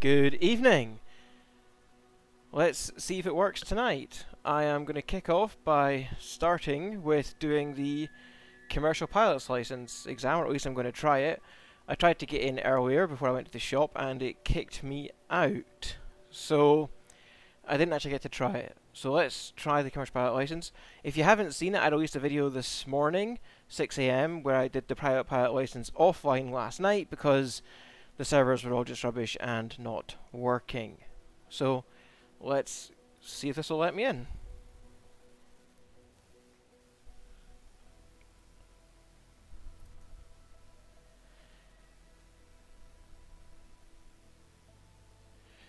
Good evening. Let's see if it works tonight. I am going to kick off by starting with doing the commercial pilot's license exam, or at least I'm going to try it. I tried to get in earlier before I went to the shop and it kicked me out. So I didn't actually get to try it. So let's try the commercial pilot license. If you haven't seen it, I released a video this morning, 6 AM, where I did the private pilot license offline last night because the servers were all just rubbish and not working. So let's see if this will let me in.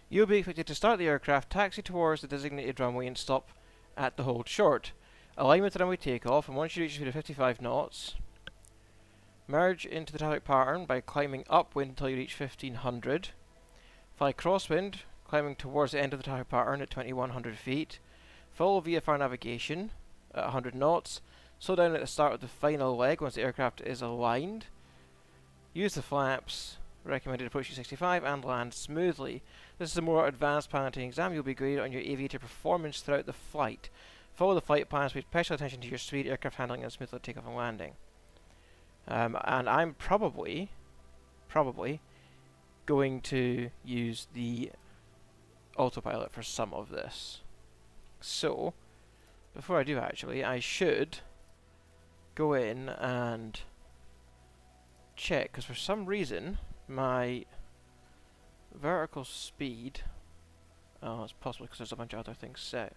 You'll be expected to start the aircraft, taxi towards the designated runway and stop at the hold short. Alignment to runway takeoff, and once you reach a speed of 55 knots, merge into the traffic pattern by climbing upwind until you reach 1500. Fly crosswind, climbing towards the end of the traffic pattern at 2100 feet. Follow VFR navigation at 100 knots. Slow down at the start of the final leg once the aircraft is aligned. Use the flaps, recommended approaching 65, and land smoothly. This is a more advanced piloting exam. You'll be graded on your aviator performance throughout the flight. Follow the flight plans, pay special attention to your speed, aircraft handling, and smooth takeoff and landing. And I'm probably going to use the autopilot for some of this. So, before I do actually, I should go in and check, because for some reason my vertical speed, oh, it's possible because there's a bunch of other things set.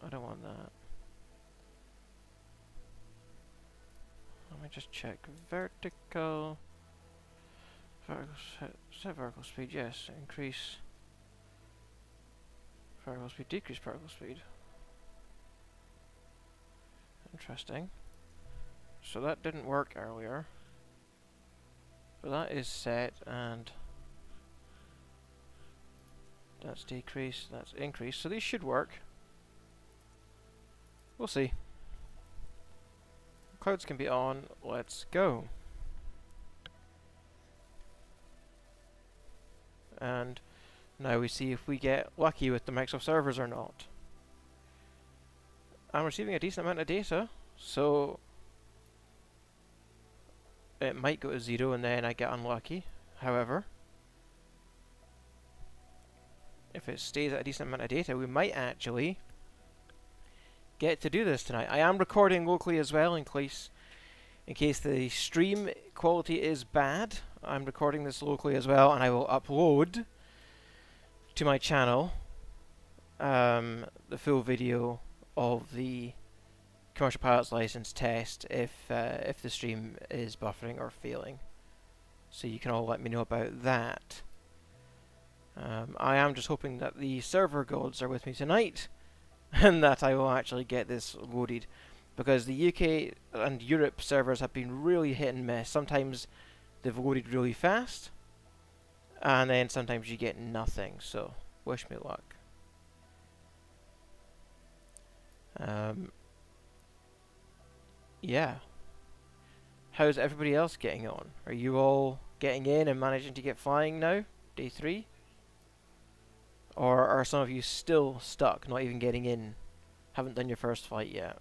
I don't want that. Let me just check. Vertical set vertical speed, yes. Increase vertical speed, decrease vertical speed. Interesting. So that didn't work earlier. But that is set, and that's decrease, that's increase. So these should work. We'll see. Clouds can be on. Let's go. And now we see if we get lucky with the Microsoft servers or not. I'm receiving a decent amount of data, so it might go to 0 and then I get unlucky. However, if it stays at a decent amount of data, we might actually get to do this tonight. I am recording locally as well in case the stream quality is bad. I'm recording this locally as well, and I will upload to my channel the full video of the commercial pilot's license test if the stream is buffering or failing. So you can all let me know about that. I am just hoping that the server gods are with me tonight and that I will actually get this loaded, because the UK and Europe servers have been really hit and miss. Sometimes they've loaded really fast, and then sometimes you get nothing, so wish me luck. Yeah. How's everybody else getting on? Are you all getting in and managing to get flying now? Day 3? Or are some of you still stuck, not even getting in? Haven't done your first flight yet?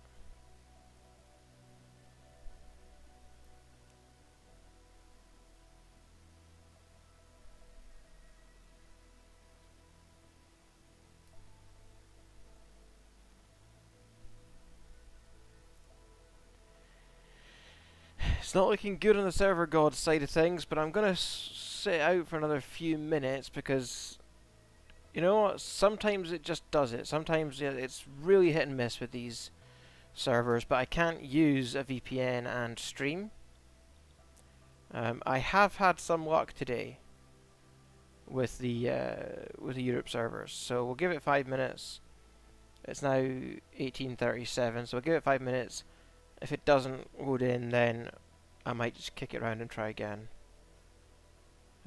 It's not looking good on the server god side of things, but I'm going to sit out for another few minutes because, you know what, sometimes it just does it. Sometimes it's really hit and miss with these servers, but I can't use a VPN and stream. I have had some luck today with the Europe servers, so we'll give it 5 minutes. It's now 18:37, so we'll give it 5 minutes. If it doesn't load in, then I might just kick it around and try again.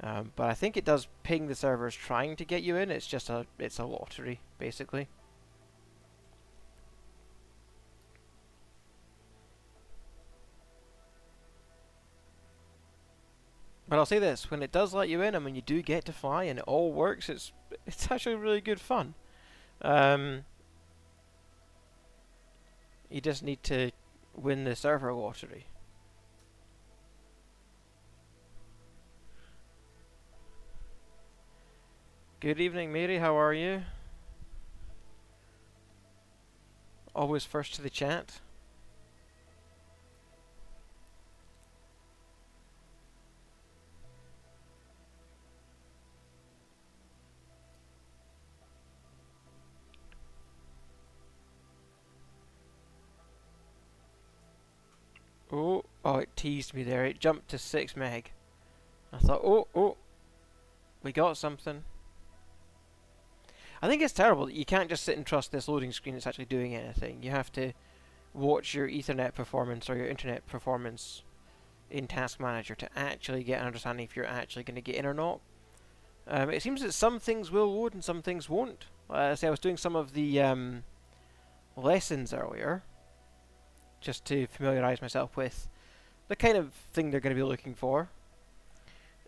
But I think it does ping the servers trying to get you in. It's just it's a lottery, basically. But I'll say this, when it does let you in and when you do get to fly and it all works, it's actually really good fun. You just need to win the server lottery. Good evening, Mary, how are you? Always first to the chat. Oh, it teased me there. It jumped to 6 meg. I thought, oh, we got something. I think it's terrible that you can't just sit and trust this loading screen that's actually doing anything. You have to watch your Ethernet performance or your internet performance in Task Manager to actually get an understanding if you're actually going to get in or not. It seems that some things will load and some things won't. Say I was doing some of the lessons earlier, just to familiarise myself with the kind of thing they're going to be looking for,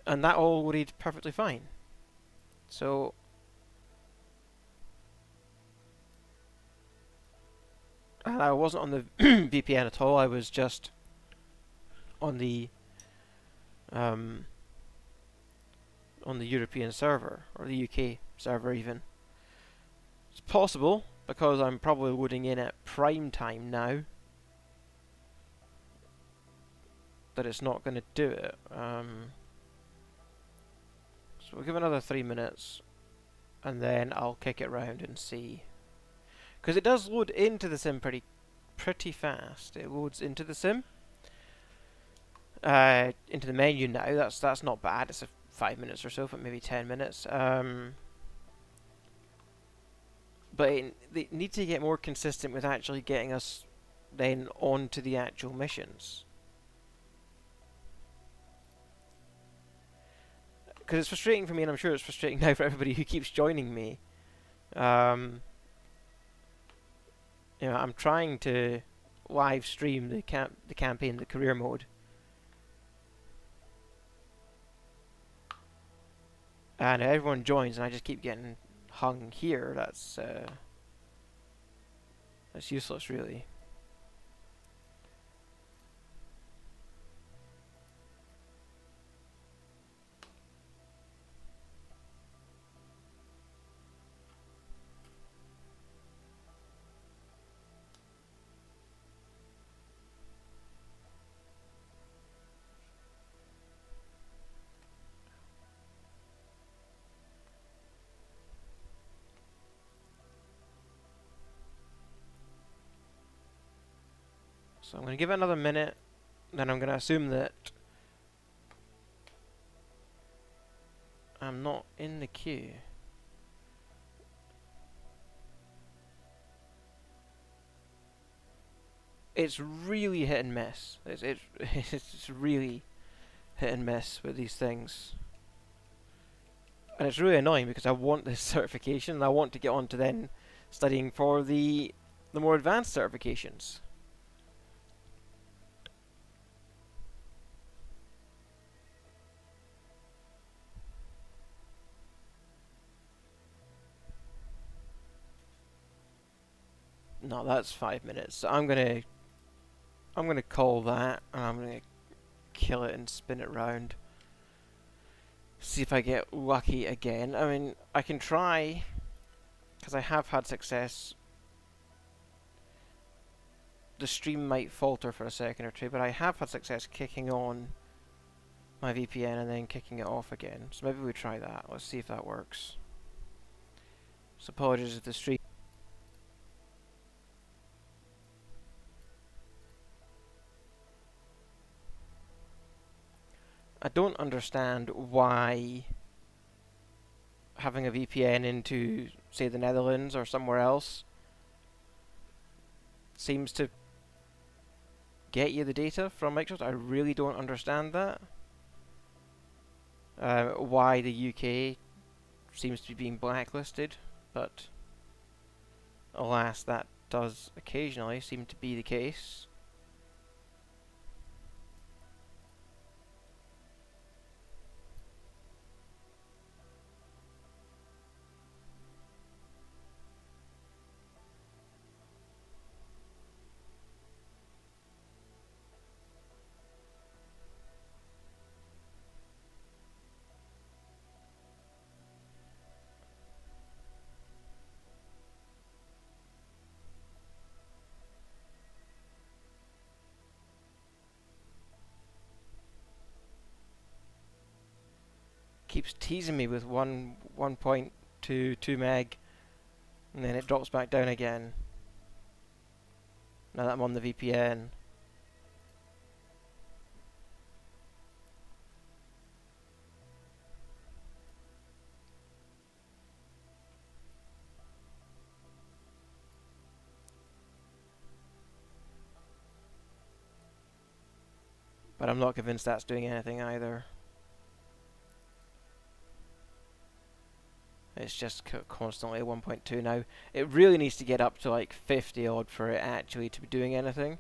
and that all loaded perfectly fine. So and I wasn't on the VPN at all. I was just on the European server, or the UK server even. It's possible, because I'm probably loading in at prime time now, that it's not going to do it. So we'll give it another 3 minutes, and then I'll kick it round and see. Because it does load into the sim pretty fast. It loads into the sim, into the menu now. That's not bad. It's 5 minutes or so, but maybe 10 minutes. But they need to get more consistent with actually getting us then onto the actual missions. Because it's frustrating for me, and I'm sure it's frustrating now for everybody who keeps joining me. You know, I'm trying to live stream the campaign, the career mode, and everyone joins, and I just keep getting hung here. That's useless, really. So I'm going to give it another minute, then I'm going to assume that I'm not in the queue. It's really hit and miss. It's really hit and miss with these things. And it's really annoying because I want this certification and I want to get on to then studying for the more advanced certifications. No, that's 5 minutes. So I'm gonna call that, and I'm gonna kill it and spin it round. See if I get lucky again. I mean, I can try, because I have had success. The stream might falter for a second or two, but I have had success kicking on my VPN and then kicking it off again. So maybe we try that. Let's see if that works. So apologies if the stream... I don't understand why having a VPN into, say, the Netherlands or somewhere else seems to get you the data from Microsoft. I really don't understand that. Why the UK seems to be being blacklisted, but alas, that does occasionally seem to be the case. keeps teasing me with 1.22 meg, and then it drops back down again. Now that I'm on the VPN. But I'm not convinced that's doing anything either. It's just constantly at 1.2 now. It really needs to get up to like 50 odd for it actually to be doing anything.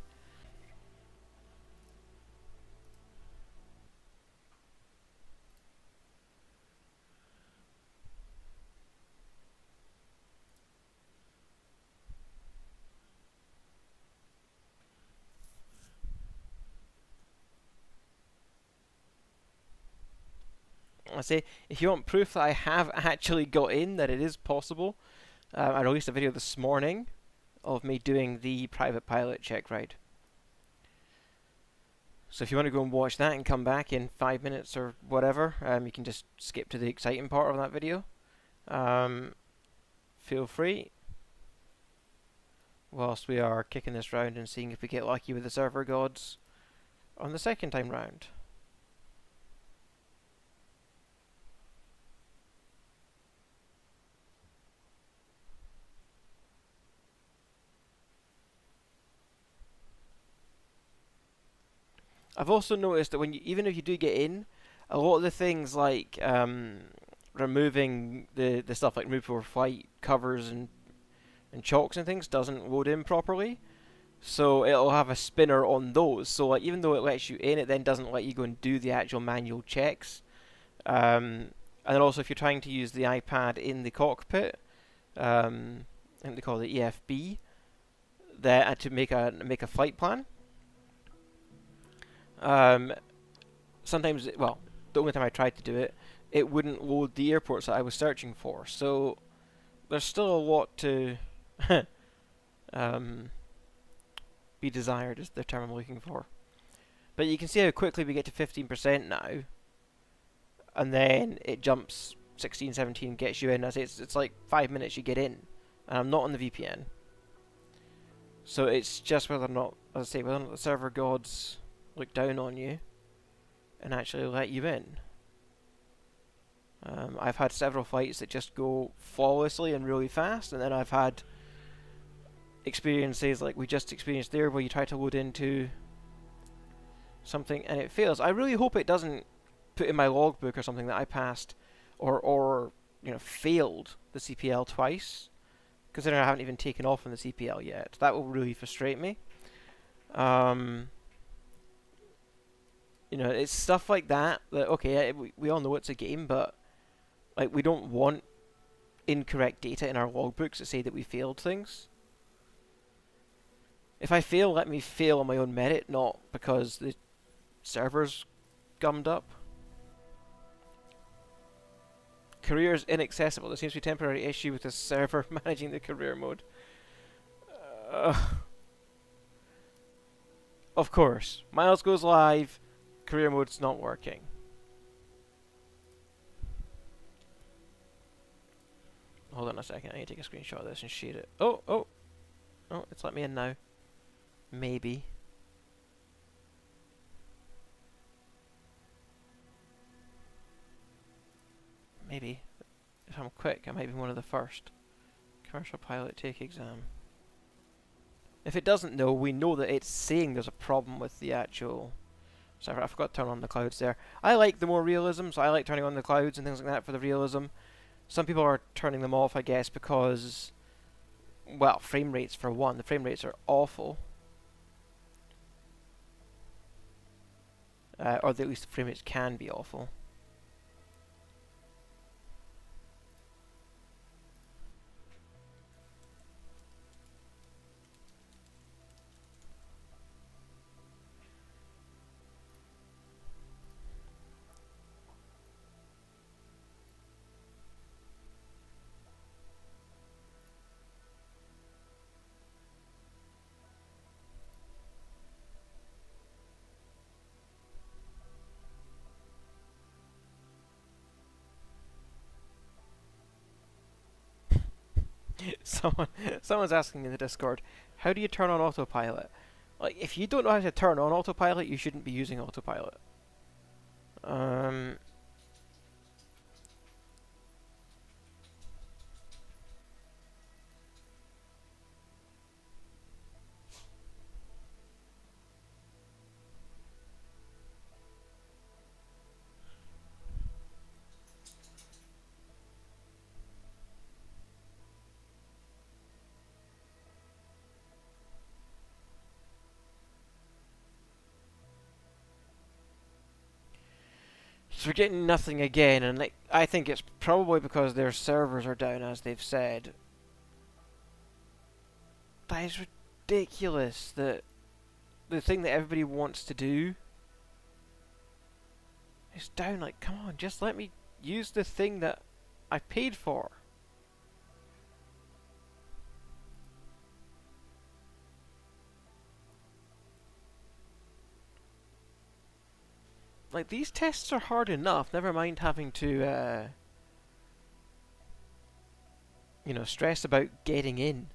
I say, if you want proof that I have actually got in, that it is possible, I released a video this morning of me doing the private pilot check ride. So if you want to go and watch that and come back in 5 minutes or whatever, you can just skip to the exciting part of that video. Feel free. Whilst we are kicking this round and seeing if we get lucky with the server gods on the second time round. I've also noticed that when you, even if you do get in, a lot of the things like removing the stuff like remove for flight covers and chocks and things doesn't load in properly. So it'll have a spinner on those. So like even though it lets you in, it then doesn't let you go and do the actual manual checks. And then also if you're trying to use the iPad in the cockpit, I think they call it EFB, that to make a flight plan. Sometimes, well, the only time I tried to do it, it wouldn't load the airports that I was searching for. So there's still a lot to be desired, is the term I'm looking for. But you can see how quickly we get to 15% now, and then it jumps 16, 17, gets you in. As it's like 5 minutes you get in, and I'm not on the VPN. So it's just whether or not, as I say, whether or not the server gods look down on you and actually let you in. I've had several flights that just go flawlessly and really fast, and then I've had experiences like we just experienced there where you try to load into something and it fails. I really hope it doesn't put in my logbook or something that I passed or you know, failed the CPL twice, considering I haven't even taken off on the CPL yet. That will really frustrate me. You know, it's stuff like that okay, we all know it's a game, but like we don't want incorrect data in our logbooks that say that we failed things. If I fail, let me fail on my own merit, not because the server's gummed up. Career is inaccessible. There seems to be a temporary issue with the server managing the career mode. Of course. Miles goes live, career mode's not working. Hold on a second, I need to take a screenshot of this and share it. Oh, it's let me in now. Maybe. Maybe. If I'm quick, I might be one of the first. Commercial pilot take exam. If it doesn't know, we know that it's saying there's a problem with the actual server. I forgot to turn on the clouds there. I like the more realism, so I like turning on the clouds and things like that for the realism. Some people are turning them off, I guess, because, well, frame rates for one. The frame rates are awful. Or at least the frame rates can be awful. Someone's asking in the Discord, how do you turn on autopilot? Like, if you don't know how to turn on autopilot, you shouldn't be using autopilot. Um, so we're getting nothing again, and like, I think it's probably because their servers are down, as they've said. That is ridiculous. That the thing that everybody wants to do is down. Like, come on, just let me use the thing that I paid for. Like, these tests are hard enough, never mind having to, you know, stress about getting in.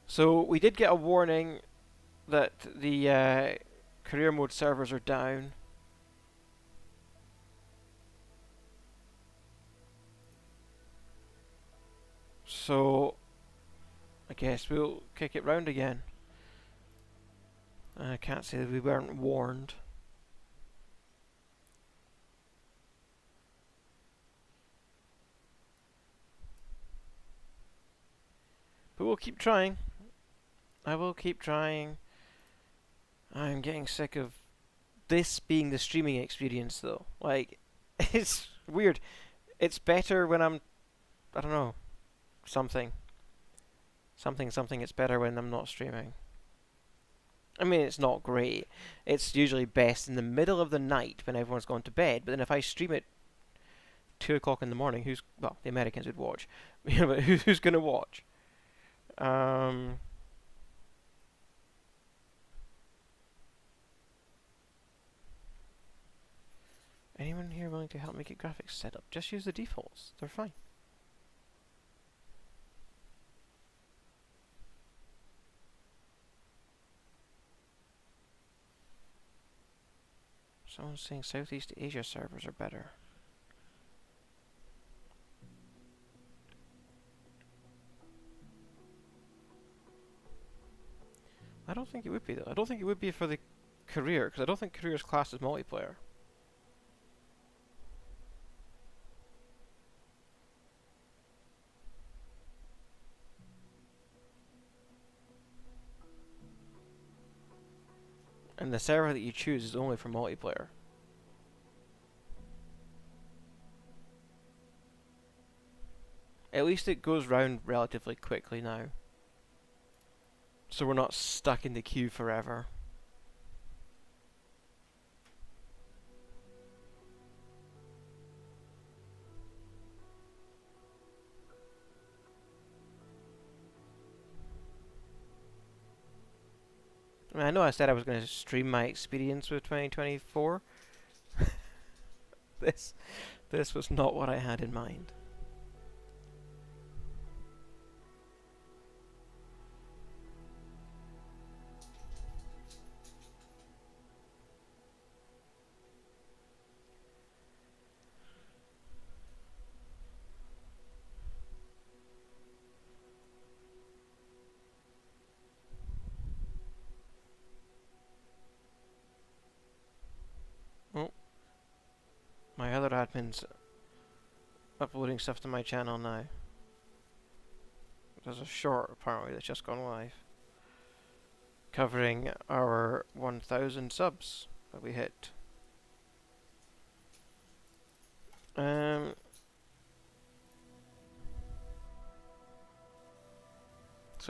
So, we did get a warning that the career mode servers are down. So, I guess we'll kick it round again. I can't say that we weren't warned. But we'll keep trying. I will keep trying. I'm getting sick of this being the streaming experience, though. Like, it's weird. It's better when I'm, I don't know, something. It's better when I'm not streaming. I mean, it's not great. It's usually best in the middle of the night when everyone's gone to bed. But then if I stream it 2 o'clock in the morning, well, the Americans would watch. But who's going to watch? Anyone here willing to help me get graphics set up? Just use the defaults. They're fine. Someone's saying Southeast Asia servers are better. I don't think it would be, though. I don't think it would be for the career, because I don't think career is classed as multiplayer. And the server that you choose is only for multiplayer. At least it goes round relatively quickly now. So we're not stuck in the queue forever. I mean, I know I said I was going to stream my experience with 2024. This was not what I had in mind. Oh, my other admin's uploading stuff to my channel now. There's a short, apparently, that's just gone live, covering our 1,000 subs that we hit. So,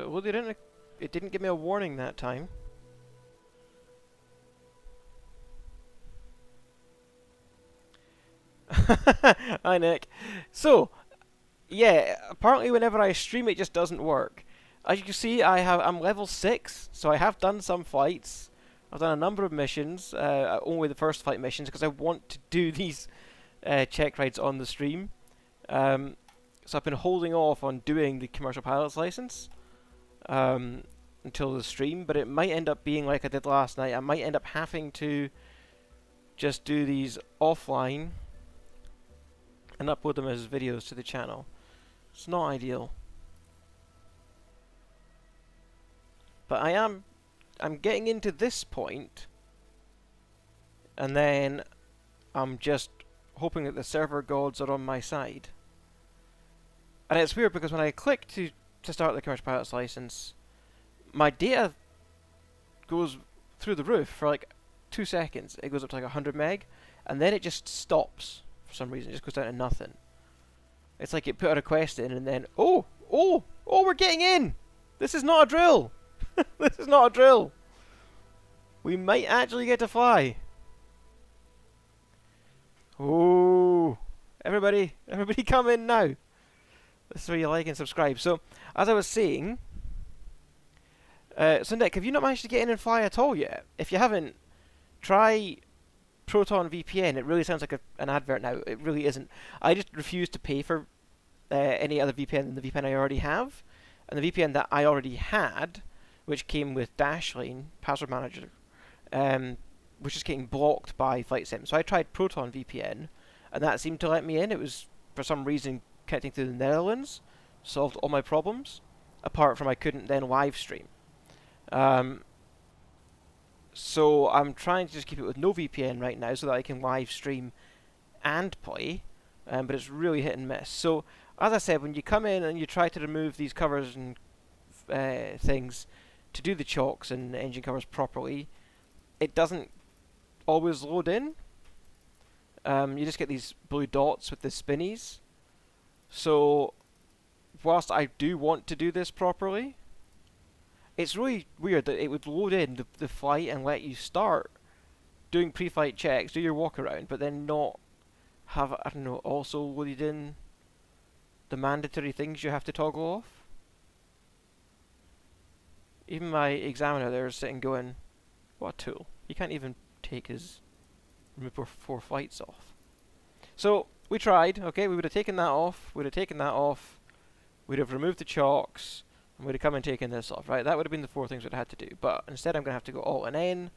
well, it didn't give me a warning that time. Hi, Nick. So, yeah, apparently whenever I stream it just doesn't work. As you can see, I'm level 6, so I have done some fights. I've done a number of missions, only the first fight missions, because I want to do these check rides on the stream. So I've been holding off on doing the commercial pilot's license until the stream, but it might end up being like I did last night. I might end up having to just do these offline and upload them as videos to the channel. It's not ideal. But I'm getting into this point, and then I'm just hoping that the server gods are on my side. And it's weird because when I click to start the commercial pilot's license, my data goes through the roof for like 2 seconds. It goes up to like 100 meg, and then it just stops for some reason. It just goes down to nothing. It's like it put a request in, and then oh, we're getting in. This is not a drill. This is not a drill. We might actually get to fly. Oh, everybody come in now. This is where you like and subscribe. So, as I was saying, so Nick, have you not managed to get in and fly at all yet? If you haven't, try Proton VPN. It really sounds like an advert now. It really isn't. I just refuse to pay for any other VPN than the VPN I already have. And the VPN that I already had, which came with Dashlane Password Manager, was just getting blocked by FlightSim. So I tried Proton VPN, and that seemed to let me in. It was, for some reason, connecting to the Netherlands, solved all my problems, apart from I couldn't then live stream. So I'm trying to just keep it with no VPN right now so that I can live stream and play, but it's really hit and miss. So, as I said, when you come in and you try to remove these covers and things to do the chocks and engine covers properly, it doesn't always load in. You just get these blue dots with the spinnies. So, whilst I do want to do this properly, it's really weird that it would load in the flight and let you start doing pre-flight checks, do your walk around, but then not have, I don't know, also loaded in the mandatory things you have to toggle off. Even my examiner there is sitting going, what a tool. He can't even take his remove 4 flights off. So, we tried, okay, we would have taken that off, we'd have removed the chocks, and we'd have come and taken this off, right? That would have been the 4 things we'd had to do, but instead I'm going to have to go Alt and N,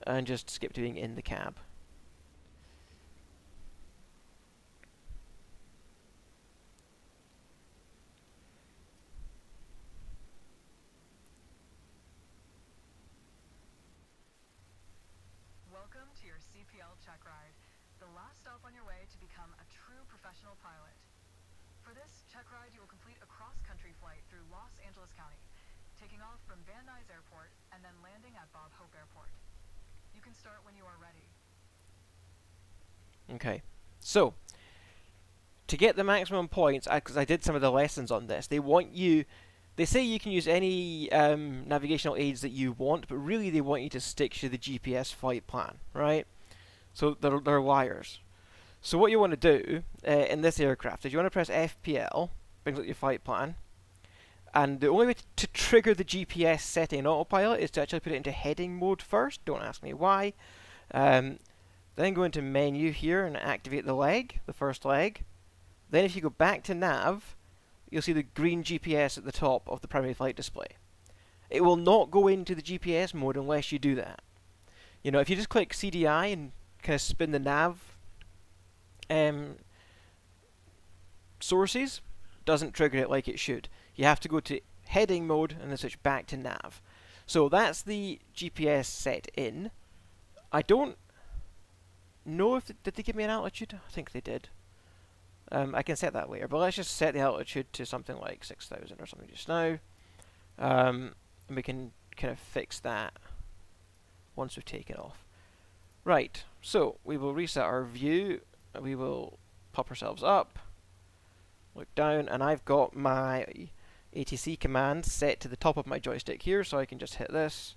and just skip doing in the cab. Welcome to your CPL check ride, the last stop on your way to become a true professional pilot. For this check ride, you will complete a cross-country flight through Los Angeles County, taking off from Van Nuys Airport and then landing at Bob Hope Airport. You can start when you are ready. Okay, so to get the maximum points, because I did some of the lessons on this, they say you can use any navigational aids that you want, but really they want you to stick to the GPS flight plan, right? So they're liars. So what you want to do in this aircraft is you want to press FPL, brings up your flight plan, and the only way to trigger the GPS setting in autopilot is to actually put it into heading mode first. Don't ask me why. Then go into menu here and activate the leg, the first leg. Then if you go back to nav, you'll see the green GPS at the top of the primary flight display. It will not go into the GPS mode unless you do that. You know, if you just click CDI and kind of spin the nav sources, doesn't trigger it like it should. You have to go to heading mode and then switch back to nav. So that's the GPS set in. I don't know if did they give me an altitude? I think they did. I can set that later, but let's just set the altitude to something like 6,000 or something just now. And we can kind of fix that once we've taken off. Right, so we will reset our view. We will pop ourselves up, look down, and I've got my ATC command set to the top of my joystick here, so I can just hit this,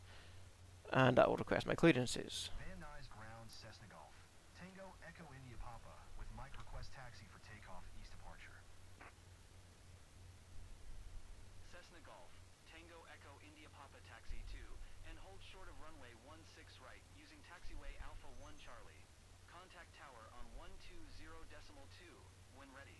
and that will request my clearances. Van Nuys ground Cessna Golf, Tango Echo India Papa with Mike request taxi for takeoff east departure. Cessna Golf, Tango Echo India Papa taxi 2, and hold short of runway 16 right using taxiway Alpha 1 Charlie. Contact tower on 120.2 when ready.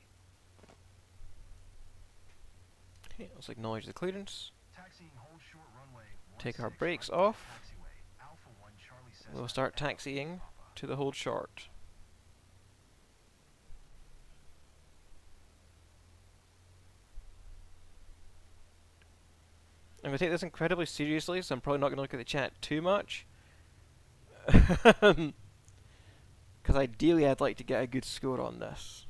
Okay, let's acknowledge the clearance. Taxiing hold short runway Take our 16 brakes right off. taxiway. Alpha 1 Charlie Cessna We'll start Echo taxiing Papa. to the hold short. I'm going to take this incredibly seriously, so I'm probably not going to look at the chat too much. Because ideally I'd like to get a good score on this.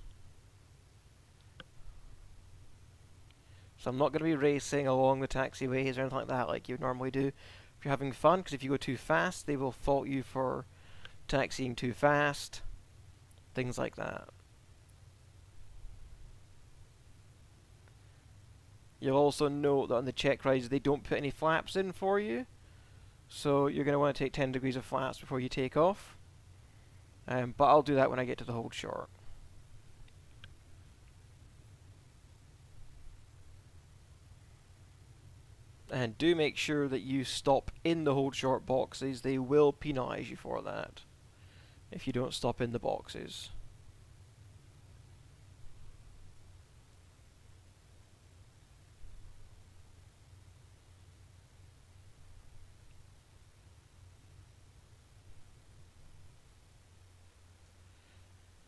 So I'm not going to be racing along the taxiways or anything like that like you would normally do if you're having fun, because if you go too fast, they will fault you for taxiing too fast. Things like that. You'll also note that on the check rides they don't put any flaps in for you. So you're going to want to take 10 degrees of flaps before you take off. But I'll do that when I get to the hold short. And do make sure that you stop in the hold short boxes. They will penalise you for that if you don't stop in the boxes.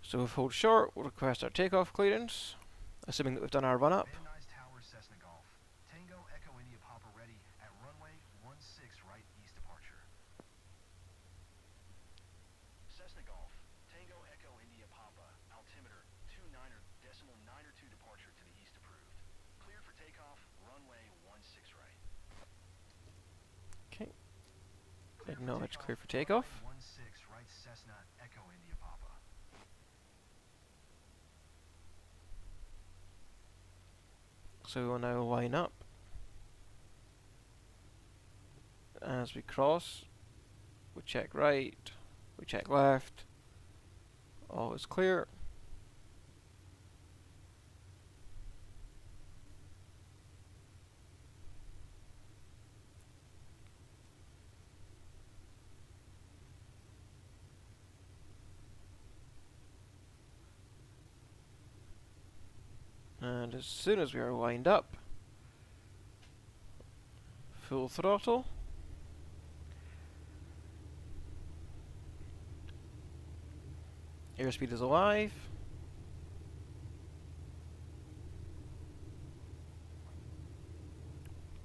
So if hold short, we'll request our takeoff clearance, assuming that we've done our run up. Van Nuys Tower Cessna Golf. Tango Echo India Papa ready at runway 16 right east departure. Cessna Golf. Tango Echo India Papa. Altimeter 29.92 departure to the east approved. Clear for takeoff. Runway 16 right. Okay. Acknowledge clear for takeoff. 16 right Cessna Echo India Papa. So we'll now line up. As we cross, we check right, we check left. All is clear. And as soon as we are lined up, full throttle. Airspeed is alive.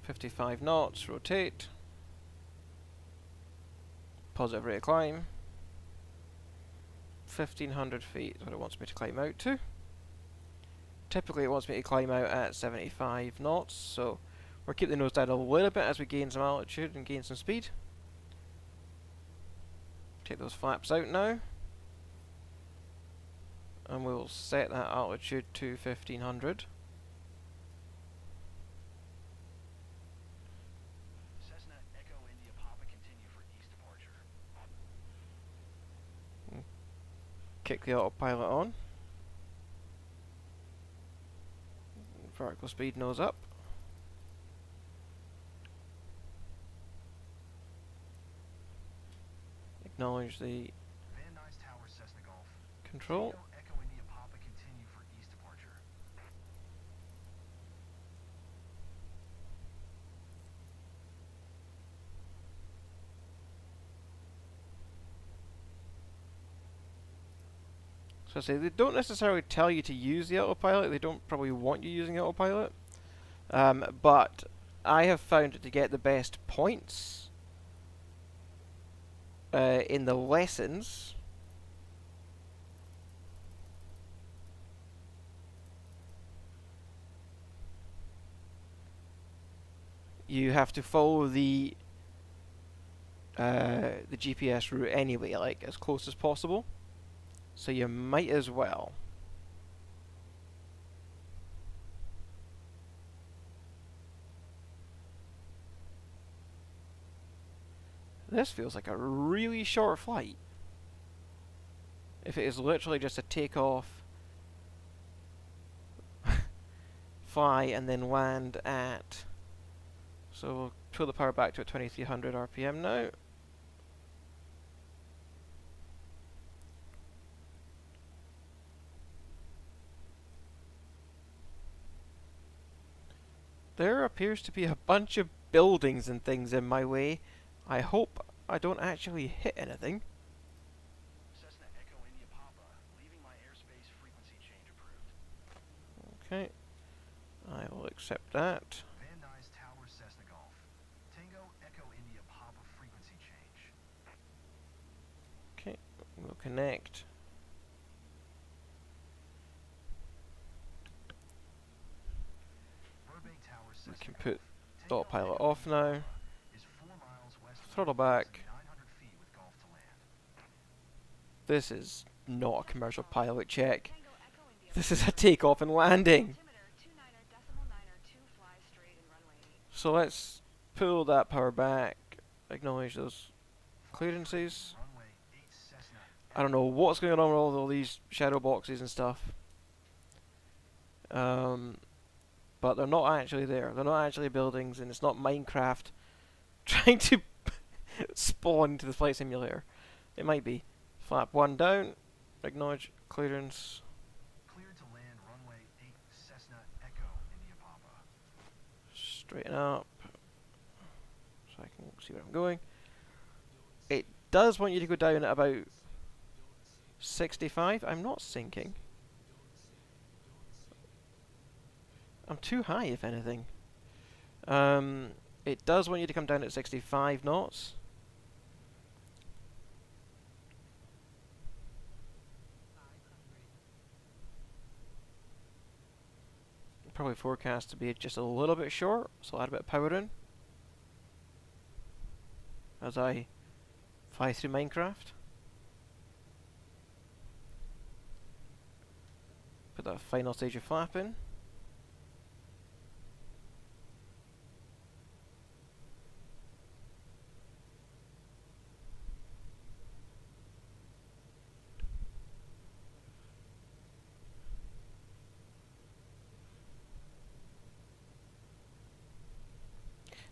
.55 knots, rotate. Positive rate of climb. 1,500 feet is what it wants me to climb out to. Typically it wants me to climb out at 75 knots, so we'll keep the nose down a little bit as we gain some altitude and gain some speed. Take those flaps out now. And we'll set that altitude to 1,500. Cessna Echo India Papa continue for east departure. Kick the autopilot on. Vertical speed nose up. Acknowledge the Van Nuys Tower Cessna Golf. control. Tango Echo India Papa continue for east departure. So I say they don't necessarily tell you to use the autopilot. They don't probably want you using autopilot. But I have found to get the best points in the lessons. You have to follow the GPS route anyway, like as close as possible. So you might as well. This feels like a really short flight. If it is literally just a takeoff, fly, and then land at... So we'll pull the power back to a 2300 RPM now. There appears to be a bunch of buildings and things in my way. I hope I don't actually hit anything. Cessna Echo India Papa, leaving my airspace frequency change approved. Okay, I will accept that. Van Nuys Tower Cessna Golf. Tango Echo India Papa frequency change. Okay, we'll connect. Burbank Tower We Cessna can Golf. put Tango autopilot Echo off India now. Papa is 4 miles west of Throttle Burbank back. and 900 feet with Gulf to land. This is not a commercial pilot check. This is a takeoff and landing. So let's pull that power back. Acknowledge those clearances. Runway 8 Cessna. I don't know what's going on with all these shadow boxes and stuff. But they're not actually there. They're not actually buildings, and it's not Minecraft trying to spawn into the flight simulator. It might be. Flap 1 down. Acknowledge clearance. Cleared to land runway 8 Cessna Echo India Papa. Straighten up. So I can see where I'm going. It does want you to go down at about 65. I'm not sinking. I'm too high, if anything. It does want you to come down at 65 knots. Probably forecast to be just a little bit short, so I'll add a bit of power in as I fly through Minecraft. Put that final stage of flap in.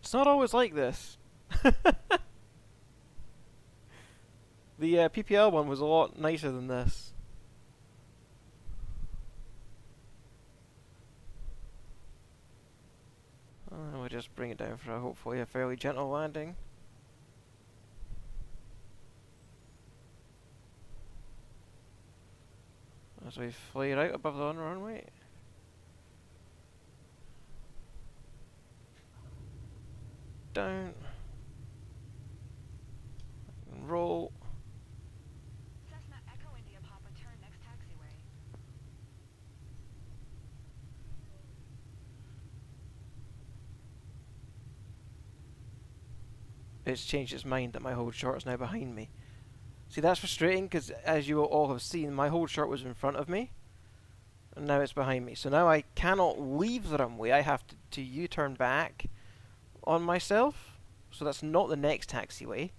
It's not always like this. The PPL one was a lot nicer than this. We'll just bring it down for hopefully a fairly gentle landing. As we fly out above the runway. Down. And roll. Cessna Echo India Papa, turn next taxiway. It's changed its mind that my hold short is now behind me. See, that's frustrating because, as you all have seen, my hold short was in front of me, and now it's behind me. So now I cannot leave the runway. I have to U-turn back on myself. So that's not the next taxiway.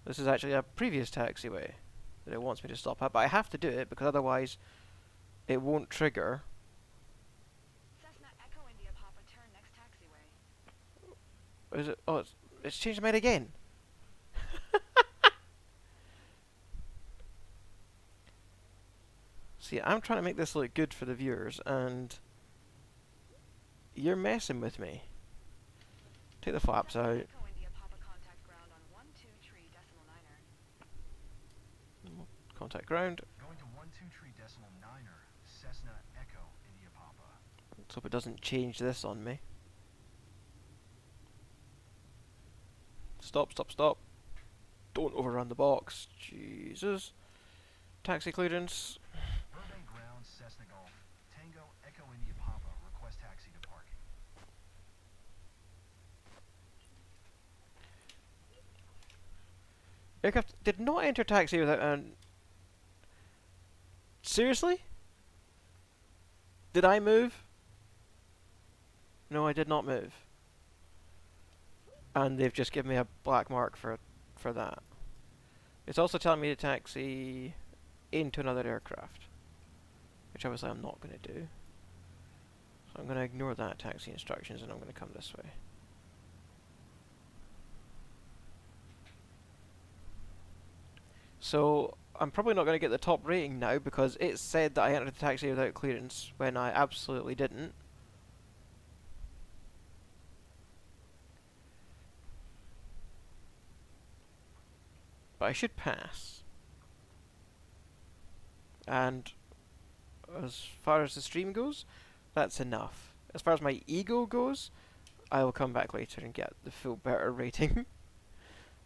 This is actually a previous taxiway that it wants me to stop at, but I have to do it because otherwise it won't trigger. Cessna Echo India Papa, turn next taxiway. Or is it? Oh, it's changed its mind again. See, I'm trying to make this look good for the viewers, and you're messing with me. Take the flaps out. Echo India Papa, contact ground on 123.9er. Contact ground. Going to 123.9er Cessna Echo India Papa. Let's hope it doesn't change this on me. Stop, stop, stop. Don't overrun the box. Jesus. Taxi clearance. Burbank ground Cessna Golf. Tango Echo India Papa. Request taxi to parking. Aircraft did not enter taxi without an... Seriously? Did I move? No, I did not move. And they've just given me a black mark for that. It's also telling me to taxi into another aircraft, which obviously I'm not going to do. So I'm going to ignore that taxi instructions and I'm going to come this way. So I'm probably not going to get the top rating now because it said that I entered the taxi without clearance when I absolutely didn't. but I should pass. And as far as the stream goes, that's enough. As far as my ego goes, I will come back later and get the full better rating.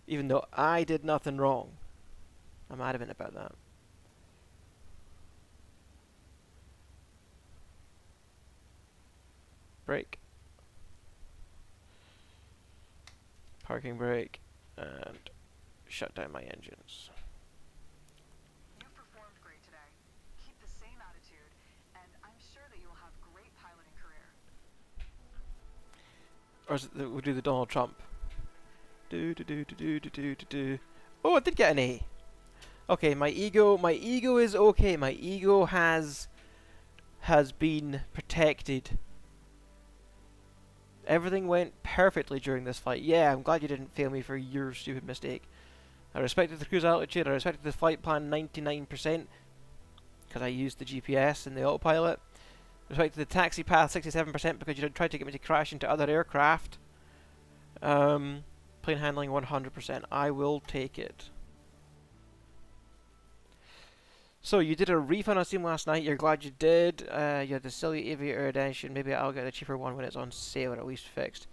Even though I did nothing wrong. I'm adamant about that. Brake. Parking brake. And shut down my engines. You've performed great today. Keep the same attitude, and I'm sure that you will have great piloting career. Or is it we'll do the Donald Trump. Do do do do do do do do do. Oh, I did get an A. Okay, my ego is okay. My ego has been protected. Everything went perfectly during this flight. Yeah, I'm glad you didn't fail me for your stupid mistake. I respected the cruise altitude. I respected the flight plan 99% because I used the GPS and the autopilot. I respected the taxi path 67% because you tried to get me to crash into other aircraft. Plane handling 100%. I will take it. So you did a refund on Steam last night. You're glad you did. You had the silly aviator edition. Maybe I'll get the cheaper one when it's on sale or at least fixed.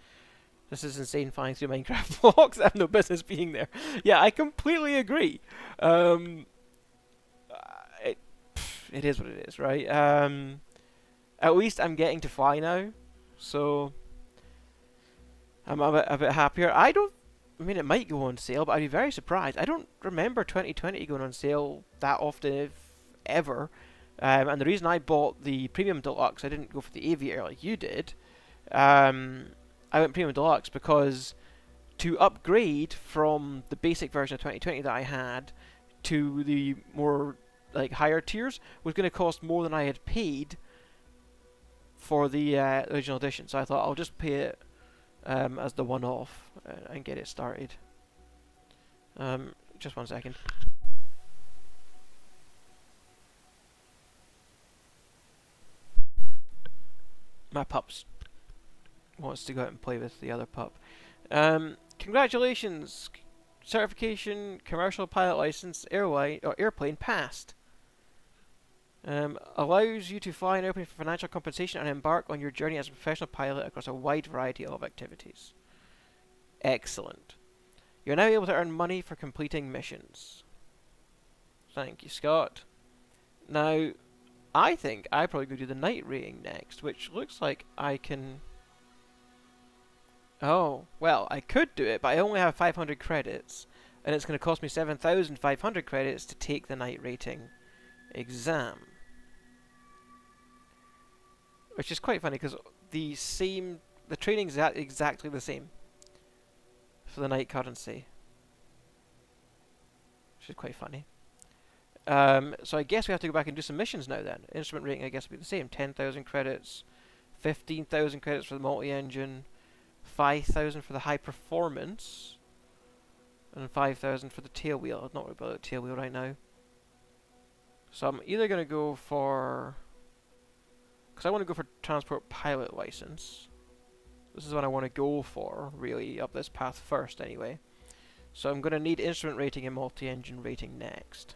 This is insane flying through Minecraft blocks. I have no business being there. Yeah, I completely agree. It is what it is, right? At least I'm getting to fly now, so I'm a bit happier. I mean, it might go on sale, but I'd be very surprised. I don't remember 2020 going on sale that often, if ever. And the reason I bought the Premium Deluxe, I didn't go for the Aviator like you did. I went Premium Deluxe because to upgrade from the basic version of 2020 that I had to the more like higher tiers was going to cost more than I had paid for the original edition. So I thought I'll just pay it as the one-off and get it started. Just 1 second. My pups wants to go out and play with the other pup. Congratulations! Certification, commercial pilot license, airplane passed. Allows you to fly an airplane for financial compensation and embark on your journey as a professional pilot across a wide variety of activities. Excellent. You're now able to earn money for completing missions. Thank you, Scott. Now, I think I probably go do the night rating next, which looks like I can... Oh, well, I could do it, but I only have 500 credits, and it's going to cost me 7,500 credits to take the night rating exam. Which is quite funny, because the training is exactly the same for the night currency. Which is quite funny. So I guess we have to go back and do some missions now then. Instrument rating I guess will be the same. 10,000 credits, 15,000 credits for the multi-engine, 5,000 for the high performance, and 5,000 for the tail wheel. I'm not worried about the tail wheel right now. So I'm either going to go for... because I want to go for transport pilot license. This is what I want to go for, really, up this path first anyway. So I'm going to need instrument rating and multi-engine rating next.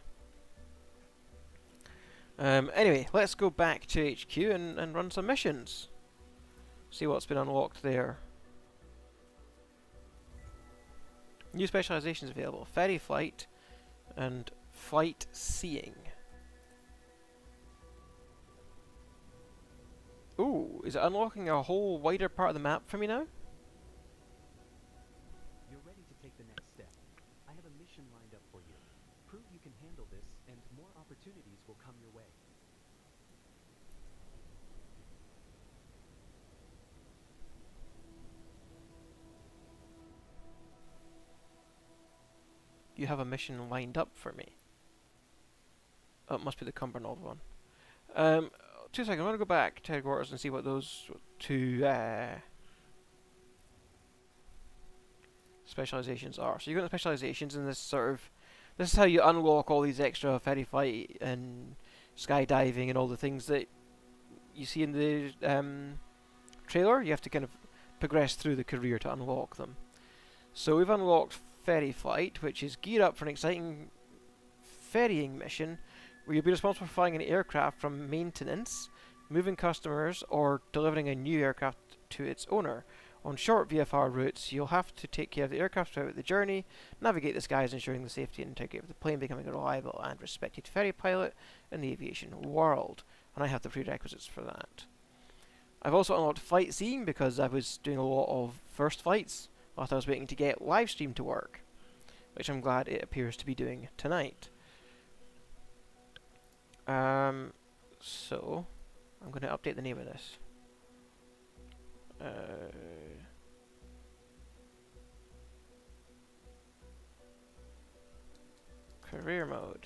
Anyway, let's go back to HQ and run some missions. See what's been unlocked there. New specializations available. Ferry flight and flight seeing. Ooh, is it unlocking a whole wider part of the map for me now? You're ready to take the next step. I have a mission lined up for you. Prove you can handle this, and more opportunities will come your way. You have a mission lined up for me. Oh, it must be the Cumbernauld one. 2 seconds, I'm going to go back to headquarters and see what those two specializations are. So you go to specializations, and this is how you unlock all these extra ferry flight and skydiving and all the things that you see in the trailer. You have to kind of progress through the career to unlock them. So we've unlocked ferry flight, which is gear up for an exciting ferrying mission where you'll be responsible for flying an aircraft from maintenance, moving customers, or delivering a new aircraft to its owner. On short VFR routes, you'll have to take care of the aircraft throughout the journey, navigate the skies, ensuring the safety and integrity of the plane, becoming a reliable and respected ferry pilot in the aviation world. And I have the prerequisites for that. I've also unlocked flight seeing because I was doing a lot of first flights whilst I was waiting to get live stream to work, which I'm glad it appears to be doing tonight. So I'm going to update the name of this. Career mode.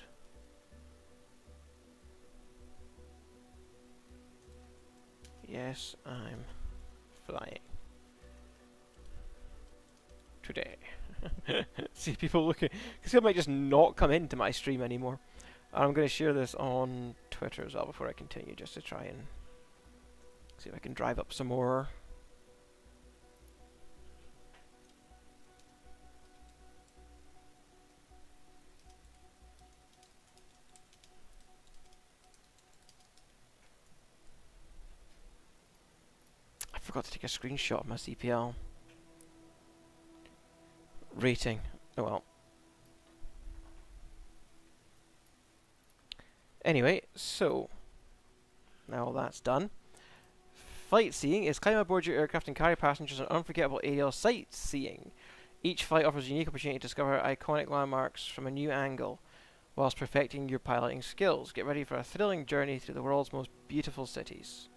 Yes, I'm flying. Today. See people looking, because people might just not come into my stream anymore. I'm going to share this on Twitter as well before I continue, just to try and see if I can drive up some more. I forgot to take a screenshot of my CPL rating. Oh well. Anyway, so now all that's done. Flight seeing is climb aboard your aircraft and carry passengers on unforgettable aerial sightseeing. Each flight offers a unique opportunity to discover iconic landmarks from a new angle, whilst perfecting your piloting skills. Get ready for a thrilling journey through the world's most beautiful cities.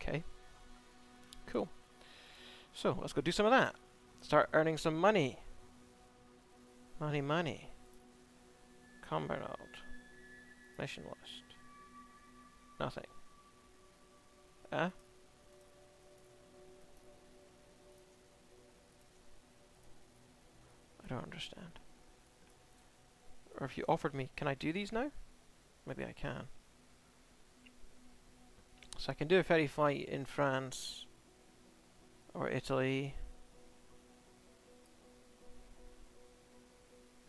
Okay. Cool. So, let's go do some of that. Start earning some money. Money. Combat node. Mission list. Nothing. I don't understand. Or if you offered me, can I do these now? Maybe I can. So I can do a ferry flight in France or Italy.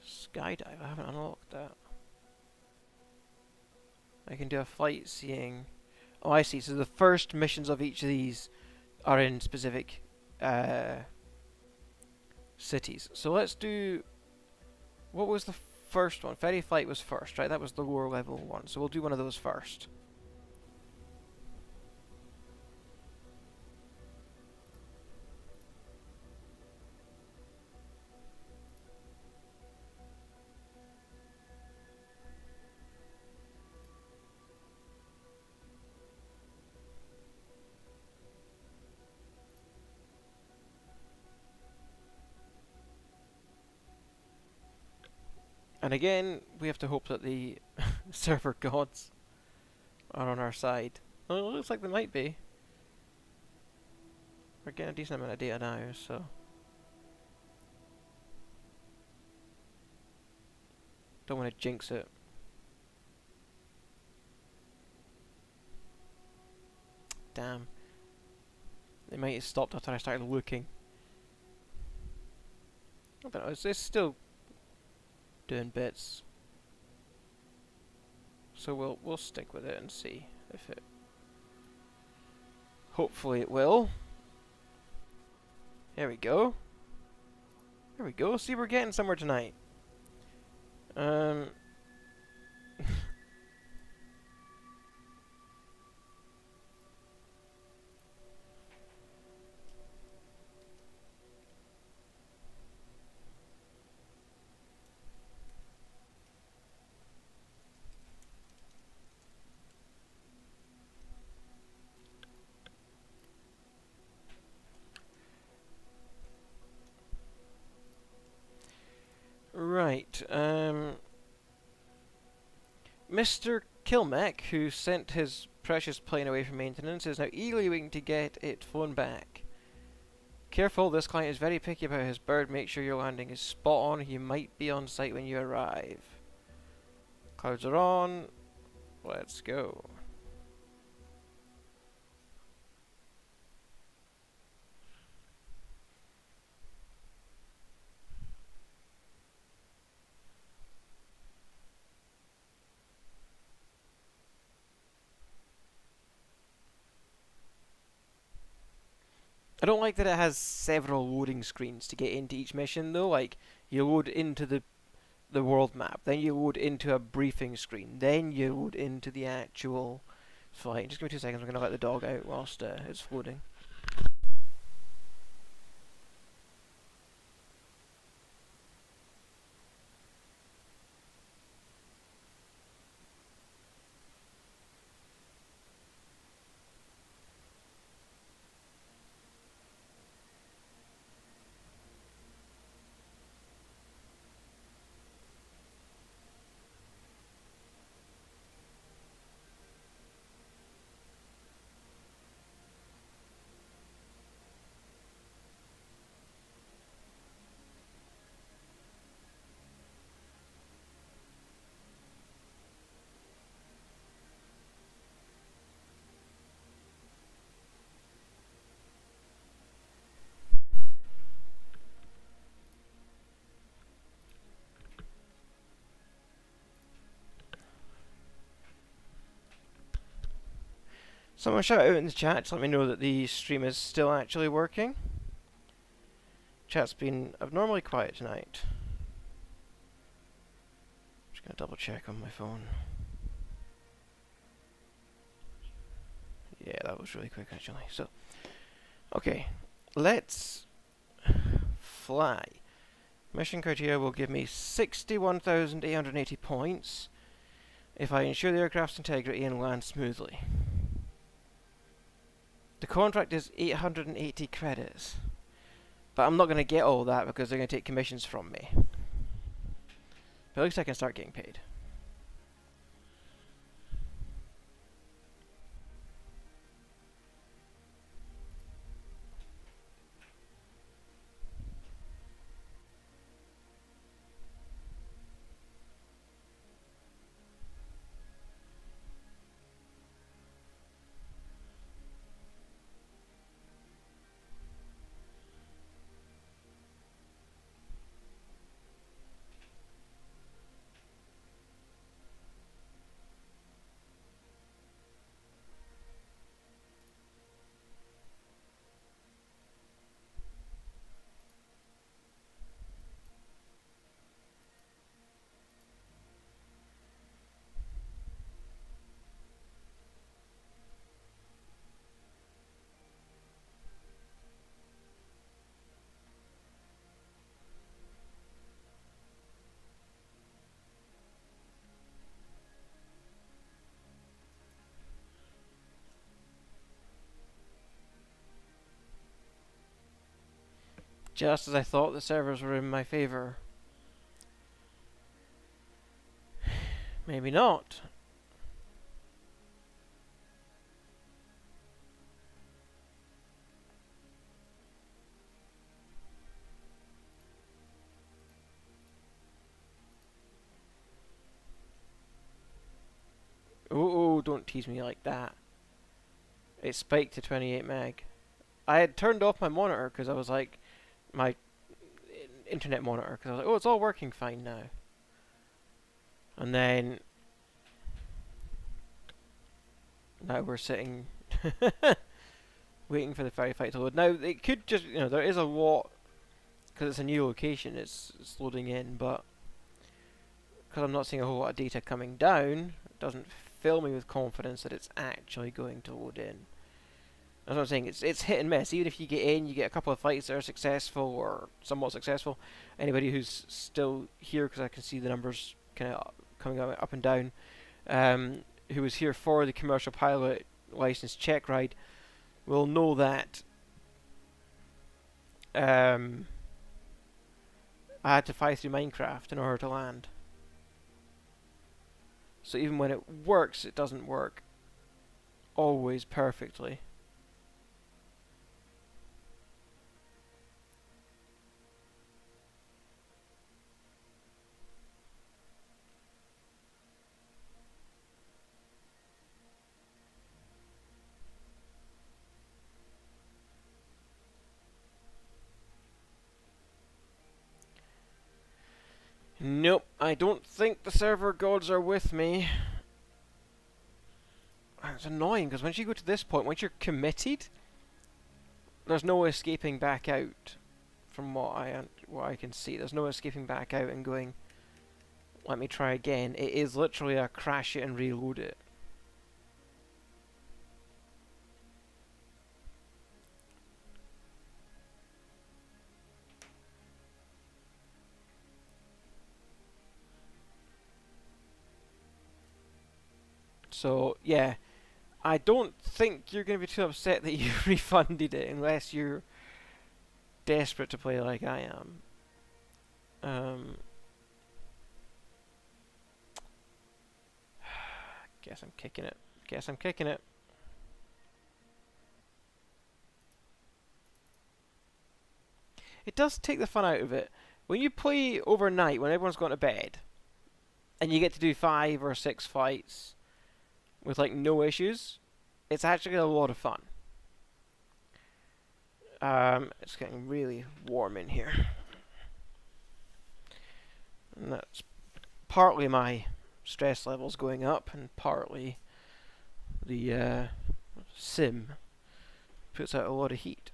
Skydive, I haven't unlocked that. I can do a flight seeing. Oh, I see. So the first missions of each of these are in specific cities. So let's do. What was the first one? Ferry flight was first, right? That was the lower level one. So we'll do one of those first. And again, we have to hope that the server gods are on our side. Well, it looks like they might be. We're getting a decent amount of data now, so. Don't want to jinx it. Damn. They might have stopped after I started looking. I don't know, it's still doing bits. So we'll stick with it and see if it. Hopefully it will. There we go. There we go. See, we're getting somewhere tonight. Right. Mr. Kilmec, who sent his precious plane away from maintenance, is now eagerly waiting to get it flown back. Careful, this client is very picky about his bird. Make sure your landing is spot on. He might be on site when you arrive. Clouds are on. Let's go. I don't like that it has several loading screens to get into each mission though. Like, you load into the world map, then you load into a briefing screen, then you load into the actual flight. Just give me 2 seconds, I'm going to let the dog out whilst it's loading. Someone shout out in the chat to let me know that the stream is still actually working. Chat's been abnormally quiet tonight. Just gonna double check on my phone. Yeah, that was really quick actually. So, okay, let's fly. Mission criteria will give me 61,880 points if I ensure the aircraft's integrity and land smoothly. The contract is 880 credits, but I'm not going to get all that because they're going to take commissions from me. But at least I can start getting paid. Just as I thought the servers were in my favour. Maybe not. Oh, don't tease me like that. It spiked to 28 meg. I had turned off my monitor because I was like, my internet monitor, because I was like, oh, it's all working fine now. And then now we're sitting waiting for the firefight to load. Now it could just, there is a lot, because it's a new location, it's loading in, but because I'm not seeing a whole lot of data coming down, it doesn't fill me with confidence that it's actually going to load in. That's what I'm saying, it's hit and miss. Even if you get in, you get a couple of fights that are successful or somewhat successful. Anybody who's still here, because I can see the numbers kind of coming up and down, who was here for the commercial pilot license check ride, will know that I had to fly through Minecraft in order to land. So even when it works, it doesn't work always perfectly. Nope, I don't think the server gods are with me. It's annoying, because once you go to this point, once you're committed, there's no escaping back out from what I can see. There's no escaping back out and going, let me try again. It is literally a crash it and reload it. So yeah, I don't think you're going to be too upset that you refunded it unless you're desperate to play like I am. Guess I'm kicking it. Guess I'm kicking it. It does take the fun out of it. When you play overnight, when everyone's gone to bed, and you get to do 5 or 6 fights with like no issues, it's actually a lot of fun. It's getting really warm in here. And that's partly my stress levels going up, and partly the sim puts out a lot of heat.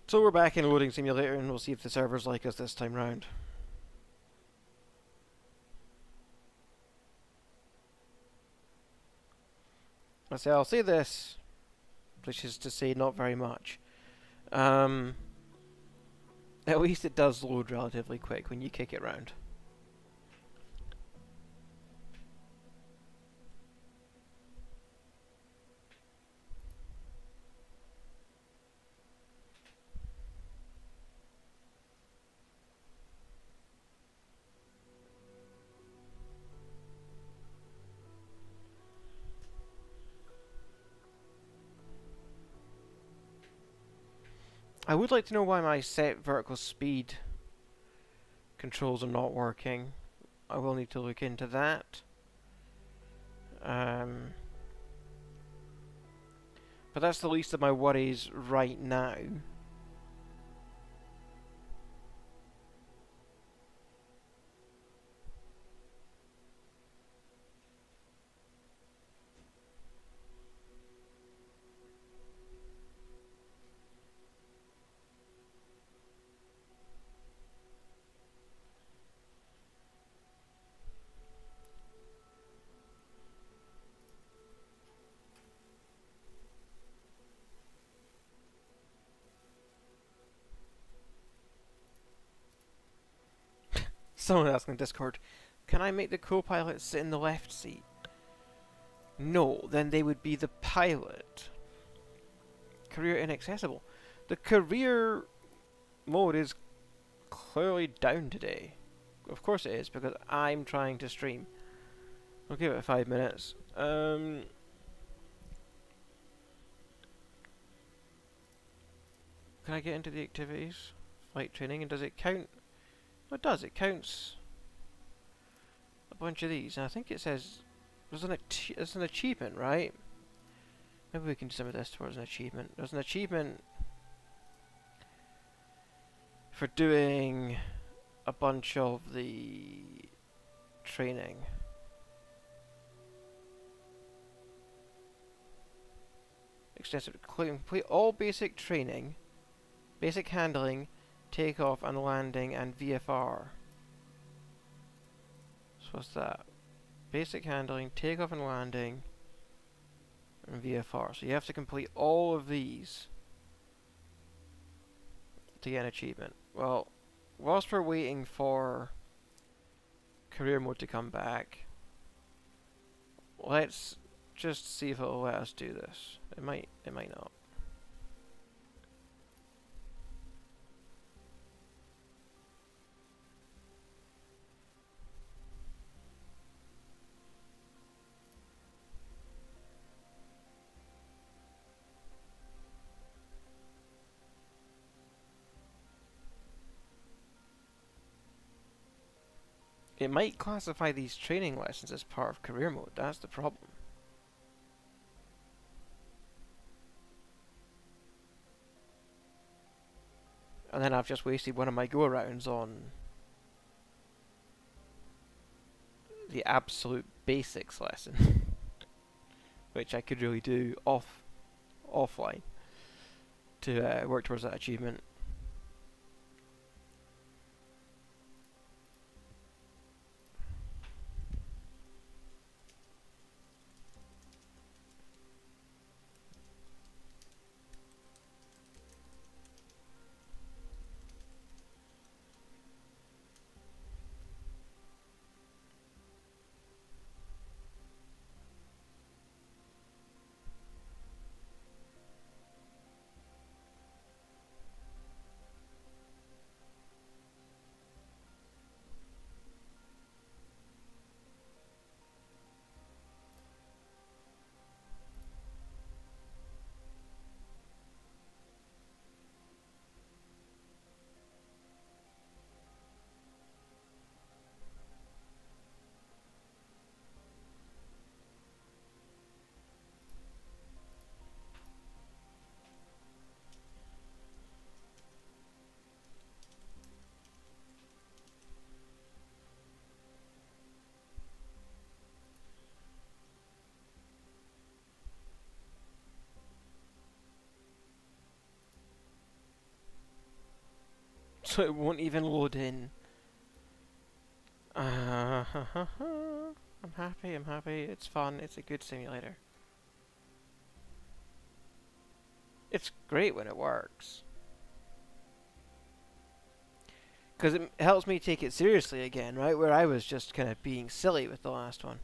So we're back in Loading Simulator, and we'll see if the servers like us this time round. I'll say this, which is to say not very much. At least it does load relatively quick when you kick it round. I would like to know why my set vertical speed controls are not working. I will need to look into that. But that's the least of my worries right now. Someone asked in Discord, can I make the co-pilot sit in the left seat? No, then they would be the pilot. Career inaccessible. The career mode is clearly down today. Of course it is, because I'm trying to stream. I'll give it 5 minutes. Can I get into the activities? Flight training, and does it count? Well, it does, it counts a bunch of these, and I think it says there's an achievement, right? Maybe we can do some of this towards an achievement. There's an achievement for doing a bunch of the training. Extensive, complete all basic training, basic handling, takeoff and landing, and VFR. So what's that? Basic handling, takeoff and landing, and VFR. So you have to complete all of these to get an achievement. Well, whilst we're waiting for career mode to come back, let's just see if it'll let us do this. It might not. It might classify these training lessons as part of career mode, that's the problem. And then I've just wasted one of my go-arounds on the absolute basics lesson, which I could really do offline to work towards that achievement. So it won't even load in. I'm happy, it's fun, it's a good simulator. It's great when it works. Because it helps me take it seriously again, right? Where I was just kind of being silly with the last one.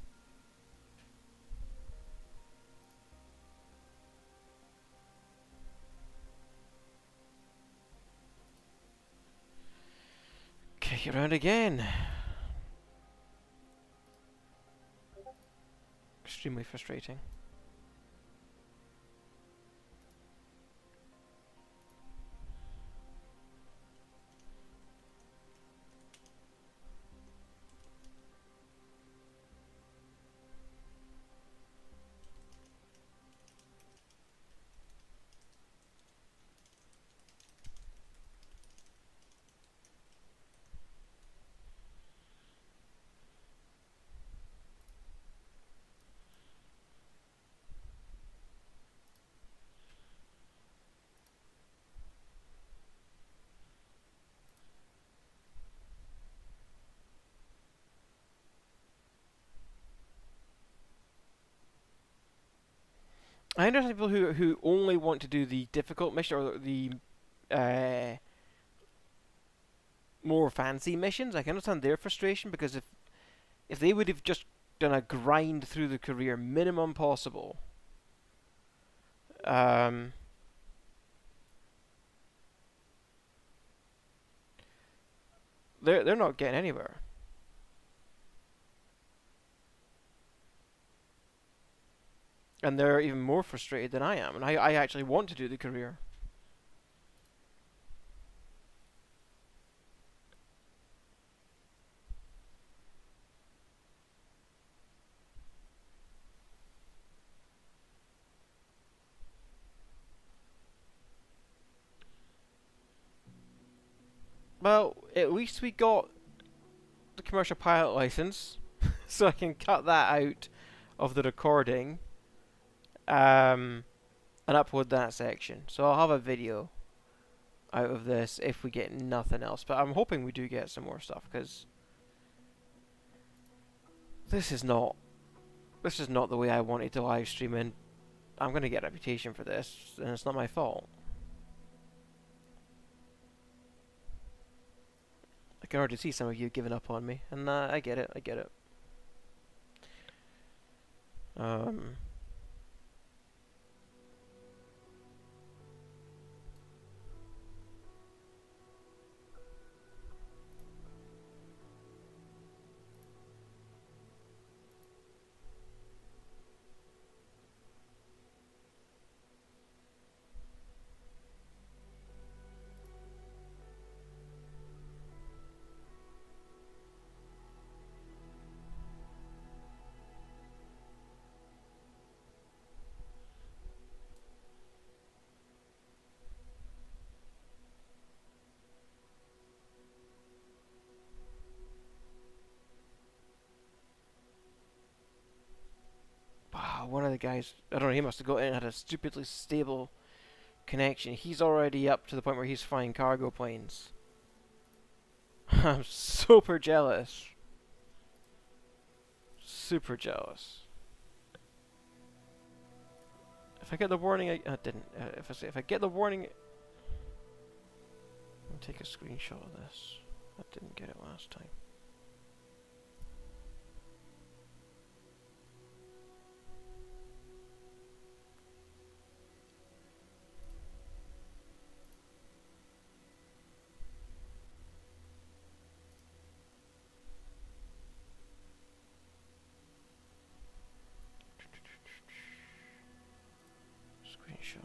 Kick it around again. Extremely frustrating. I understand people who only want to do the difficult mission or the uh, more fancy missions. I can understand their frustration because if they would have just done a grind through the career minimum possible, um, they're not getting anywhere. And they're even more frustrated than I am, and I actually want to do the career. Well, at least we got the commercial pilot license, so I can cut that out of the recording and upload that section. So I'll have a video out of this if we get nothing else. But I'm hoping we do get some more stuff because this is not the way I wanted to live stream, and I'm gonna get a reputation for this, and it's not my fault. I can already see some of you giving up on me, and I get it. I get it. one of the guys, I don't know, he must have got in and had a stupidly stable connection. He's already up to the point where he's flying cargo planes. I'm super jealous. Super jealous. If I get the warning, I didn't. If I get the warning, I'll take a screenshot of this. I didn't get it last time. Screenshots.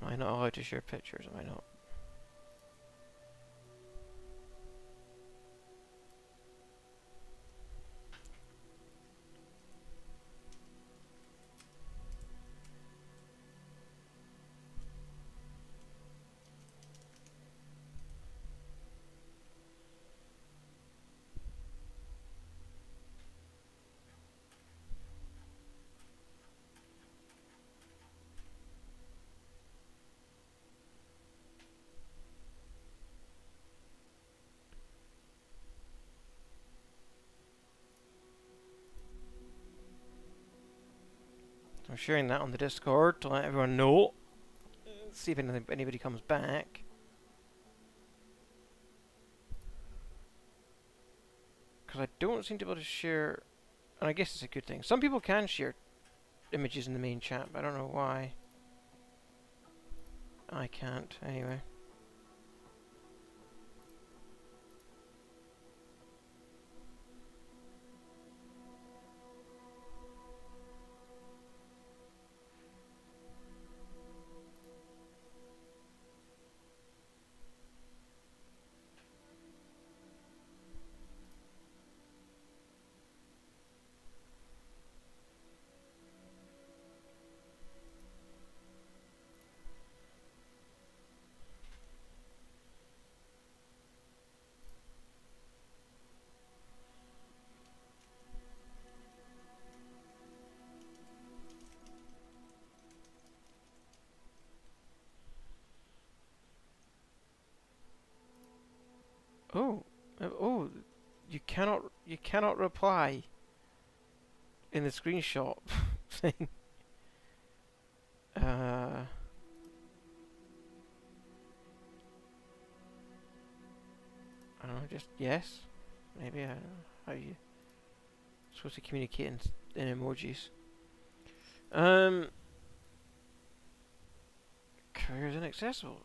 Am I not allowed to share pictures? Am I not? I'm sharing that on the Discord to let everyone know. See if anybody comes back. Because I don't seem to be able to share, and I guess it's a good thing. Some people can share images in the main chat, but I don't know why. I can't, anyway. Oh, oh, you cannot reply in the screenshot thing. I don't know, just yes, maybe. I don't know how you supposed to communicate in emojis. Careers inaccessible.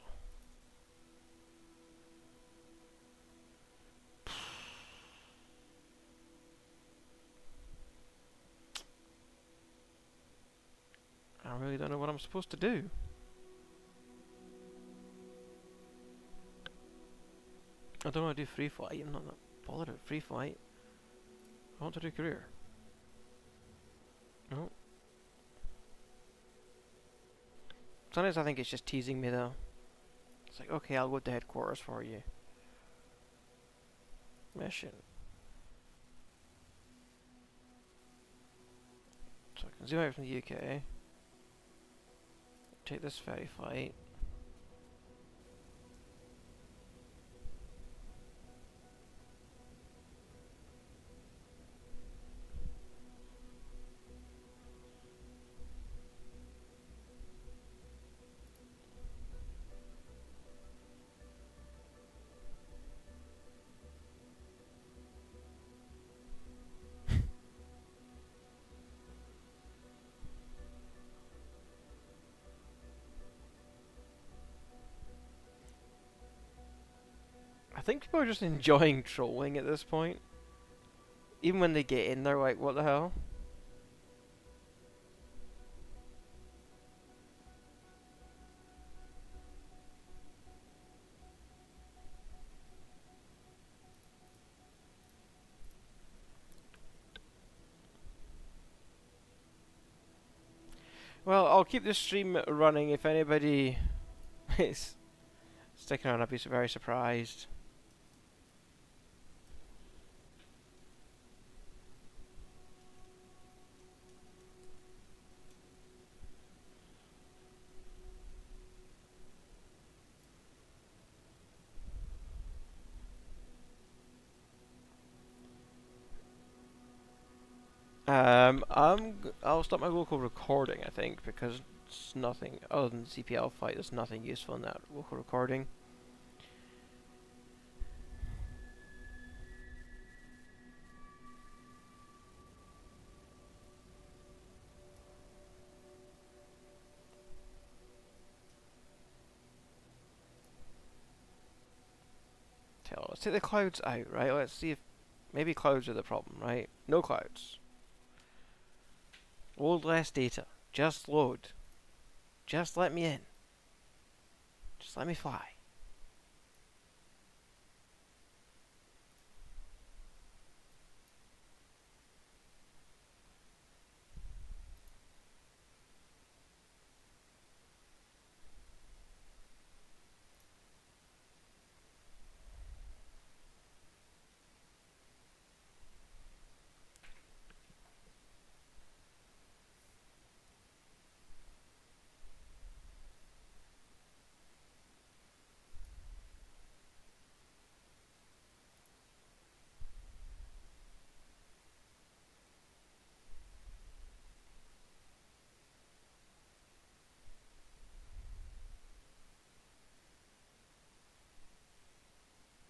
I really don't know what I'm supposed to do. I don't want to do free flight. I'm not that bothered with free flight. I want to do career. No. Sometimes I think it's just teasing me though. It's like, okay, I'll go to headquarters for you. Mission. So I can zoom out from the UK. Take this ferry flight. I think people are just enjoying trolling at this point. Even when they get in, they're like, what the hell? Well, I'll keep the stream running if anybody is Sticking around, I'd be very surprised. I'll stop my local recording, I think, because it's nothing other than the CPL fight. There's nothing useful in that local recording. Let's take the clouds out, right? Let's see if maybe clouds are the problem, right? No clouds. Load less data. Just load. Just let me in. Just let me fly.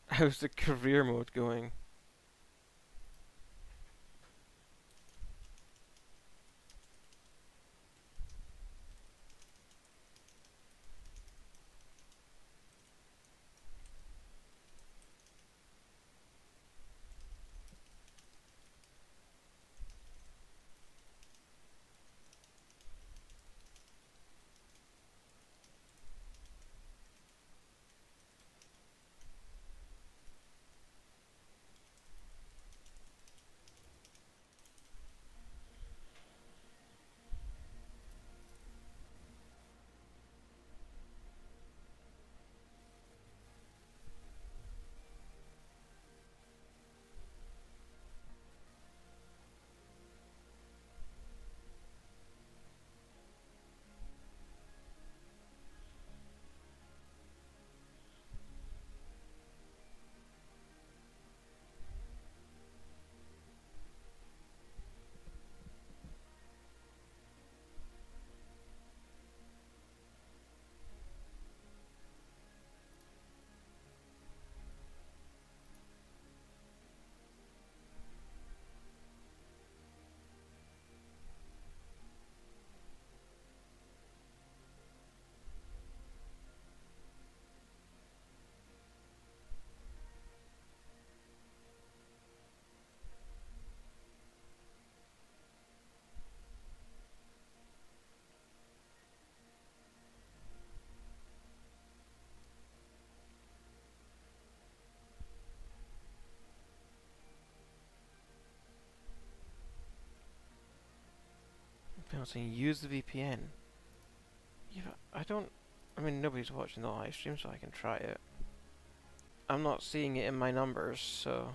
How's the career mode going? I'm saying use the VPN. Yeah, I don't. I mean, nobody's watching the live stream, so I can try it. I'm not seeing it in my numbers, so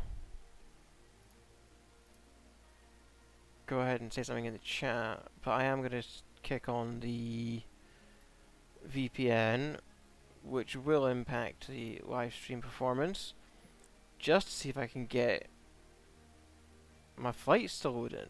go ahead and say something in the chat. But I am going to kick on the VPN, which will impact the live stream performance, just to see if I can get my flights to load in.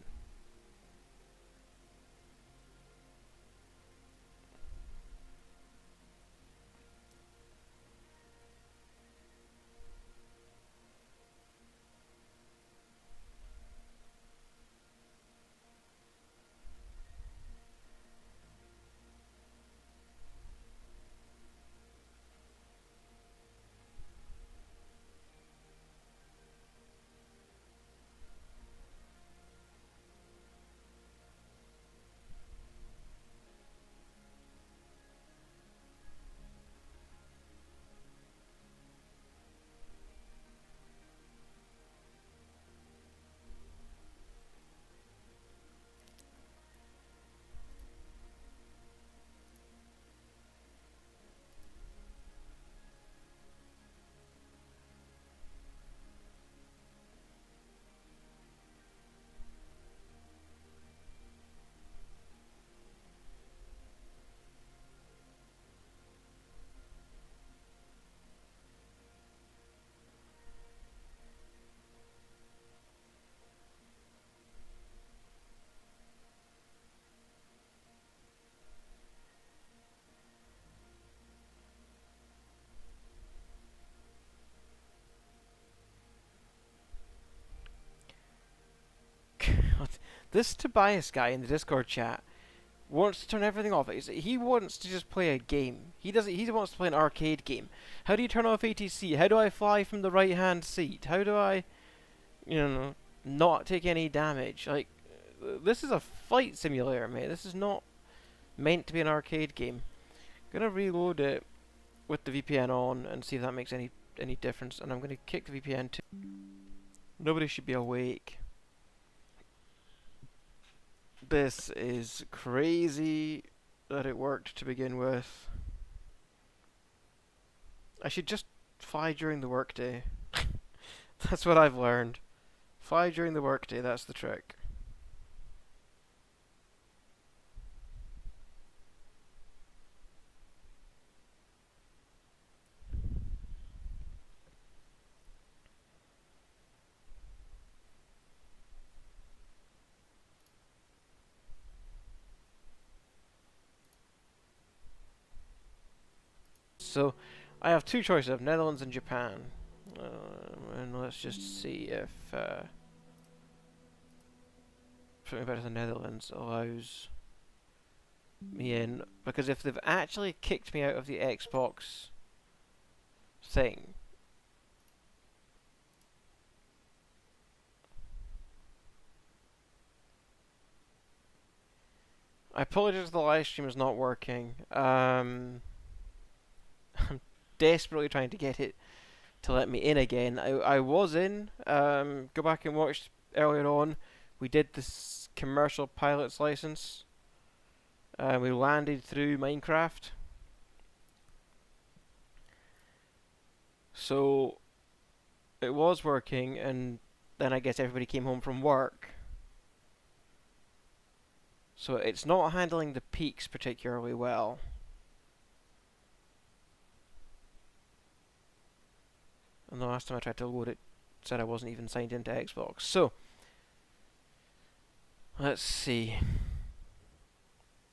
This Tobias guy in the Discord chat wants to turn everything off. He wants to just play a game. He doesn't. He wants to play an arcade game. How do you turn off ATC? How do I fly from the right hand seat? How do I, not take any damage? Like, this is a flight simulator, mate. This is not meant to be an arcade game. Gonna reload it with the VPN on and see if that makes any difference. And I'm gonna kick the VPN too. Nobody should be awake. This is crazy that it worked to begin with. I should just fly during the workday. That's what I've learned. Fly during the workday, that's the trick. So, I have two choices, of Netherlands and Japan. And let's just see if something about the Netherlands allows me in. Because if they've actually kicked me out of the Xbox thing, I apologize, the live stream is not working. I'm desperately trying to get it to let me in again. I was in. Go back and watch earlier on. We did this commercial pilot's license. We landed through Minecraft. So it was working, and then I guess everybody came home from work. So it's not handling the peaks particularly well. And the last time I tried to load it, it said I wasn't even signed into Xbox. So, let's see.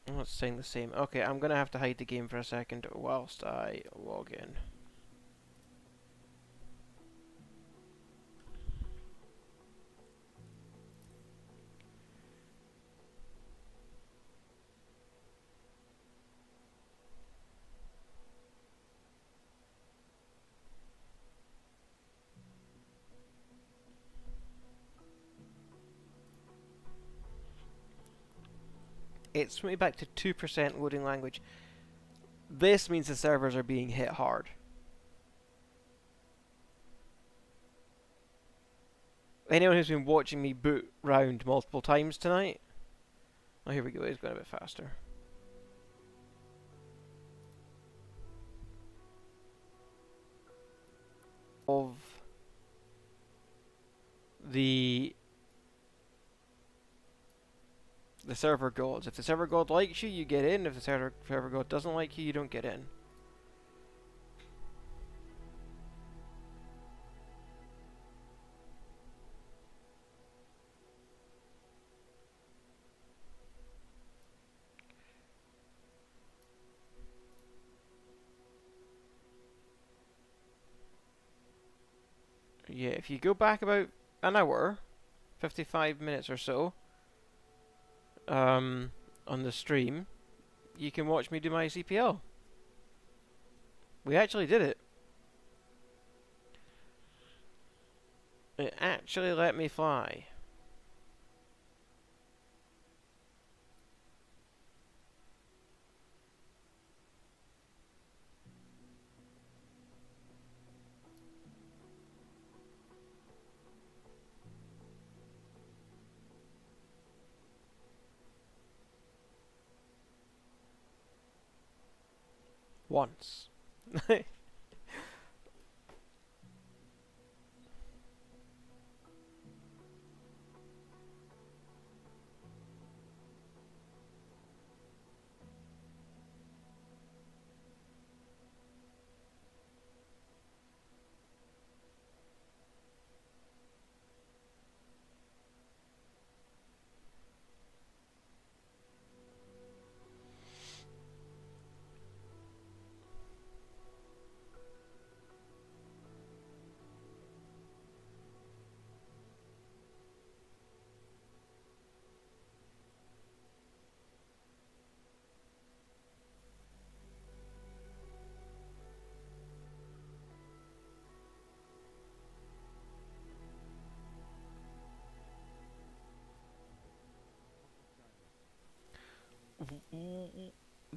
Let's sign the same. Okay, I'm gonna have to hide the game for a second whilst I log in. It's switched me back to 2% loading language. This means the servers are being hit hard. Anyone who's been watching me boot round multiple times tonight... Oh, here we go, it's going a bit faster. Of the server gods. If the server god likes you, you get in. If the server god doesn't like you, you don't get in. Yeah, if you go back about an hour, 55 minutes or so, on the stream, you can watch me do my CPL. We actually did it. It actually let me fly. Once.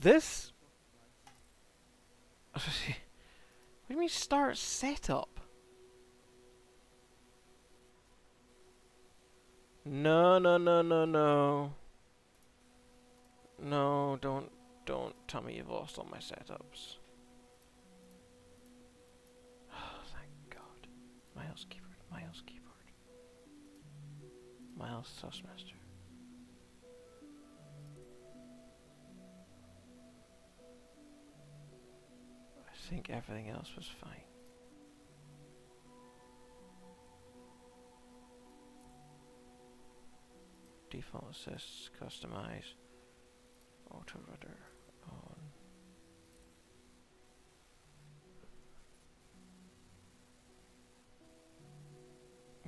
This... What do you mean start setup? No, no, no, no, no. No, don't tell me you've lost all my setups. Oh, thank God. Miles keyboard, Miles keyboard. Miles Toastmaster. I think everything else was fine. Default assists, customize, auto rudder on.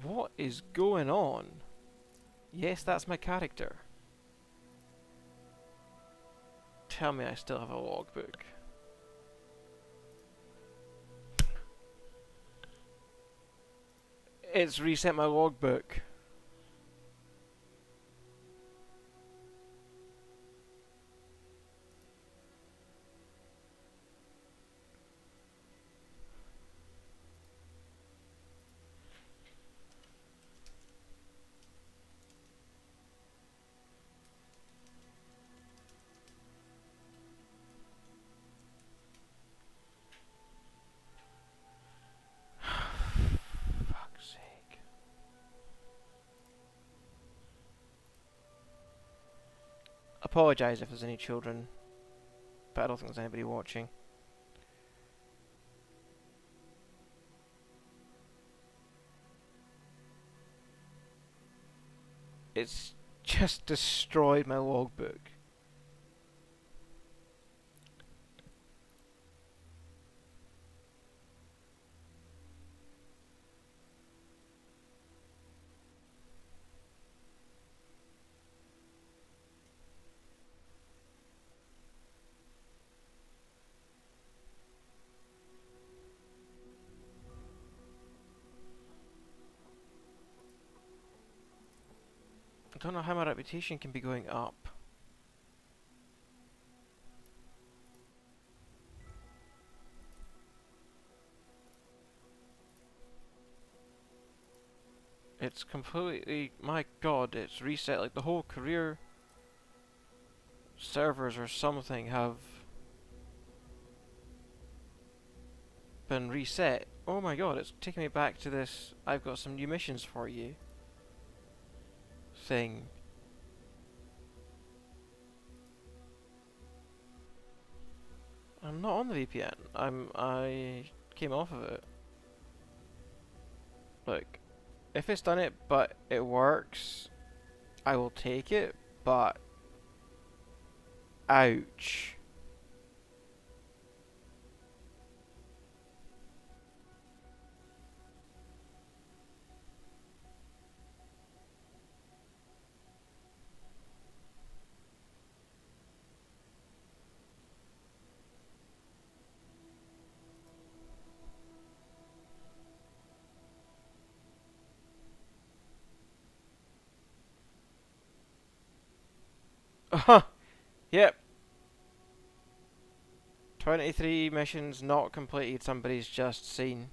What is going on? Yes, that's my character. Tell me I still have a logbook. It's reset my logbook. Fuck's sake. Apologise if there's any children, but I don't think there's anybody watching. It's just destroyed my logbook. I don't know how my reputation can be going up. It's completely... My God, it's reset. Like, the whole career servers or something have been reset. Oh my God, it's taking me back to this "I've got some new missions for you" thing. I'm not on the VPN. I came off of it. Look, if it's done it but it works, I will take it, but ouch. Yep. 23 missions not completed, somebody's just seen.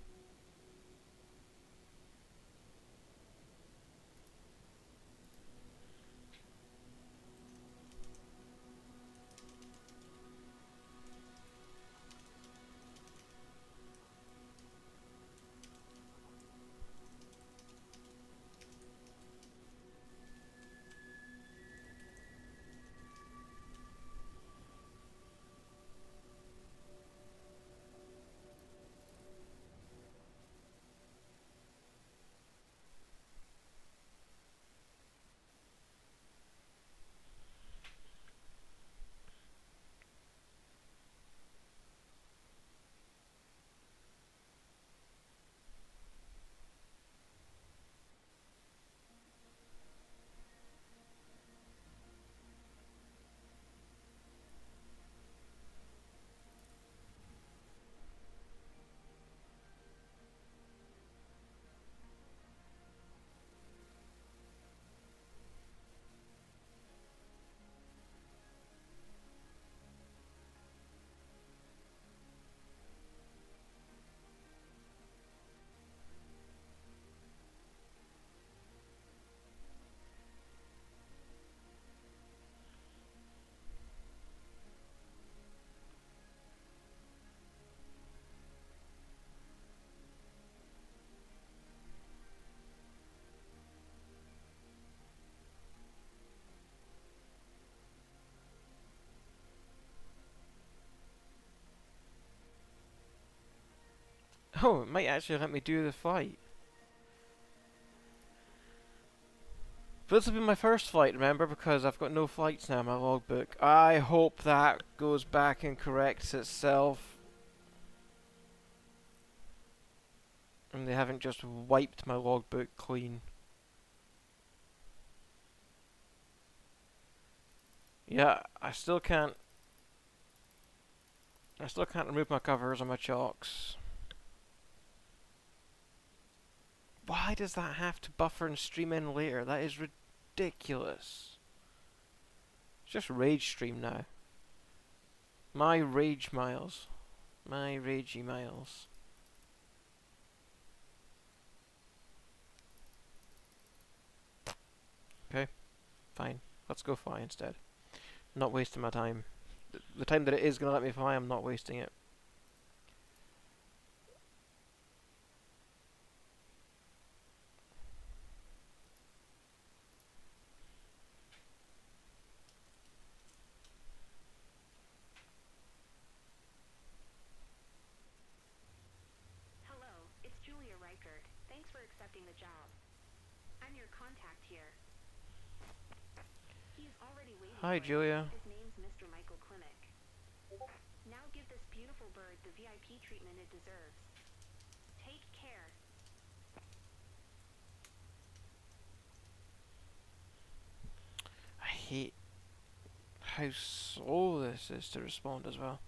Oh, it might actually let me do the flight. But this will be my first flight, remember, because I've got no flights now in my logbook. I hope that goes back and corrects itself. And they haven't just wiped my logbook clean. Yeah, I still can't remove my covers on my chocks. Why does that have to buffer and stream in later? That is ridiculous. It's just rage stream now. My rage miles. My ragey miles. Okay, fine. Let's go fly instead. Not wasting my time. The time that it is going to let me fly, I'm not wasting it. Hello, it's Julia Reichert. Thanks for accepting the job. I'm your contact here. He's already waiting Hi, for you. Julia. His name's Mr. Michael Klimek. Now give this beautiful bird the VIP treatment it deserves. Take care. I hate how slow this is to respond as well.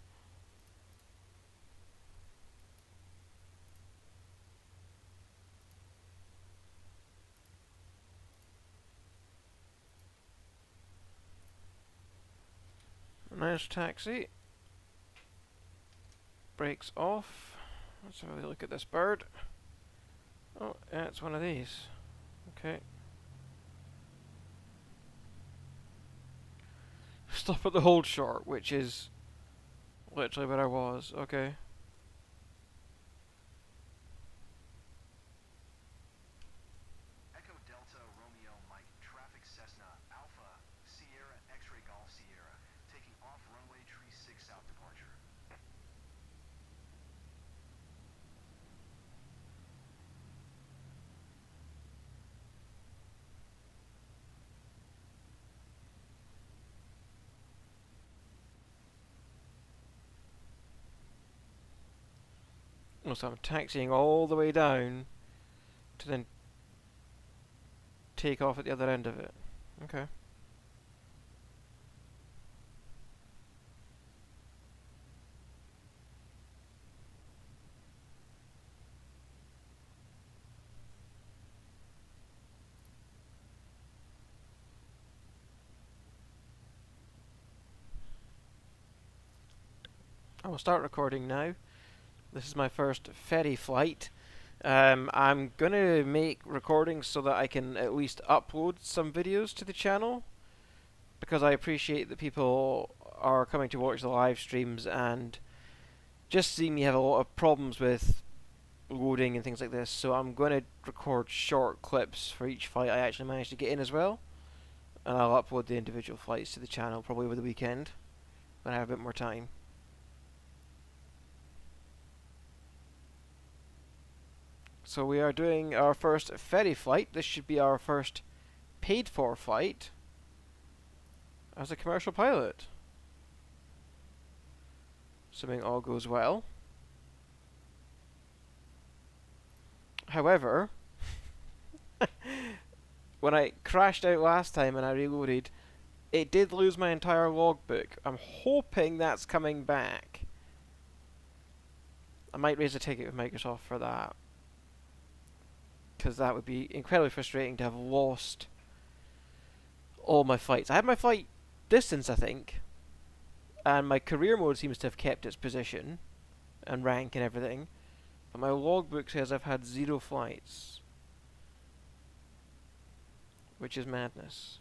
Nice taxi. Brakes off. Let's have a look at this bird. Oh, yeah, it's one of these. Okay. Stop at the hold short, which is literally where I was. Okay. Echo Delta Romeo Mike traffic Cessna Alpha Sierra X-ray Golf Sierra taking off runway tree 6 south departure. So I'm taxiing all the way down to then take off at the other end of it. Okay. I will start recording now. This is my first ferry flight. I'm gonna make recordings so that I can at least upload some videos to the channel, because I appreciate that people are coming to watch the live streams and just seeing me have a lot of problems with loading and things like this. So I'm going to record short clips for each flight I actually managed to get in as well, and I'll upload the individual flights to the channel probably over the weekend when I have a bit more time. So we are doing our first ferry flight. This should be our first paid for flight as a commercial pilot. Assuming all goes well. However, when I crashed out last time and I reloaded, it did lose my entire logbook. I'm hoping that's coming back. I might raise a ticket with Microsoft for that, because that would be incredibly frustrating to have lost all my flights. I had my flight distance, I think, and my career mode seems to have kept its position and rank and everything, but my logbook says I've had 0 flights, which is madness.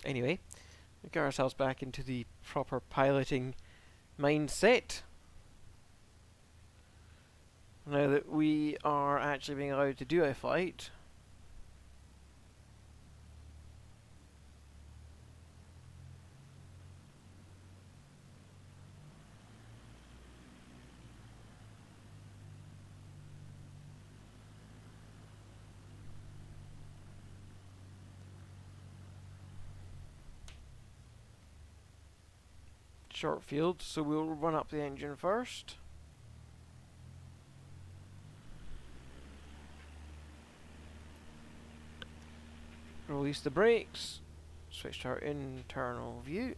Anyway, we get ourselves back into the proper piloting mindset. Now that we are actually being allowed to do a flight. Short field, so we'll run up the engine first. Release the brakes. Switch to our internal view.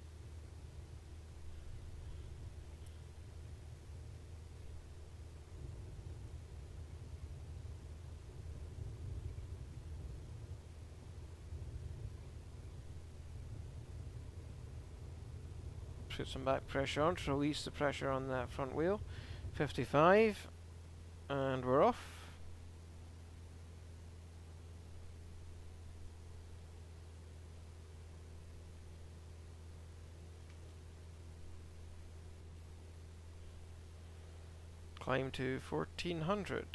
Put some back pressure on to release the pressure on that front wheel. 55, and we're off. Climb to 1400.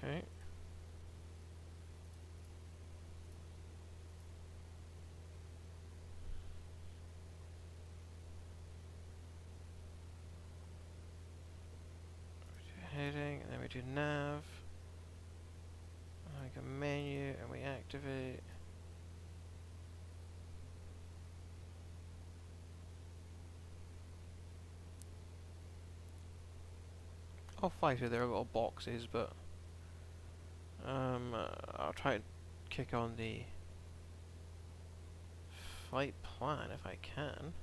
Okay. Heading, and then we do nav. Like a menu, and we activate. I'll fly through their little boxes, but I'll try to kick on the flight plan if I can.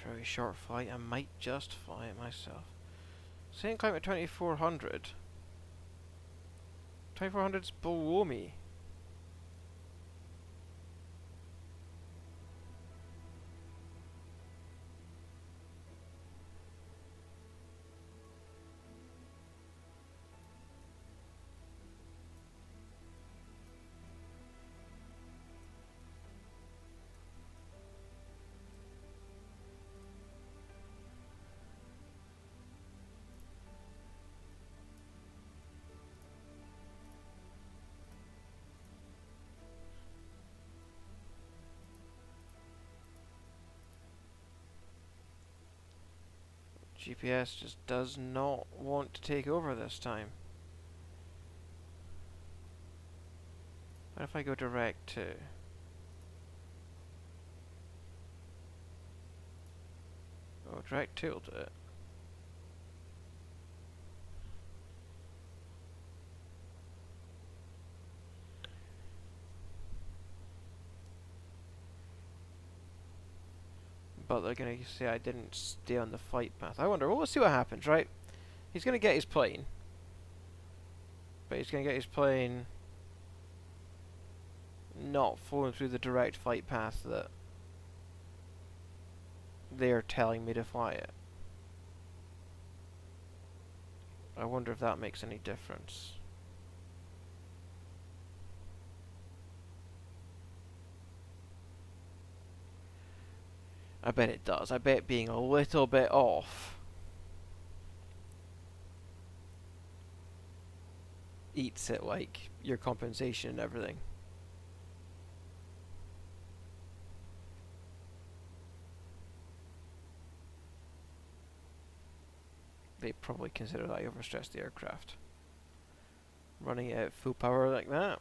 Very short flight, I might just fly it myself. Same climb at 2400. 2400's below me. GPS just does not want to take over this time. What if I go direct to? Oh, direct to will do it. But they're gonna say I didn't stay on the flight path. I wonder, well, let's see what happens, right? He's gonna get his plane. But he's gonna get his plane not flowing through the direct flight path that they're telling me to fly it. I wonder if that makes any difference. I bet it does. I bet being a little bit off eats it, like your compensation and everything. They probably consider that I overstressed the aircraft. Running it at full power like that.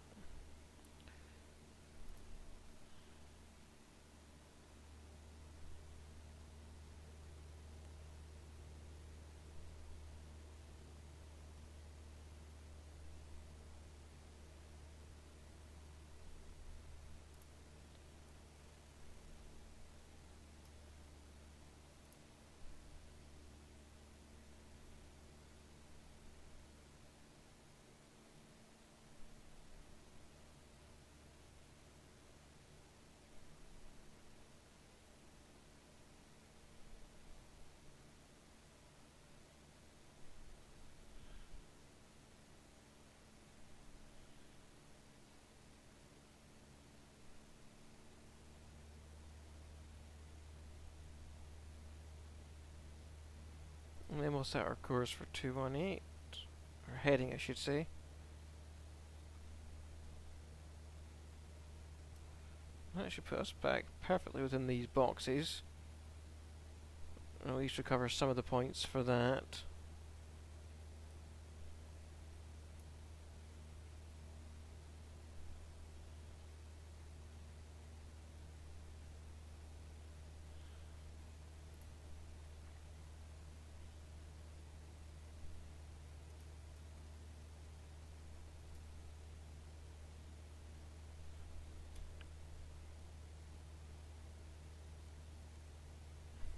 And then we'll set our course for 218. Or heading, I should say. That should put us back perfectly within these boxes. And at least recover some of the points for that.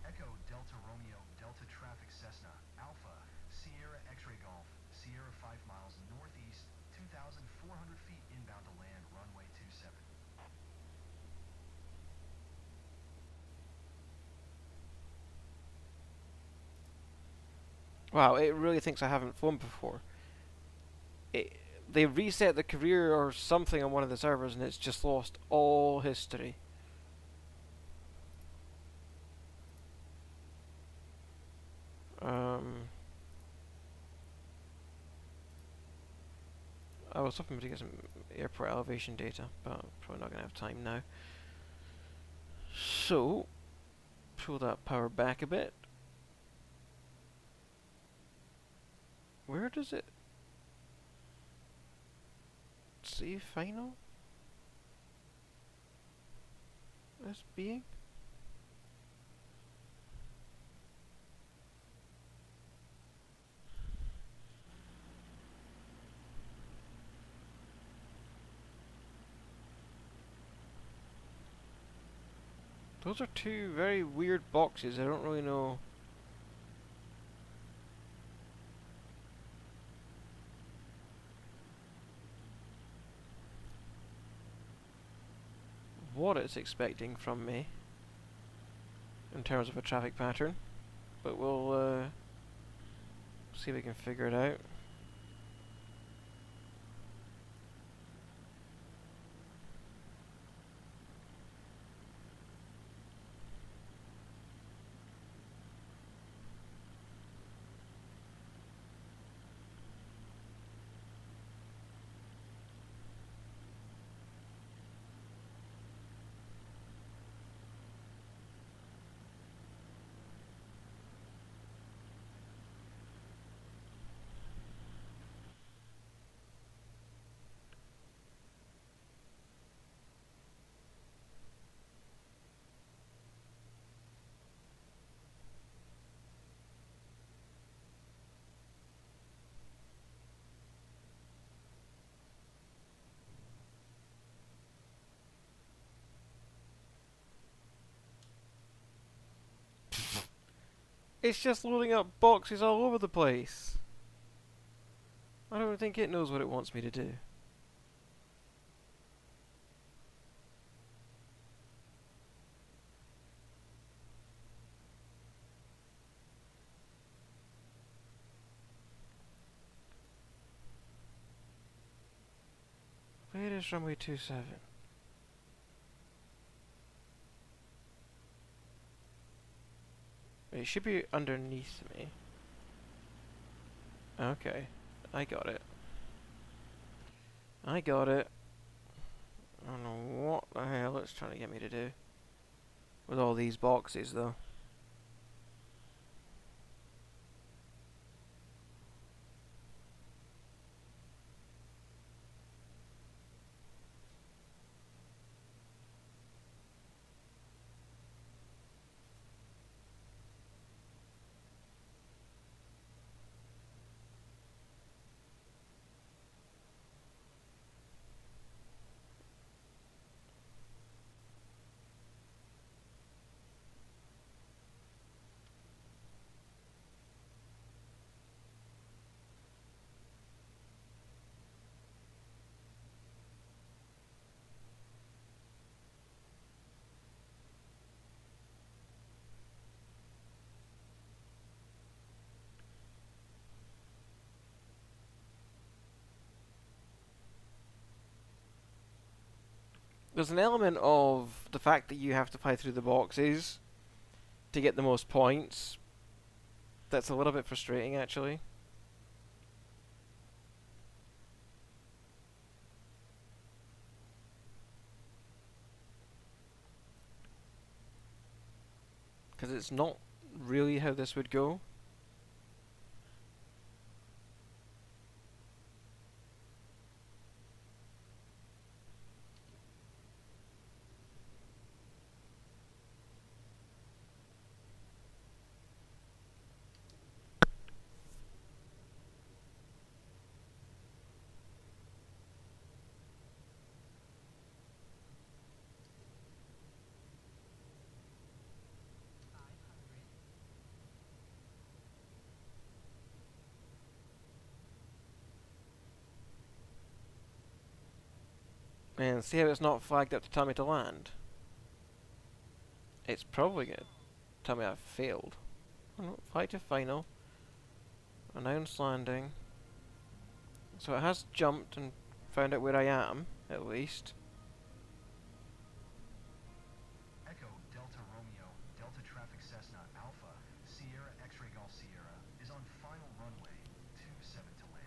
Echo Delta Romeo Delta Traffic Cessna Alpha Sierra X-Ray Golf Sierra 5 miles northeast 2,400 feet inbound to land runway 27. Wow, it really thinks I haven't flown before. They reset the career or something on one of the servers and it's just lost all history. I was hoping to get some airport elevation data, but probably not going to have time now. So, pull that power back a bit. Where does it say final as being? Those are two very weird boxes. I don't really know what it's expecting from me in terms of a traffic pattern, but we'll see if we can figure it out. It's just loading up boxes all over the place. I don't think it knows what it wants me to do. Where is runway 27? It should be underneath me. Okay, I got it. I got it. I don't know what the hell it's trying to get me to do with all these boxes, though. There's an element of the fact that you have to play through the boxes to get the most points, That's a little bit frustrating, actually. Because it's not really how this would go. And see how it's not flagged up to tell me to land? It's probably going to tell me I've failed. Oh no, flight to final. Announce landing. So it has jumped and found out where I am, at least. Echo Delta Romeo, Delta Traffic Cessna Alpha, Sierra X-Ray Golf Sierra is on final runway 27 to land.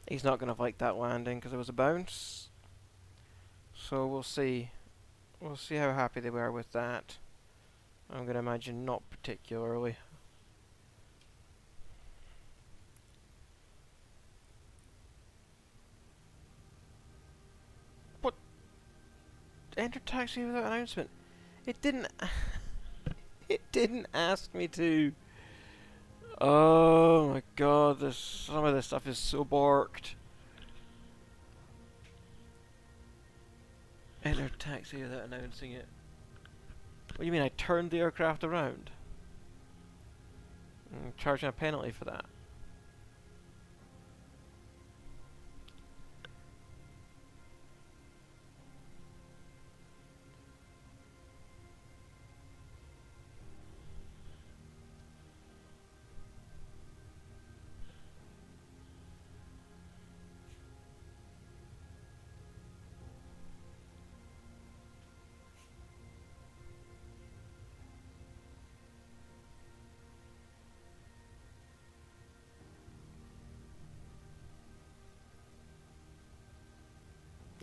He's not going to like that landing because it was a bounce. So we'll see. We'll see how happy they were with that. I'm going to imagine not particularly. What? Enter taxi without announcement. It didn't. It didn't ask me to. Oh my god, some of this stuff is so borked. Enter taxi without announcing it. What do you mean I turned the aircraft around? I'm charging a penalty for that.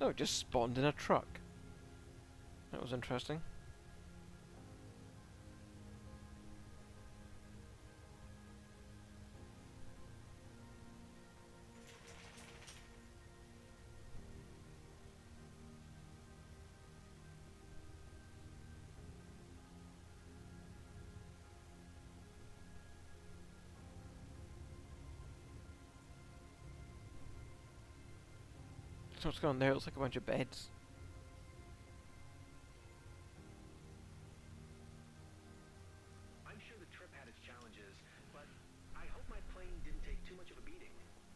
Oh, it just spawned in a truck. That was interesting. So what's going on there? It looks like a bunch of beds. I'm sure the trip had its challenges, but I hope my plane didn't take too much of a beating.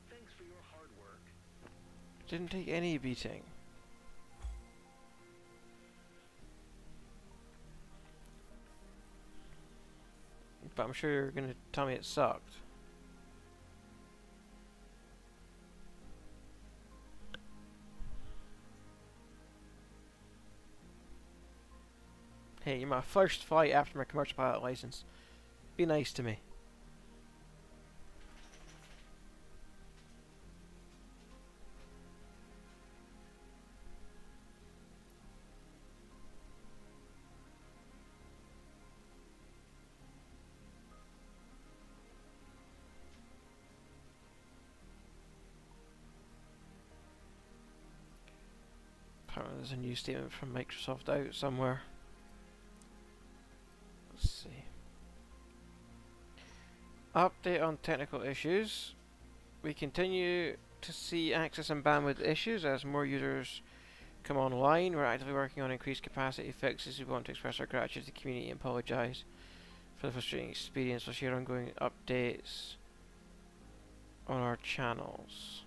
Thanks for your hard work. Didn't take any beating. But I'm sure you're going to tell me it sucked. Hey, you're my first flight after my commercial pilot license. Be nice to me. Apparently there's a new statement from Microsoft out somewhere. Let's see. Update on technical issues. We continue to see access and bandwidth issues as more users come online. We're actively working on increased capacity fixes. We want to express our gratitude to the community and apologise for the frustrating experience. We'll share ongoing updates on our channels.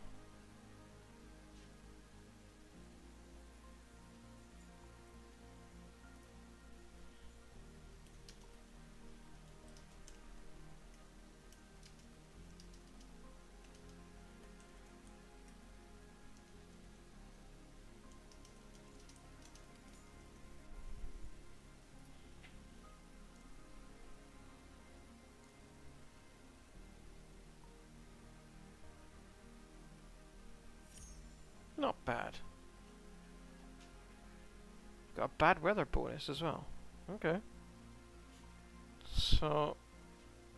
Not bad. Got a bad weather bonus as well. Okay. So,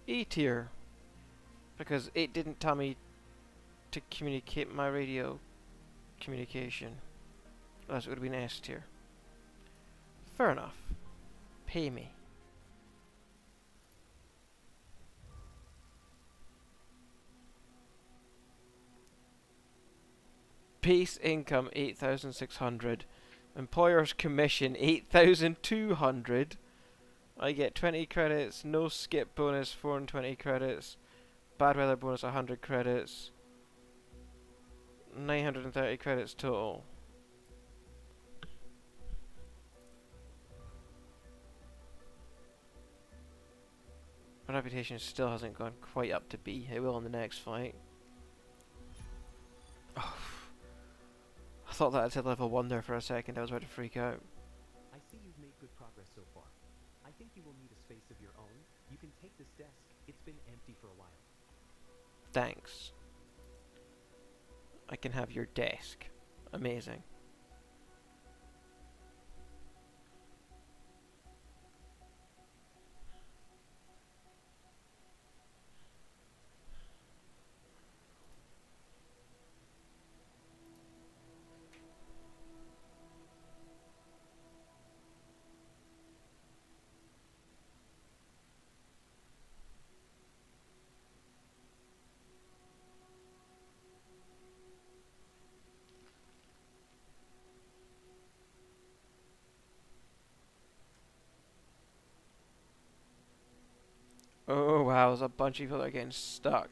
E tier. Because it didn't tell me to communicate my radio communication. Unless it would have been S tier. Fair enough. Pay me. Base income 8,600. Employer's commission 8,200. I get 20 credits. No skip bonus 420 credits. Bad weather bonus 100 credits. 930 credits total. My reputation still hasn't gone quite up to B. It will in the next fight. Oh, I thought that had said level 1 there for a second. I was about to freak out. I see you've made good progress so far. I think you will need a space of your own. You can take this desk. It's been empty for a while. Thanks. I can have your desk. Amazing. Oh wow, there's a bunch of people that are getting stuck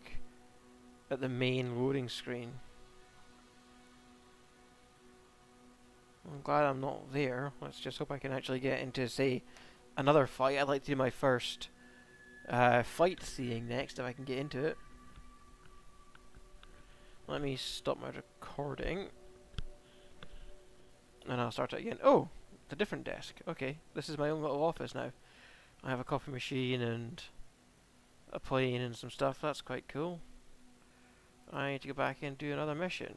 at the main loading screen. I'm glad I'm not there. Let's just hope I can actually get into, say, another fight. I'd like to do my first fight seeing next if I can get into it. Let me stop my recording. And I'll start it again. Oh! It's a different desk. Okay, this is my own little office now. I have a coffee machine and a plane and some stuff. That's quite cool. I need to go back and do another mission.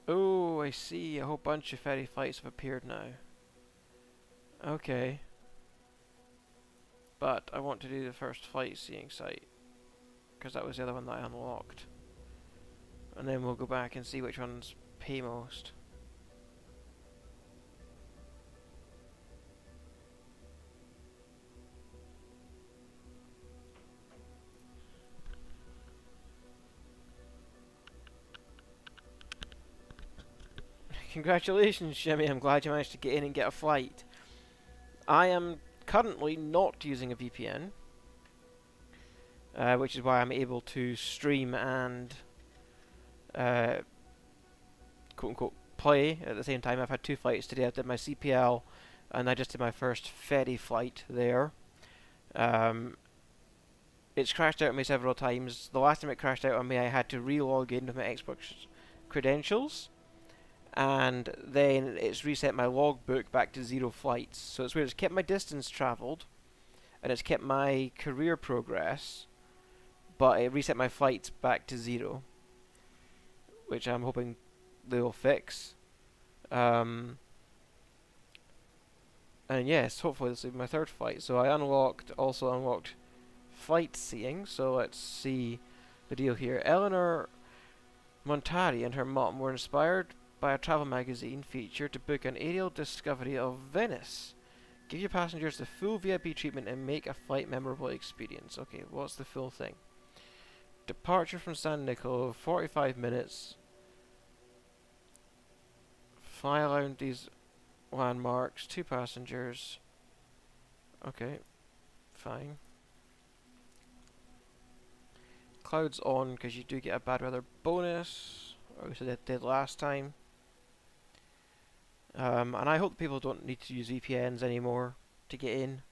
Oh, I see. A whole bunch of ferry fights have appeared now. Okay. But I want to do the first fight seeing site, because that was the other one that I unlocked. And then we'll go back and see which ones pay most. Congratulations, Jimmy. I'm glad you managed to get in and get a flight. I am currently not using a VPN, which is why I'm able to stream and quote-unquote play at the same time. I've had 2 flights today. I did my CPL and I just did my first ferry flight there. It's crashed out on me several times. The last time it crashed out on me, I had to re-log in with my Xbox credentials, and then it's reset my logbook back to 0 flights. So it's weird. It's kept my distance travelled, and it's kept my career progress, but it reset my flights back to 0, which I'm hoping they'll fix. And yes, hopefully this will be my 3rd flight. So I also unlocked flight seeing. So let's see the deal here. Eleanor Montari and her mom were inspired by a travel magazine feature to book an aerial discovery of Venice. Give your passengers the full VIP treatment and make a flight memorable experience. Okay, what's the full thing? Departure from San Nicolo, 45 minutes. Fly around these landmarks, 2 passengers. Okay, fine. Clouds on because you do get a bad weather bonus. Obviously that did last time. And I hope people don't need to use VPNs anymore to get in.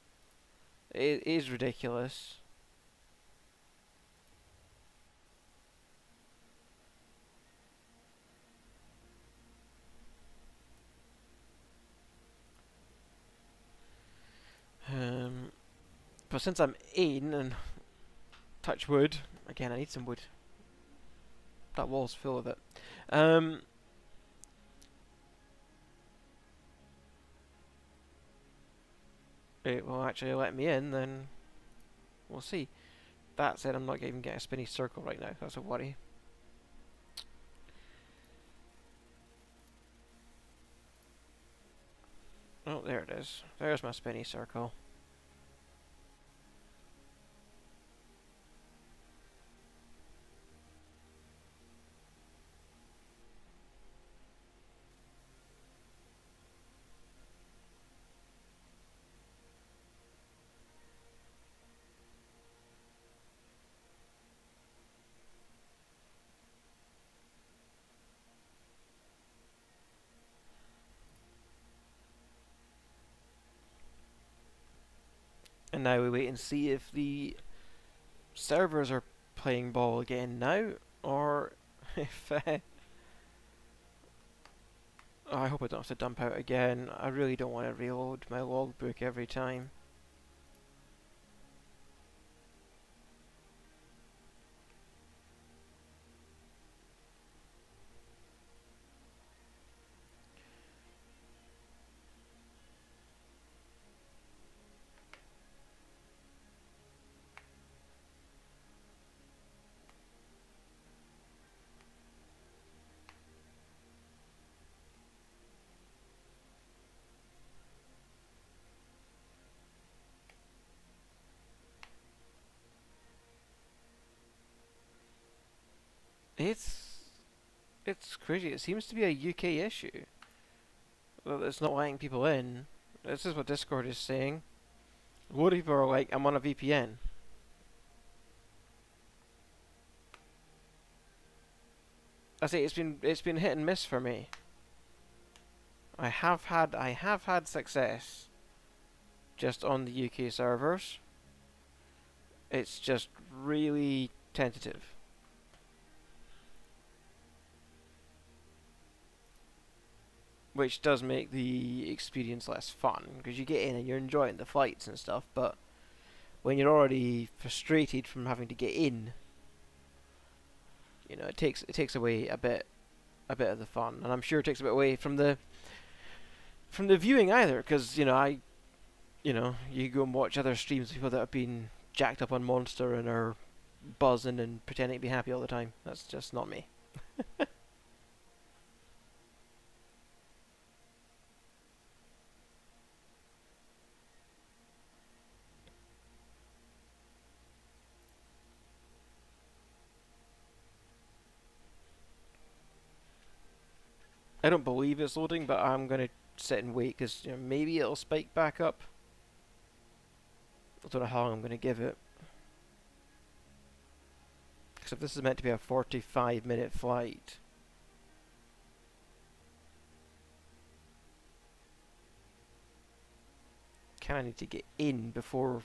It is ridiculous. But since I'm in and touch wood, again I need some wood. That wall's full of it. It will actually let me in, then we'll see. That said, I'm not even getting a spinny circle right now. That's a worry. Oh, there it is. There's my spinny circle. And now we wait and see if the servers are playing ball again now, or if I hope I don't have to dump out again. I really don't want to reload my logbook every time. It's it's crazy. It seems to be a UK issue. Well, it's not letting people in. This is what Discord is saying. A lot of people are like, I'm on a VPN. I say it's been hit and miss for me. I have had success just on the UK servers. It's just really tentative. Which does make the experience less fun, because you get in and you're enjoying the fights and stuff, but when you're already frustrated from having to get in, you know, it takes away a bit of the fun, and I'm sure it takes a bit away from the viewing either, because you go and watch other streams of people that have been jacked up on Monster and are buzzing and pretending to be happy all the time. That's just not me. I don't believe it's loading, but I'm gonna sit and wait because maybe it'll spike back up. I don't know how long I'm gonna give it. Because if this is meant to be a 45-minute flight, kind of need to get in before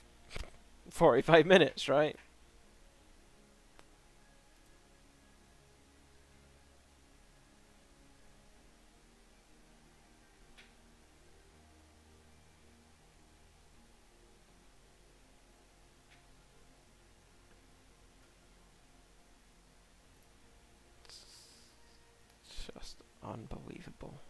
45 minutes, right? It's just unbelievable.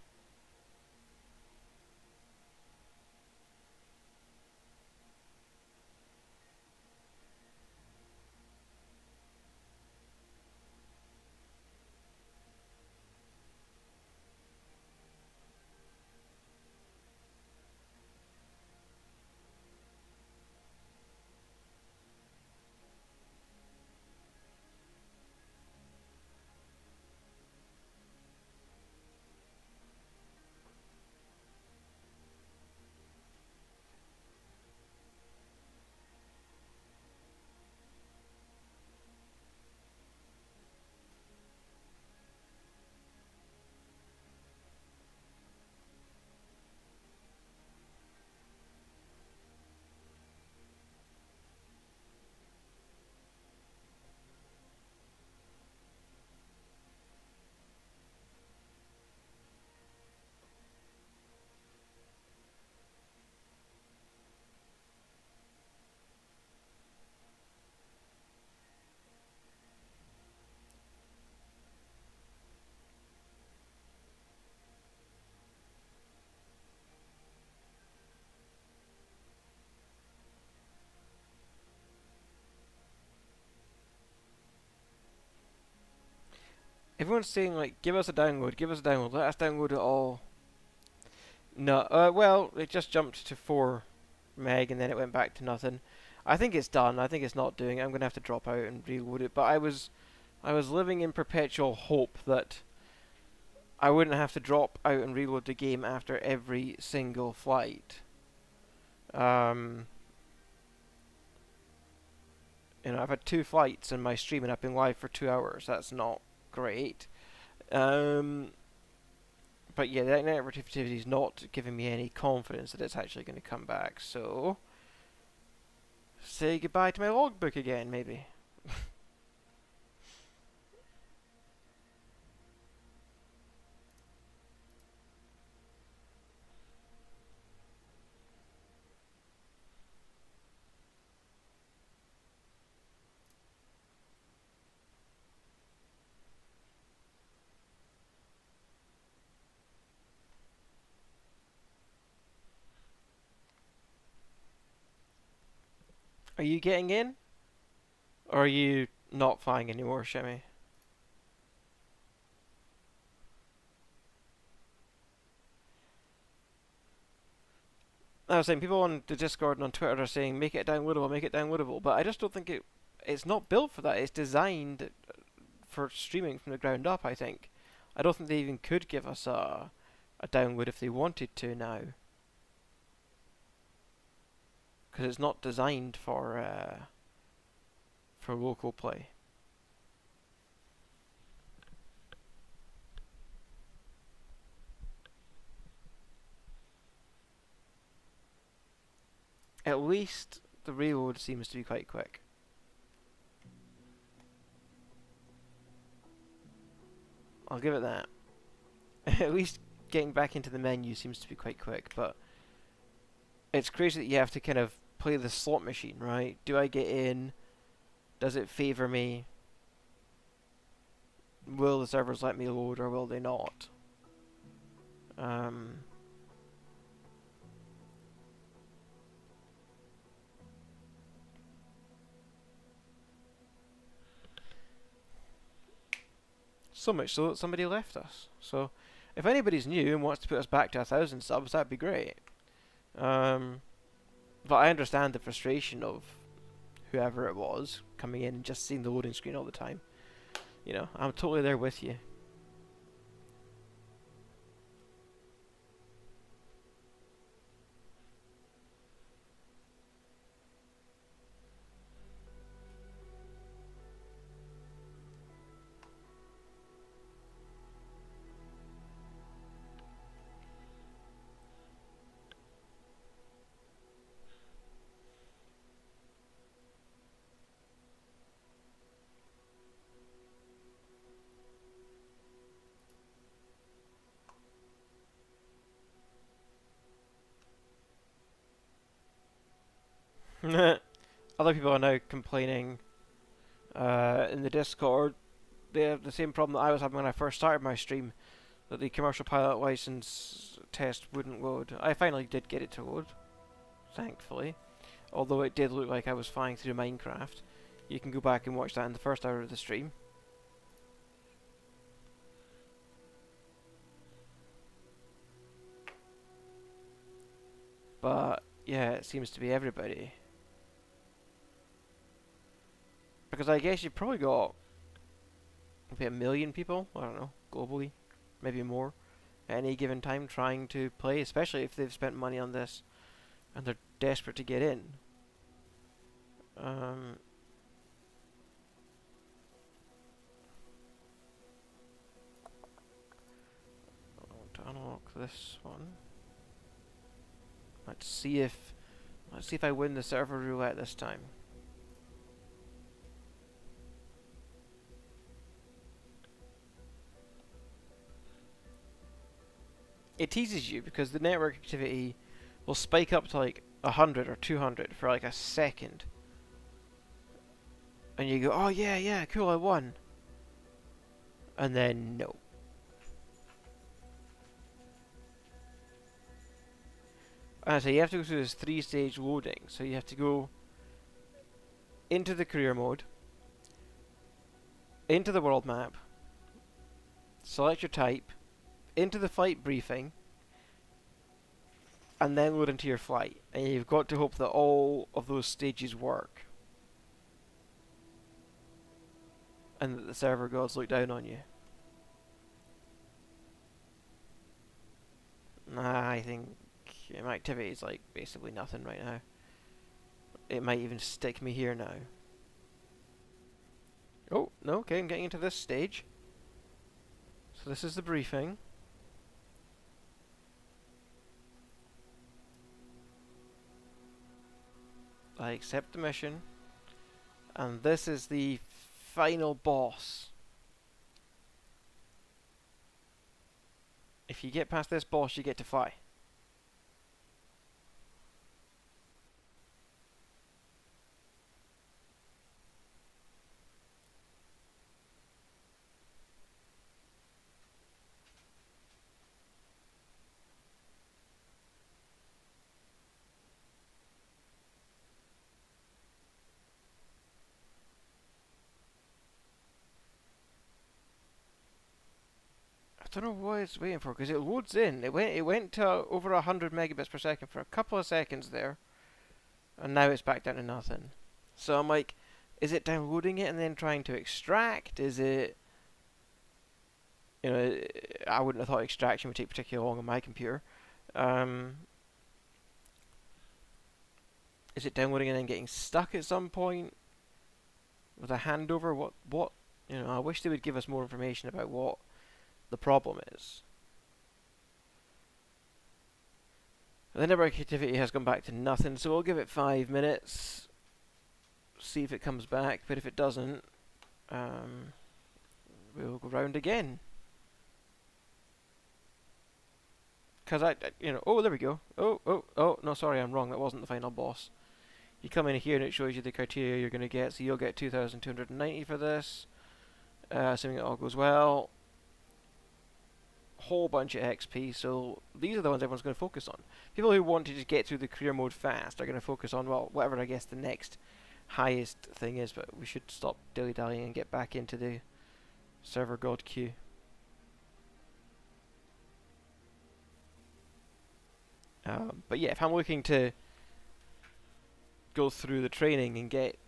Everyone's saying like, give us a download, give us a download, let us download it all. No, well, it just jumped to 4 meg and then it went back to nothing. I think it's done. I think it's not doing it. I'm gonna have to drop out and reload it. But I was living in perpetual hope that I wouldn't have to drop out and reload the game after every single flight. Um, I've had 2 flights in my stream and I've been live for 2 hours. That's not great. But yeah, that network activity is not giving me any confidence that it's actually going to come back. So, say goodbye to my logbook again, maybe. Are you getting in? Or are you not flying anymore, Shimmy? I was saying, people on the Discord and on Twitter are saying, make it downloadable, make it downloadable, but I just don't think it's not built for that. It's designed for streaming from the ground up, I think. I don't think they even could give us a download if they wanted to now. Because it's not designed for local play. At least the reload seems to be quite quick. I'll give it that. At least getting back into the menu seems to be quite quick, but it's crazy that you have to kind of play the slot machine, right? Do I get in? Does it favour me? Will the servers let me load or will they not? So much so that somebody left us. So, if anybody's new and wants to put us back to 1,000 subs, that'd be great. But I understand the frustration of whoever it was coming in and just seeing the loading screen all the time. You know, I'm totally there with you. Other people are now complaining in the Discord. They have the same problem that I was having when I first started my stream, that the commercial pilot license test wouldn't load. I finally did get it to load, thankfully. Although it did look like I was flying through Minecraft. You can go back and watch that in the first hour of the stream. But yeah, it seems to be everybody. Because I guess you've probably got maybe 1 million people, I don't know, globally, maybe more, at any given time trying to play, especially if they've spent money on this and they're desperate to get in. I want to unlock this one. Let's see if I win the server roulette this time. It teases you because the network activity will spike up to like 100 or 200 for like a second. And you go, oh yeah, cool, I won. And then, no. And so you have to go through this 3-stage loading. So you have to go into the career mode, into the world map, select your type, into the flight briefing, and then load into your flight. And you've got to hope that all of those stages work. And that the server gods look down on you. Nah, I think my activity is like basically nothing right now. It might even stick me here now. Oh, no, okay, I'm getting into this stage. So this is the briefing. I accept the mission. And this is the final boss. If you get past this boss, you get to fly. I don't know what it's waiting for, because it loads in. It went to over 100 megabits per second for a couple of seconds there, and now it's back down to nothing. So I'm like, is it downloading it and then trying to extract? Is it, I wouldn't have thought extraction would take particularly long on my computer. Is it downloading and then getting stuck at some point with a handover? What? I wish they would give us more information about what the problem is. The network activity has gone back to nothing, so we'll give it 5 minutes, see if it comes back, but if it doesn't, we'll go round again. Because oh, there we go. Oh, no, sorry, I'm wrong, that wasn't the final boss. You come in here and it shows you the criteria you're going to get, so you'll get 2,290 for this, assuming it all goes well. Whole bunch of XP, so these are the ones everyone's going to focus on. People who want to just get through the career mode fast are going to focus on, well, whatever I guess the next highest thing is, but we should stop dilly-dallying and get back into the server god queue. But yeah, if I'm looking to go through the training and get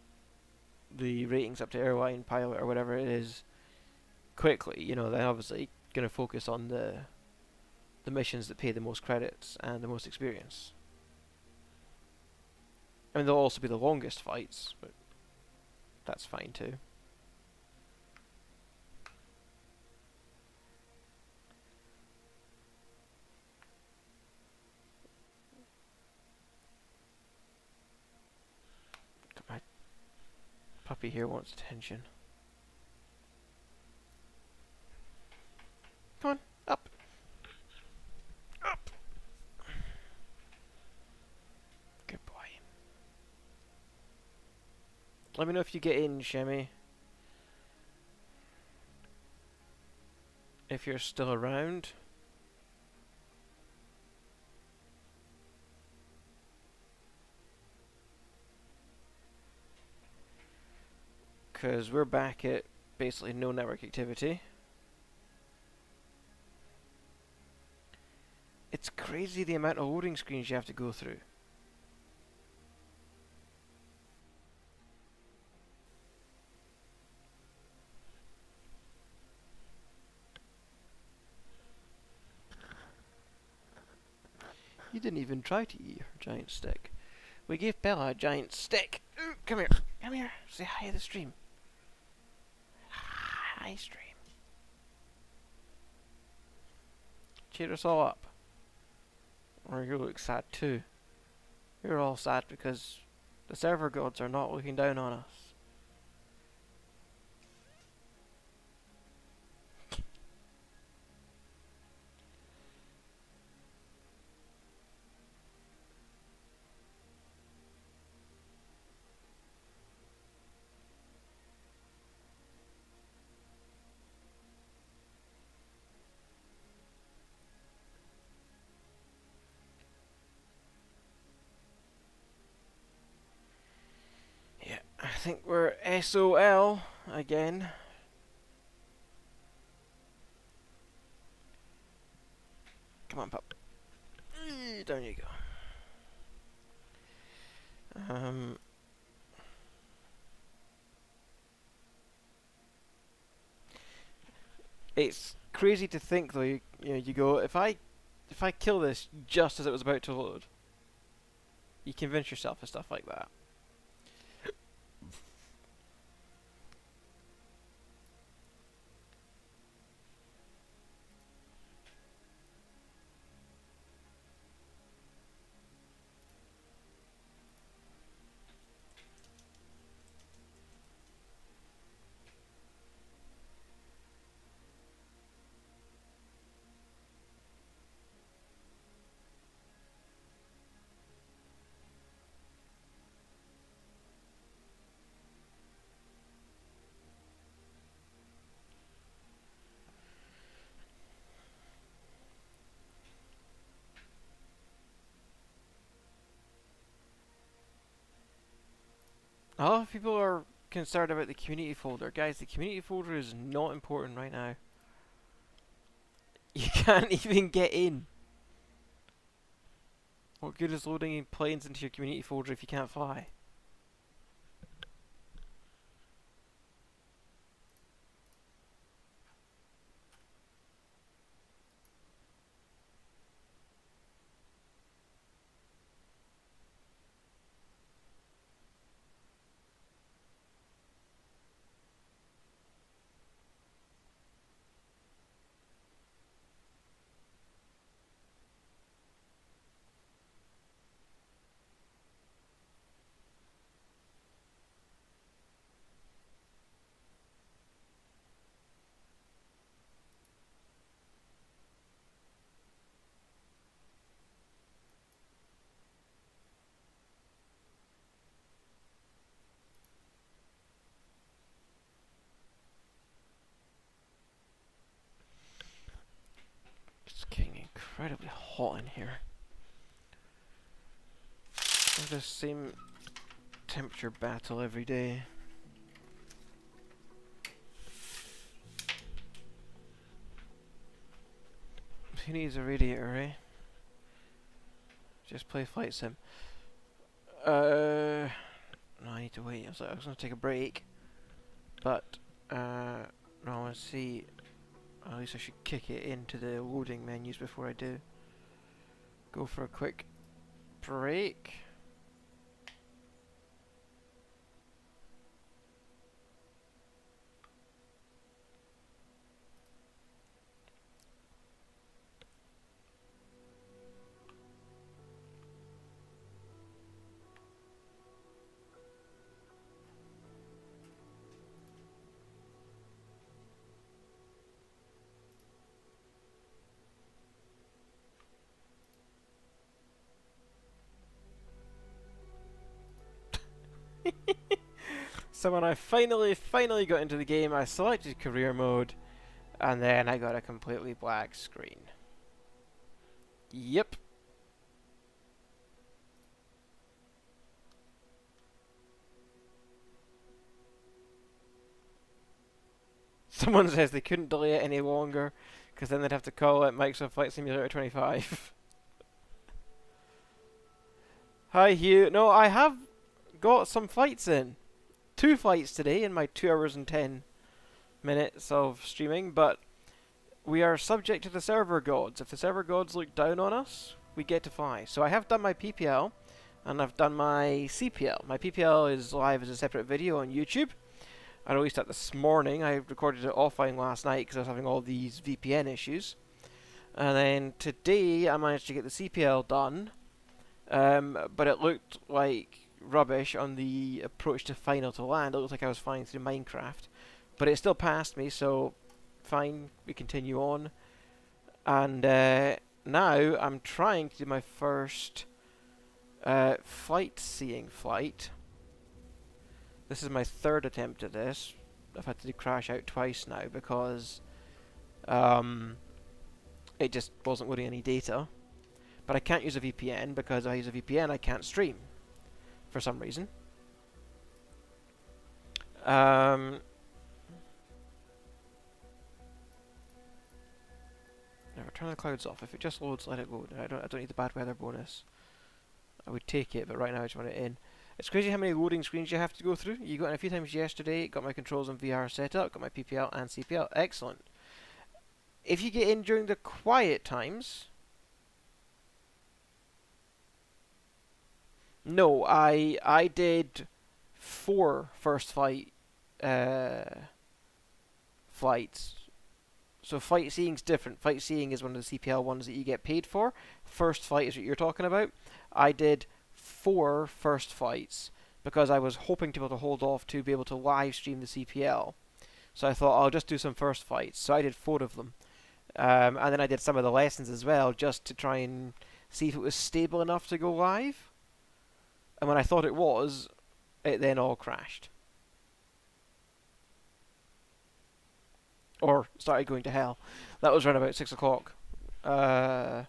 the ratings up to airline pilot or whatever it is quickly, then obviously going to focus on the missions that pay the most credits and the most experience. I mean, they'll also be the longest fights, but that's fine too. My puppy here wants attention. Come on, up! Up! Good boy. Let me know if you get in, Shemmy. If you're still around. Because we're back at basically no network activity. It's crazy the amount of loading screens you have to go through. You didn't even try to eat her giant stick. We gave Bella a giant stick. Ooh, come here. Come here. Say hi to the stream. Hi, stream. Cheer us all up. Or you look sad too. You're all sad because the server gods are not looking down on us. I think we're SOL again. Come on, pup. Down you go. It's crazy to think though. You go if I kill this just as it was about to load, you convince yourself of stuff like that. A lot of people are concerned about the community folder. Guys, the community folder is not important right now. You can't even get in. What good is loading planes into your community folder if you can't fly? It's getting incredibly hot in here. It's the same temperature battle every day. Who needs a radiator, eh? Just play Flight Sim. No, I need to wait. I was going to take a break, but no, I want to see. At least I should kick it into the loading menus before I do. Go for a quick break. So when I finally got into the game, I selected career mode, and then I got a completely black screen. Yep. Someone says they couldn't delay it any longer, because then they'd have to call it Microsoft Flight Simulator 25. Hi Hugh. No, I have got some flights in. 2 flights today in my 2 hours and 10 minutes of streaming, but we are subject to the server gods. If the server gods look down on us, we get to fly. So I have done my PPL, and I've done my CPL. My PPL is live as a separate video on YouTube. I released that this morning. I recorded it offline last night because I was having all these VPN issues. And then today I managed to get the CPL done, but it looked like rubbish on the approach to final to land. It looked like I was flying through Minecraft, but it still passed me, so fine, we continue on. And now I'm trying to do my first seeing flight. This is my 3rd attempt at this. I've had to crash out twice now because it just wasn't loading any data. But I can't use a VPN because if I use a VPN I can't stream for some reason. Never turn the clouds off. If it just loads, let it load. I don't need the bad weather bonus. I would take it, but right now I just want it in. It's crazy how many loading screens you have to go through. You got in a few times yesterday, got my controls and VR set up, got my PPL and CPL. Excellent. If you get in during the quiet times... No, I did 4 first flight flights. So flight seeing's different. Flight seeing is one of the CPL ones that you get paid for. First flight is what you're talking about. I did 4 first flights because I was hoping to be able to hold off to be able to live stream the CPL. So I thought I'll just do some first flights. So I did 4 of them. And then I did some of the lessons as well, just to try and see if it was stable enough to go live. And when I thought it was, it then all crashed. Or started going to hell. That was around about 6 o'clock. Yeah.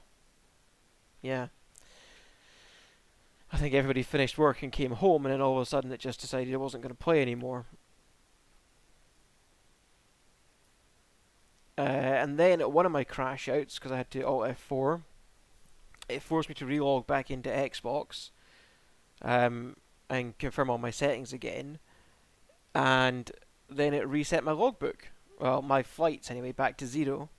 I think everybody finished work and came home, and then all of a sudden it just decided it wasn't going to play anymore. And then at one of my crash outs, because I had to Alt F4, it forced me to relog back into Xbox and confirm all my settings again, and then it reset my logbook. Well, my flights anyway, back to 0.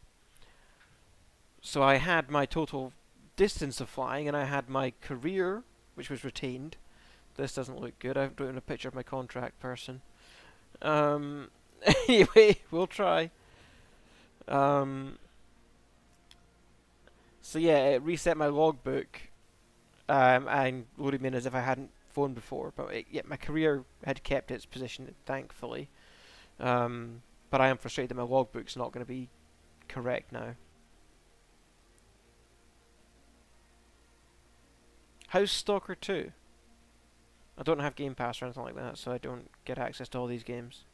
So I had my total distance of flying, and I had my career, which was retained. This doesn't look good. I've drawn a picture of my contract person. Anyway, we'll try. So yeah, it reset my logbook and loaded me in as if I hadn't phoned before. But my career had kept its position, thankfully. But I am frustrated that my logbook's not going to be correct now. How's Stalker 2? I don't have Game Pass or anything like that, so I don't get access to all these games.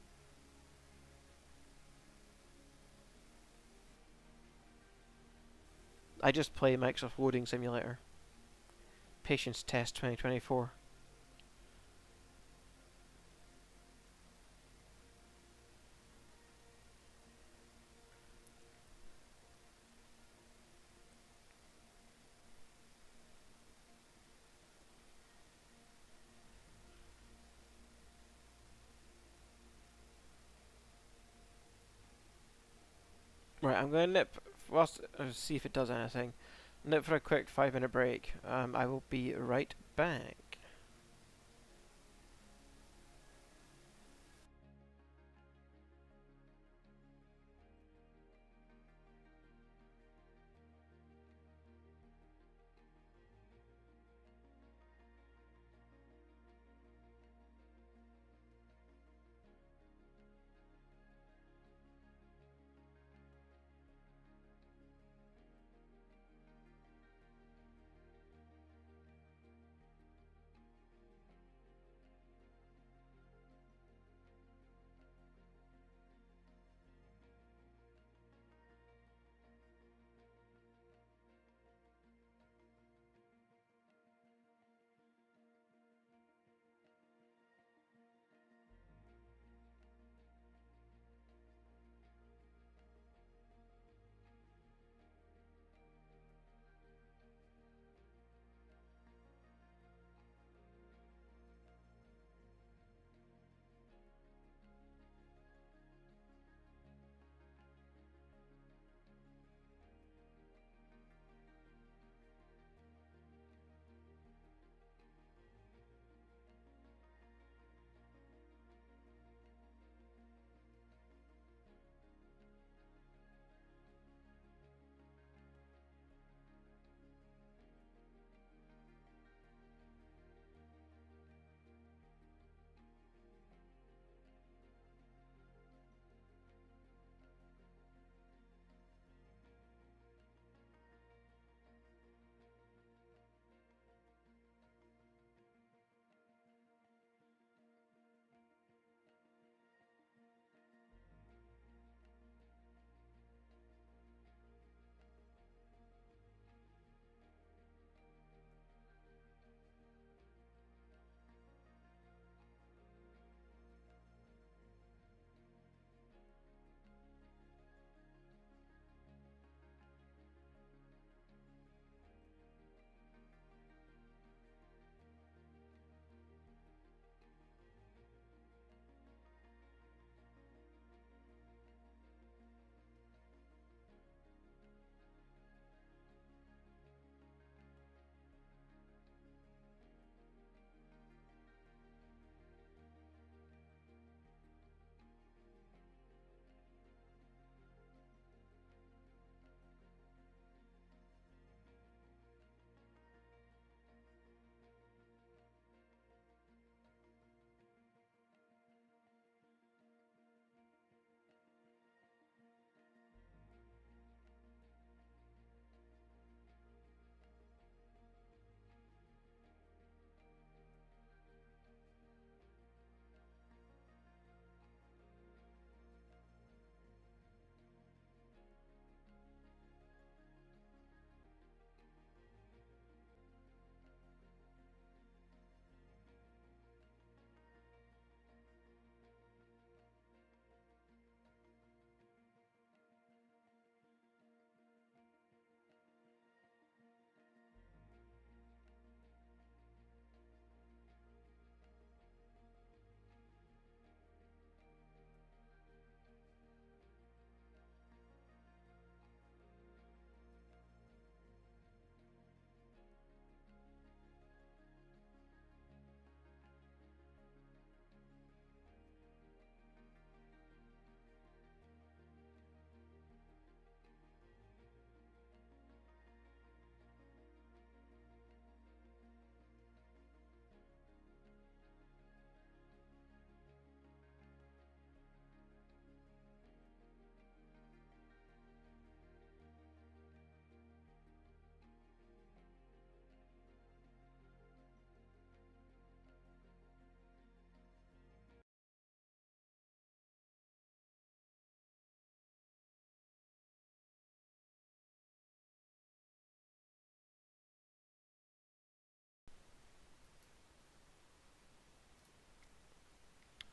I just play Microsoft Loading Simulator. Patience Test 2024. Right, I'm going to nip, whilst, see if it does anything. Nip for a quick 5-minute break. I will be right back.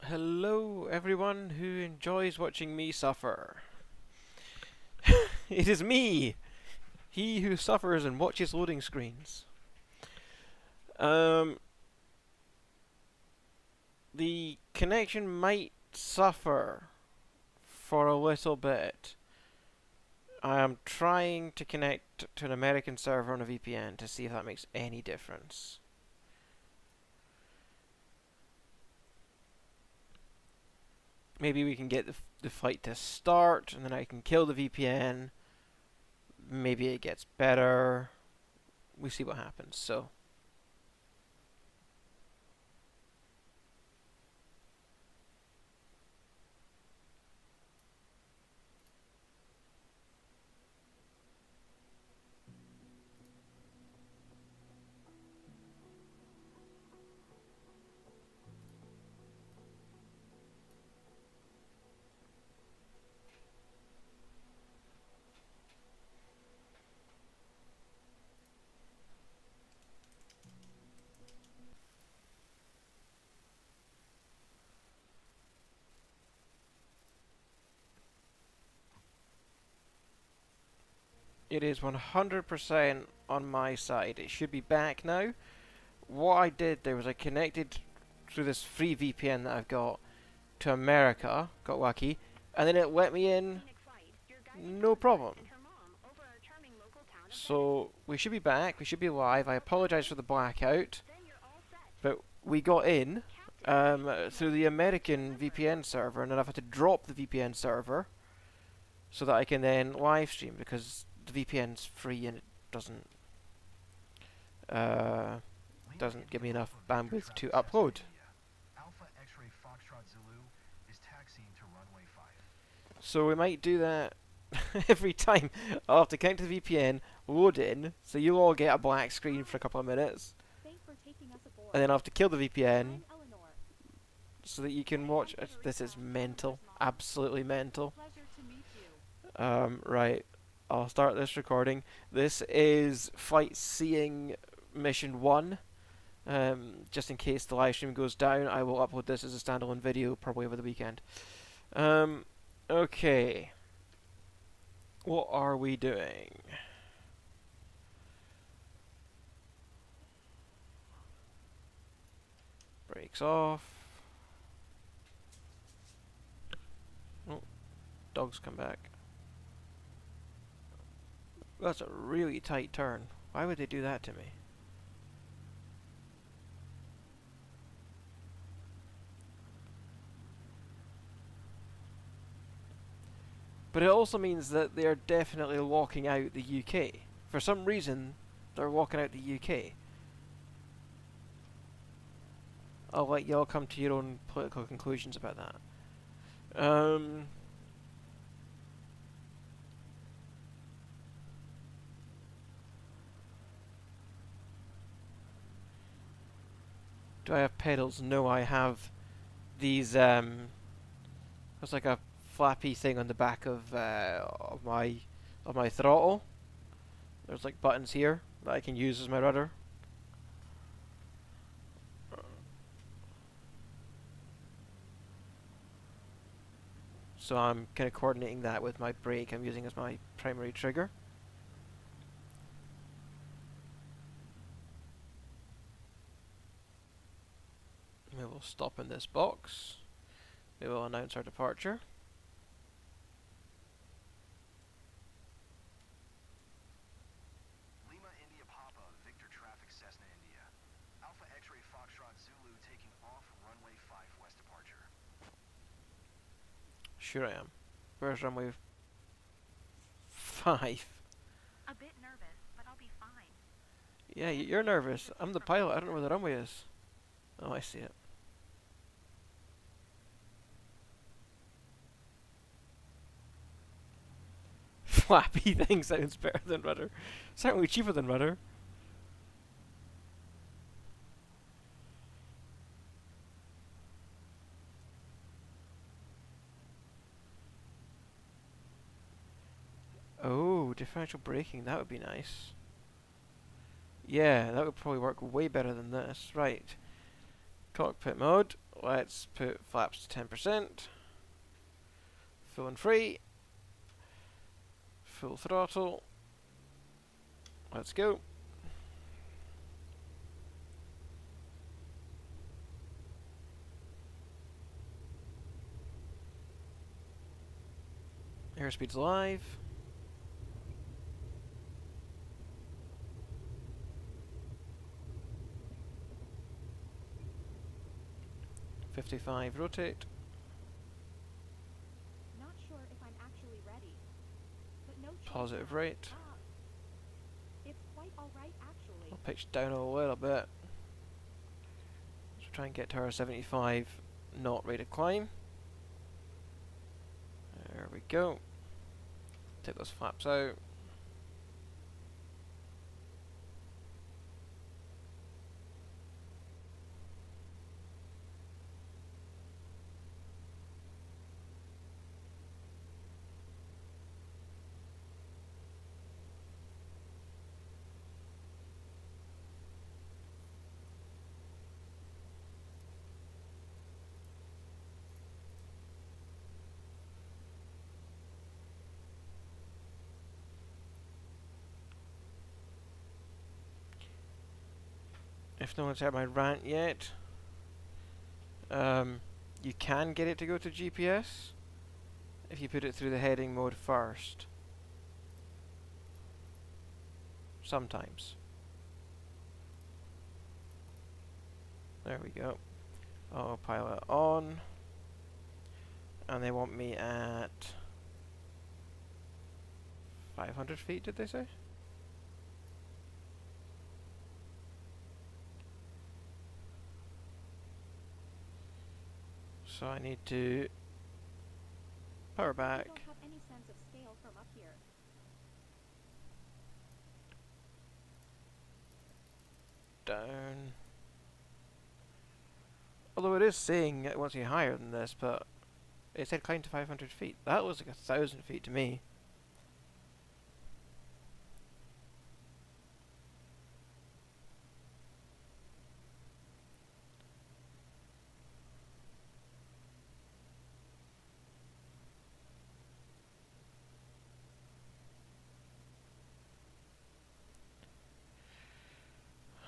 Hello, everyone who enjoys watching me suffer. It is me, he who suffers and watches loading screens. The connection might suffer for a little bit. I am trying to connect to an American server on a VPN to see if that makes any difference. Maybe we can get the flight to start, and then I can kill the VPN. Maybe it gets better. We see what happens. So. It is 100% on my side. It should be back now. What I did there was I connected through this free VPN that I've got to America, got lucky, and then it let me in, no problem. So we should be back, we should be live. I apologise for the blackout, but we got in through the American VPN server, and then I've had to drop the VPN server so that I can then live stream, because the VPN's free and it doesn't give me enough bandwidth to upload. Alpha X-ray Foxtrot Zulu is taxiing to runway 5. So we might do that every time. I'll have to connect to the VPN, load in, so you'll all get a black screen for a couple of minutes, and then I'll have to kill the VPN so that you can watch. This is mental, absolutely mental. Right. I'll start this recording. This is Flight Seeing Mission 1. Just in case the live stream goes down, I will upload this as a standalone video, probably over the weekend. Okay. What are we doing? Brakes off. Oh, dogs come back. That's a really tight turn. Why would they do that to me? But it also means that they're definitely locking out the UK. For some reason, they're locking out the UK. I'll let y'all come to your own political conclusions about that. Do I have pedals? No, I have these, it's like a flappy thing on the back of my throttle. There's like buttons here that I can use as my rudder. So I'm kind of coordinating that with my brake I'm using as my primary trigger. We will stop in this box. We will announce our departure. Lima India Papa, Victor Traffic Cessna India. Alpha X-ray Foxtrot Zulu taking off runway 5 west departure. Sure I am. Where's runway 5? A bit nervous, but I'll be fine. Yeah, you're nervous. I'm the pilot. I don't know where the runway is. Oh, I see it. Flappy thing sounds better than rudder. Certainly cheaper than rudder. Oh, differential braking. That would be nice. Yeah, that would probably work way better than this. Right. Cockpit mode. Let's put flaps to 10%. Full and free. Full throttle. Let's go. Airspeed's live. .55 rotate. Not sure if I'm actually ready. But no choice Positive now. rate. It's quite alright actually. I'll pitch down a little bit. So try and get to our 75 knot rate of climb. There we go. Take those flaps out. If no one's heard my rant yet, you can get it to go to GPS if you put it through the heading mode first. Sometimes. There we go. Autopilot on. And they want me at 500 feet, did they say? So I need to power back. I don't have any sense of scale from up here. Down. Although it is saying it wants you higher than this, but it said climb to 500 feet. That was like 1,000 feet to me.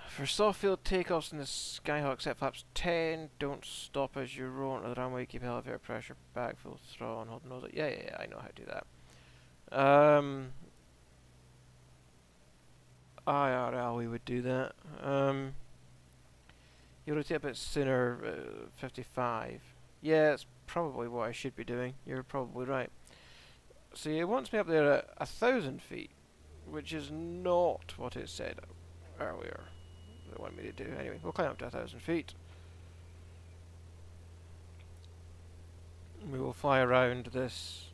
For soft field takeoffs in the Skyhawk, set flaps 10. Don't stop as you roll onto the runway. Keep elevator pressure back, full throttle, and hold the nose up. Yeah, I know how to do that. IRL, we would do that. You rotate a bit sooner, 55. Yeah, that's probably what I should be doing. You're probably right. See, it wants me up there at 1,000 feet, which is not what it said earlier. They want me to do. Anyway, we'll climb up to 1,000 feet. We will fly around this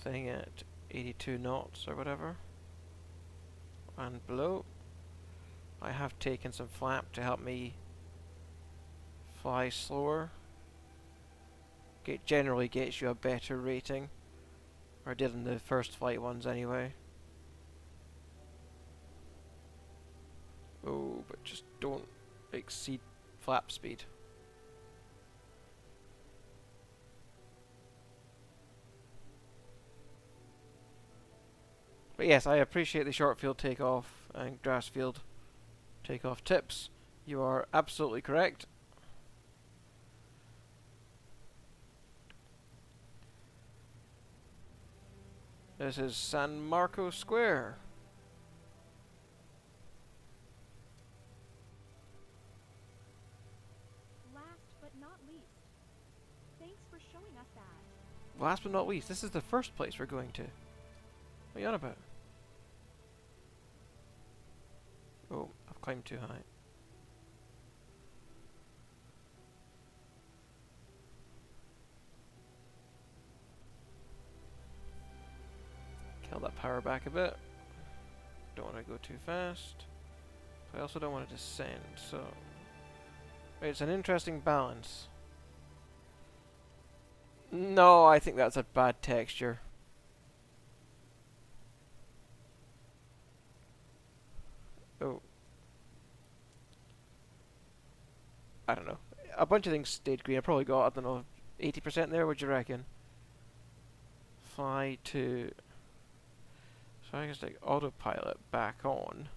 thing at 82 knots or whatever. And below. I have taken some flap to help me fly slower. It generally gets you a better rating. Or did in the first flight ones anyway. Oh, but just don't exceed flap speed. But yes, I appreciate the short field takeoff and grass field takeoff tips. You are absolutely correct. This is San Marcos Square. Last but not least. Thanks for showing us that. Last but not least, this is the first place we're going to. What are you on about? Oh, I've climbed too high. Kill that power back a bit. Don't want to go too fast. But I also don't want to descend, so... It's an interesting balance. No, I think that's a bad texture. Oh. I don't know. a bunch of things stayed green. I probably got, I don't know, 80% there. What do you reckon? Fly to. So I can stick autopilot back on.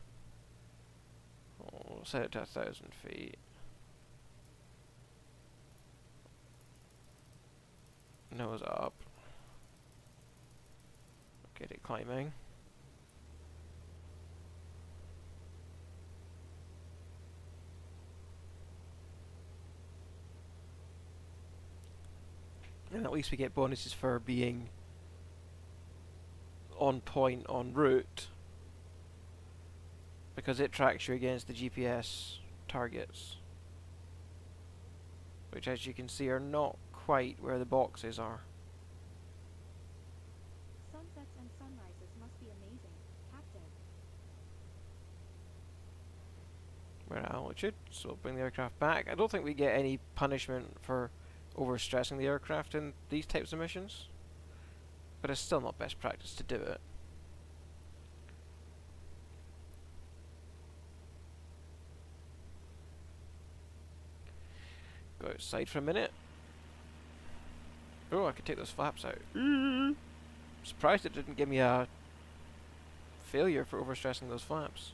We'll set it to 1,000 feet. Nose up. Get it climbing. And at least we get bonuses for being on point en route, because it tracks you against the GPS targets, which as you can see are not quite where the boxes are. Sunsets and sunrises must be amazing. Captain. We're at altitude, so we'll bring the aircraft back. I don't think we get any punishment for overstressing the aircraft in these types of missions, but it's still not best practice to do it. Go outside for a minute. Oh, I could take those flaps out. Surprised it didn't give me a failure for overstressing those flaps.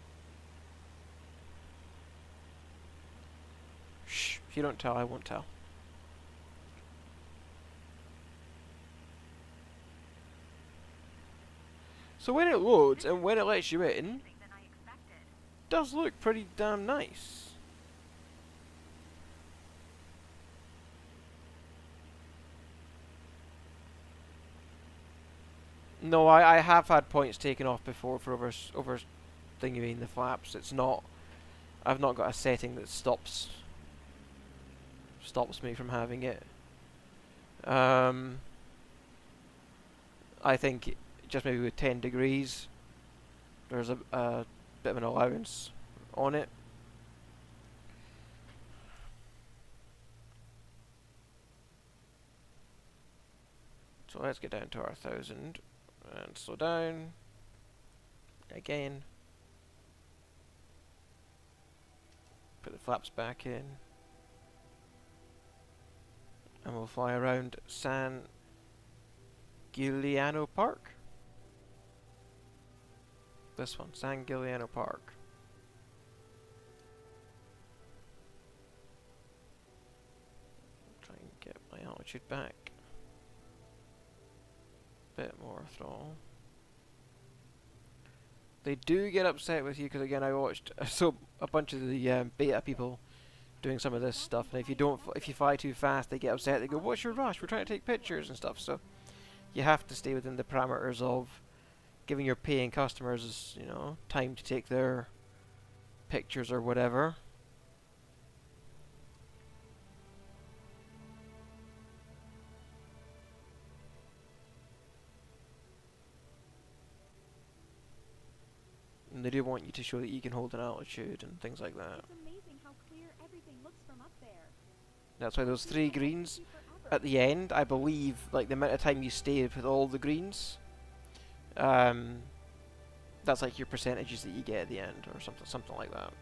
Shh, if you don't tell, I won't tell. So when it loads and when it lets you in, does look pretty damn nice. No, I have had points taken off before for over thingy the flaps. It's not. I've not got a setting that stops me from having it. I think just maybe with 10 degrees, there's a bit of an allowance on it. So let's get down to our 1,000 and slow down again. Put the flaps back in, and we'll fly around San Giuliano Park. This one, San Giuliano Park. Try and get my altitude back. Bit more throttle. They do get upset with you because again I watched a bunch of the beta people doing some of this stuff, and if you fly too fast, they get upset. They go, "What's your rush? We're trying to take pictures and stuff." So you have to stay within the parameters of giving your paying customers, you know, time to take their pictures or whatever. And they do want you to show that you can hold an altitude and things like that. It's amazing how clear everything looks from up there. That's why those 3 greens at the end, I believe, like the amount of time you stayed with all the greens, that's like your percentages that you get at the end, or something like that.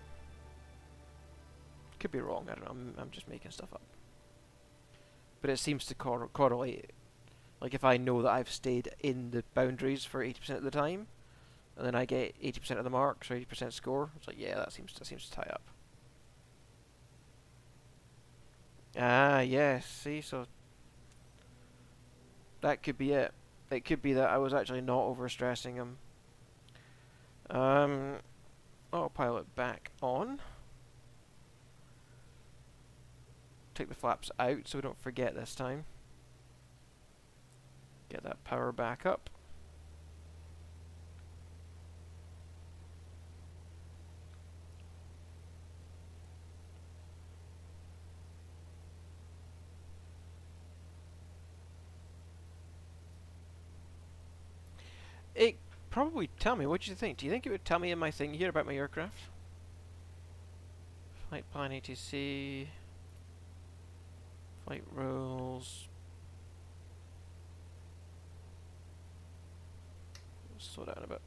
Could be wrong. I don't know. I'm just making stuff up. But it seems to correlate. Like if I know that I've stayed in the boundaries for 80% of the time, and then I get 80% of the marks or 80% score, it's like, yeah, that seems to tie up. Ah, yes. See, so that could be it. It could be that I was actually not overstressing them. Autopilot back on. Take the flaps out so we don't forget this time. Get that power back up. It probably tell me. What do you think? Do you think it would tell me in my thing here about my aircraft? Flight plan ATC. Flight rules. Slow down a bit.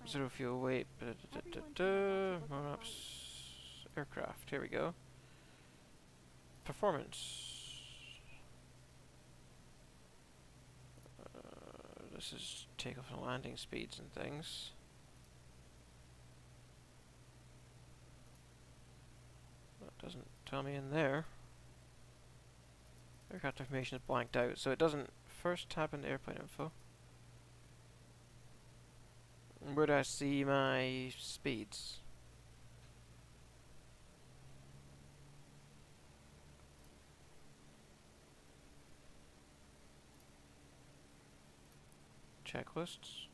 Zero fuel weight. Maps. Aircraft. Here we go. performance. This is takeoff and landing speeds and things. That doesn't tell me in there. Aircraft information is blanked out, so it doesn't. First tap into airplane info. Where do I see my speeds? Checklists.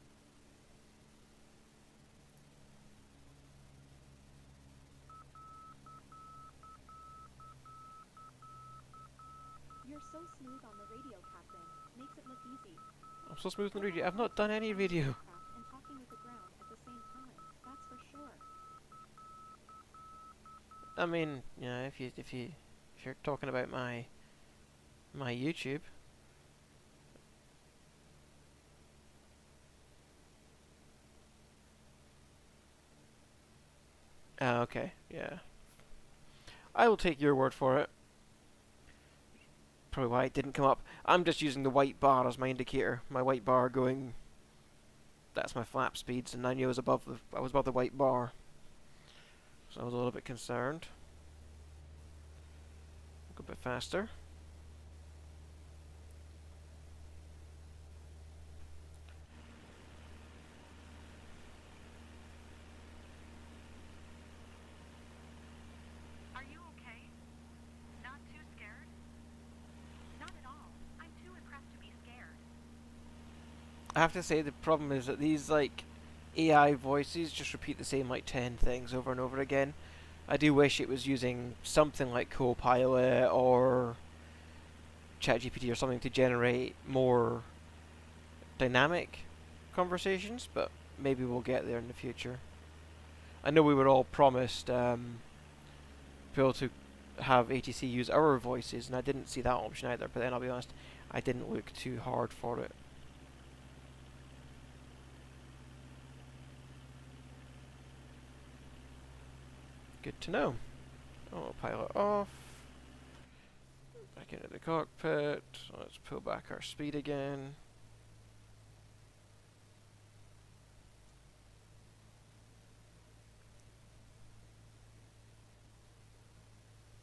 You're so smooth on the radio, Captain. Makes it look easy. I'm so smooth on the radio. I've not done any radio. And talking with the ground at the same time. That's for sure. I mean, yeah, if you're talking about my YouTube. Okay, yeah. I will take your word for it. Probably why it didn't come up. I'm just using the white bar as my indicator. My white bar going. That's my flap speeds, and I knew I was above the white bar, so I was a little bit concerned. Go a bit faster. Are you okay? Not too scared? Not at all. I'm too impressed to be scared. I have to say the problem is that these like AI voices just repeat the same like 10 things over and over again. I do wish it was using something like Copilot or ChatGPT or something to generate more dynamic conversations, but maybe we'll get there in the future. I know we were all promised to be able to have ATC use our voices, and I didn't see that option either, but then I'll be honest, I didn't look too hard for it. Good to know. Autopilot off. Back into the cockpit. Let's pull back our speed again.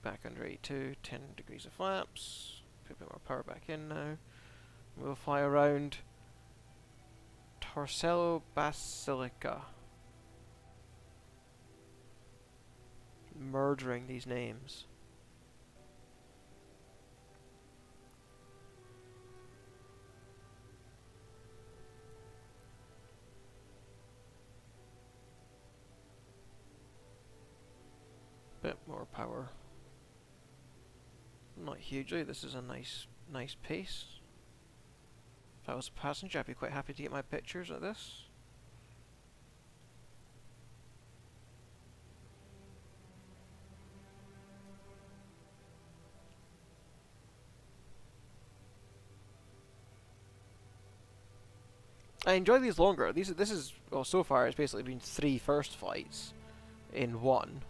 Back under 82, 10 degrees of flaps. Put a bit more power back in now. We'll fly around Torcello Basilica. Murdering these names. Bit more power. Not hugely, this is a nice pace. If I was a passenger, I'd be quite happy to get my pictures at this. I enjoy these longer. This is well, so far it's basically been 3 first flights in 1.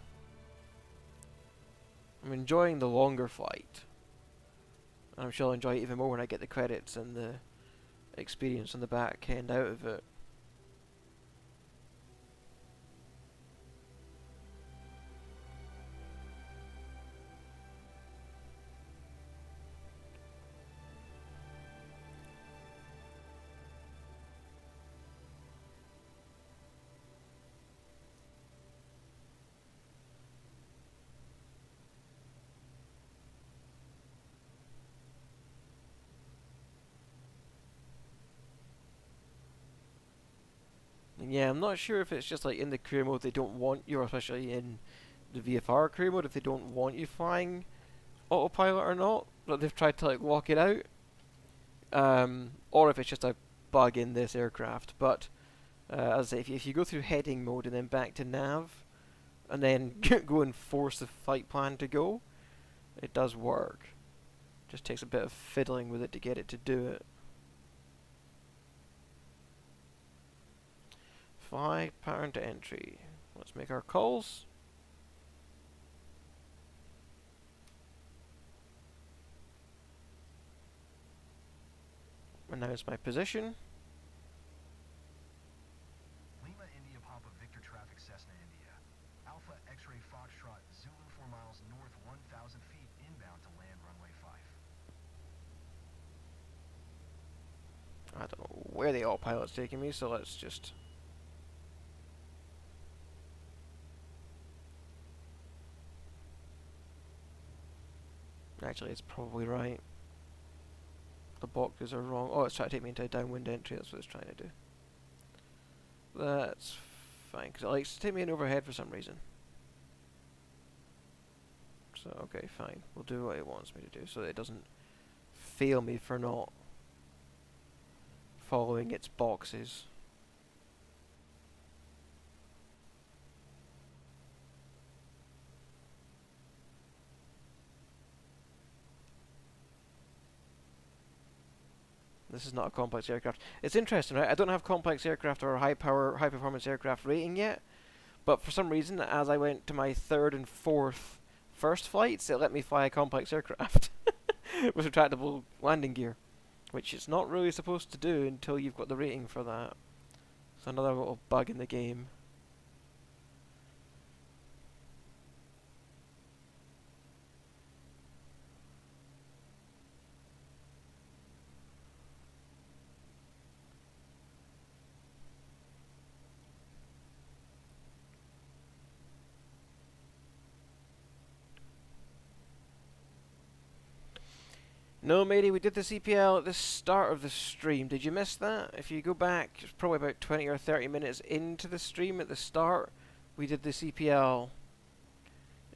I'm enjoying the longer flight. I'm sure I'll enjoy it even more when I get the credits and the experience on the back end out of it. Yeah, I'm not sure if it's just like in the career mode they don't want you, or especially in the VFR career mode, if they don't want you flying autopilot or not, but they've tried to like lock it out. Or if it's just a bug in this aircraft. But as I say, if you go through heading mode and then back to nav, and then go and force the flight plan to go, it does work. Just takes a bit of fiddling with it to get it to do it. Fly pattern to entry. Let's make our calls. announce my position. Lima India Papa Victor traffic Cessna India. Alpha X-ray Foxtrot Zulu 4 miles north 1,000 feet inbound to land runway 5. I don't know where the autopilot's taking me, so let's just... Actually, it's probably right. The boxes are wrong. Oh, it's trying to take me into a downwind entry, that's what it's trying to do. That's fine, because it likes to take me in overhead for some reason. So, okay, fine. We'll do what it wants me to do, so that it doesn't fail me for not following its boxes. This is not a complex aircraft. It's interesting, right? I don't have complex aircraft or high power, high performance aircraft rating yet, but for some reason, as I went to my third and fourth first flights, it let me fly a complex aircraft with retractable landing gear, which it's not really supposed to do until you've got the rating for that. It's another little bug in the game. No, matey, we did the CPL at the start of the stream. Did you miss that? If you go back, it's probably about 20 or 30 minutes into the stream at the start, we did the CPL.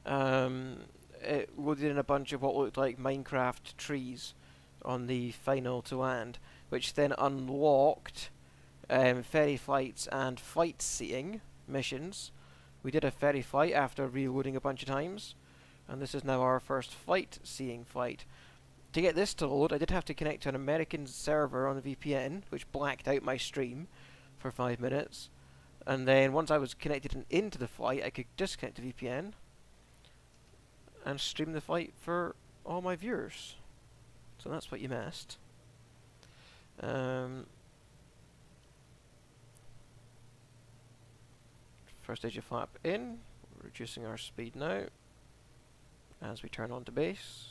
It loaded in a bunch of what looked like Minecraft trees on the final to land, which then unlocked ferry flights and flight seeing missions. We did a ferry flight after reloading a bunch of times, and this is now our first flight seeing flight. To get this to load, I did have to connect to an American server on the VPN, which blacked out my stream for 5 minutes. And then once I was connected and into the flight, I could disconnect the VPN and stream the flight for all my viewers. So that's what you missed. First stage of flap in, reducing our speed now as we turn on to base.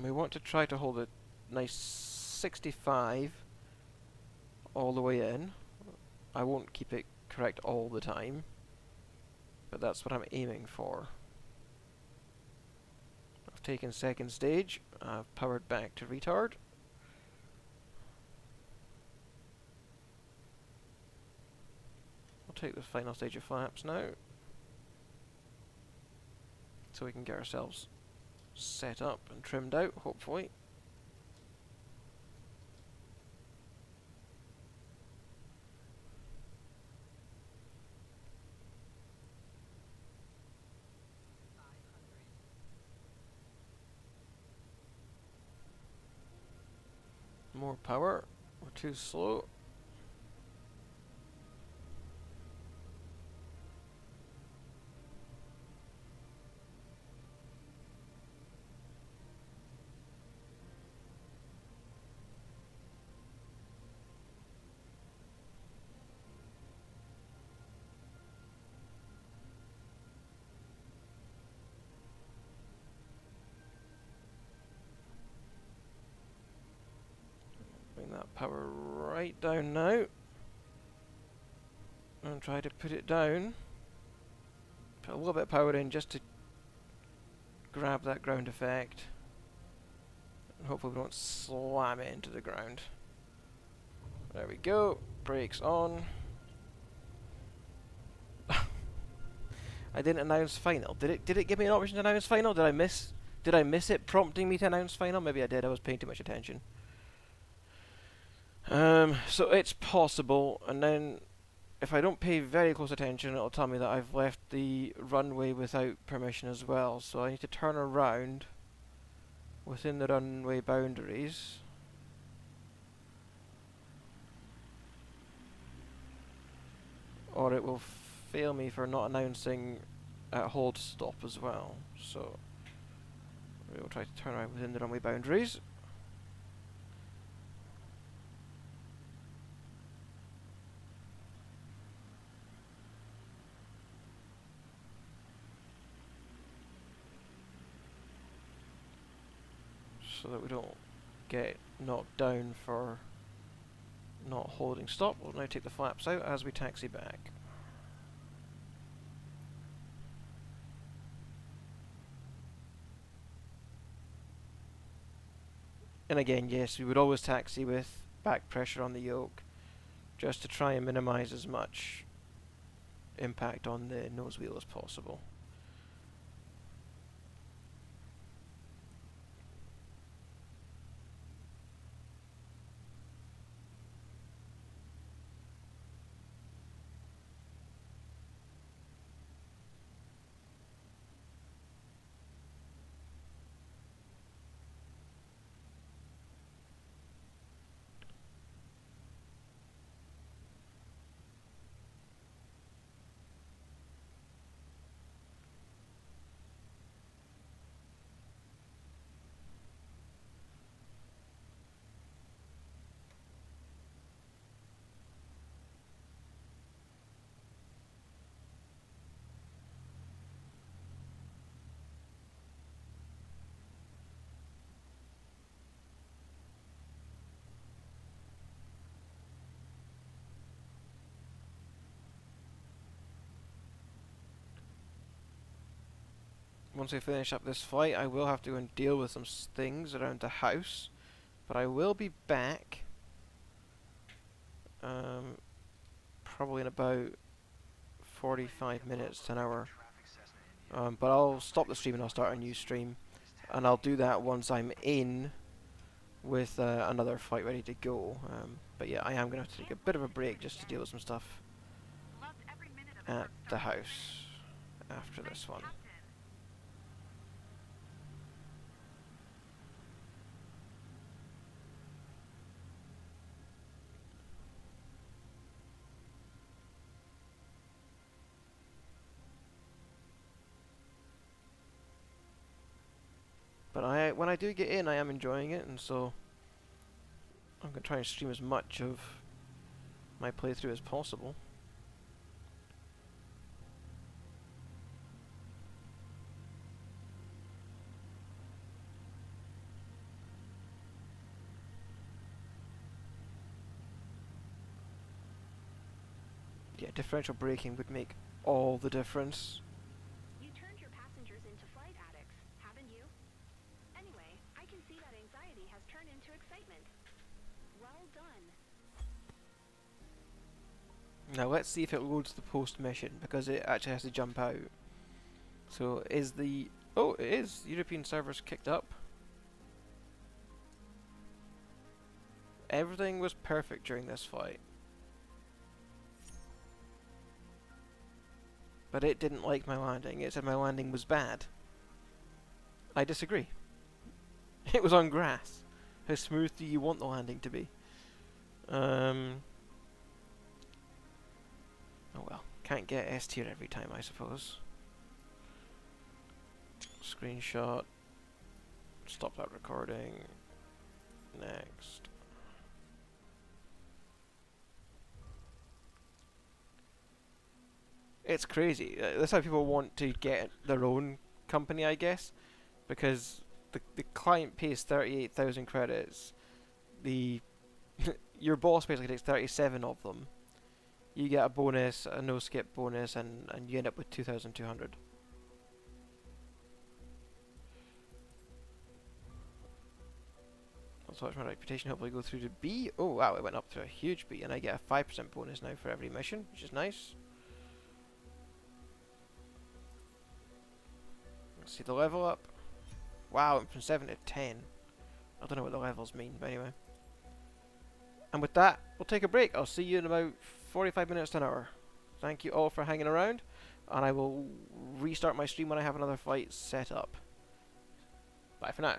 We want to try to hold a nice 65 all the way in. I won't keep it correct all the time, but that's what I'm aiming for. I've taken second stage, I've powered back to retard. We'll take the final stage of flaps now, so we can get ourselves set up and trimmed out, hopefully. More power. We're too slow. Bring that power right down now. And try to put it down. Put a little bit of power in just to grab that ground effect. And hopefully we don't slam it into the ground. There we go. Brakes on. I didn't announce final. Did it give me an option to announce final? Did I miss it prompting me to announce final? Maybe I did. I was paying too much attention. So it's possible, and then if I don't pay very close attention, it'll tell me that I've left the runway without permission as well. So I need to turn around within the runway boundaries. Or it will fail me for not announcing at hold stop as well. So we will try to turn around within the runway boundaries. So that we don't get knocked down for not holding stop. We'll now take the flaps out as we taxi back. And again, yes, we would always taxi with back pressure on the yoke, just to try and minimize as much impact on the nose wheel as possible. Once I finish up this flight, I will have to go and deal with some things around the house, but I will be back probably in about 45 minutes to an hour. But I'll stop the stream and I'll start a new stream, and I'll do that once I'm in with another flight ready to go. But yeah, I am going to have to take a bit of a break just to deal with some stuff at the house after this one. But when I do get in, I am enjoying it, and so I'm going to try and stream as much of my playthrough as possible. Yeah, differential braking would make all the difference. You turned your passengers into flight addicts, haven't you? Anyway, I can see that anxiety has turned into excitement. Well done. Now let's see if it loads the post mission, because it actually has to jump out. So is the... oh, it is! European servers kicked up. Everything was perfect during this flight. But it didn't like my landing. It said my landing was bad. I disagree. It was on grass. How smooth do you want the landing to be? Oh well. Can't get S tier every time, I suppose. Screenshot. Stop that recording. Next. It's crazy. That's how people want to get their own company, I guess, because the client pays 38,000 credits. The your boss basically takes 37 of them. You get a bonus, a no skip bonus, and you end up with 2,200. Let's watch my reputation hopefully go through to B. Oh wow, it went up to a huge B, and I get a 5% bonus now for every mission, which is nice. See the level up. Wow, it went from 7 to 10. I don't know what the levels mean, but anyway. And with that, we'll take a break. I'll see you in about 45 minutes to an hour. Thank you all for hanging around, and I will restart my stream when I have another flight set up. Bye for now.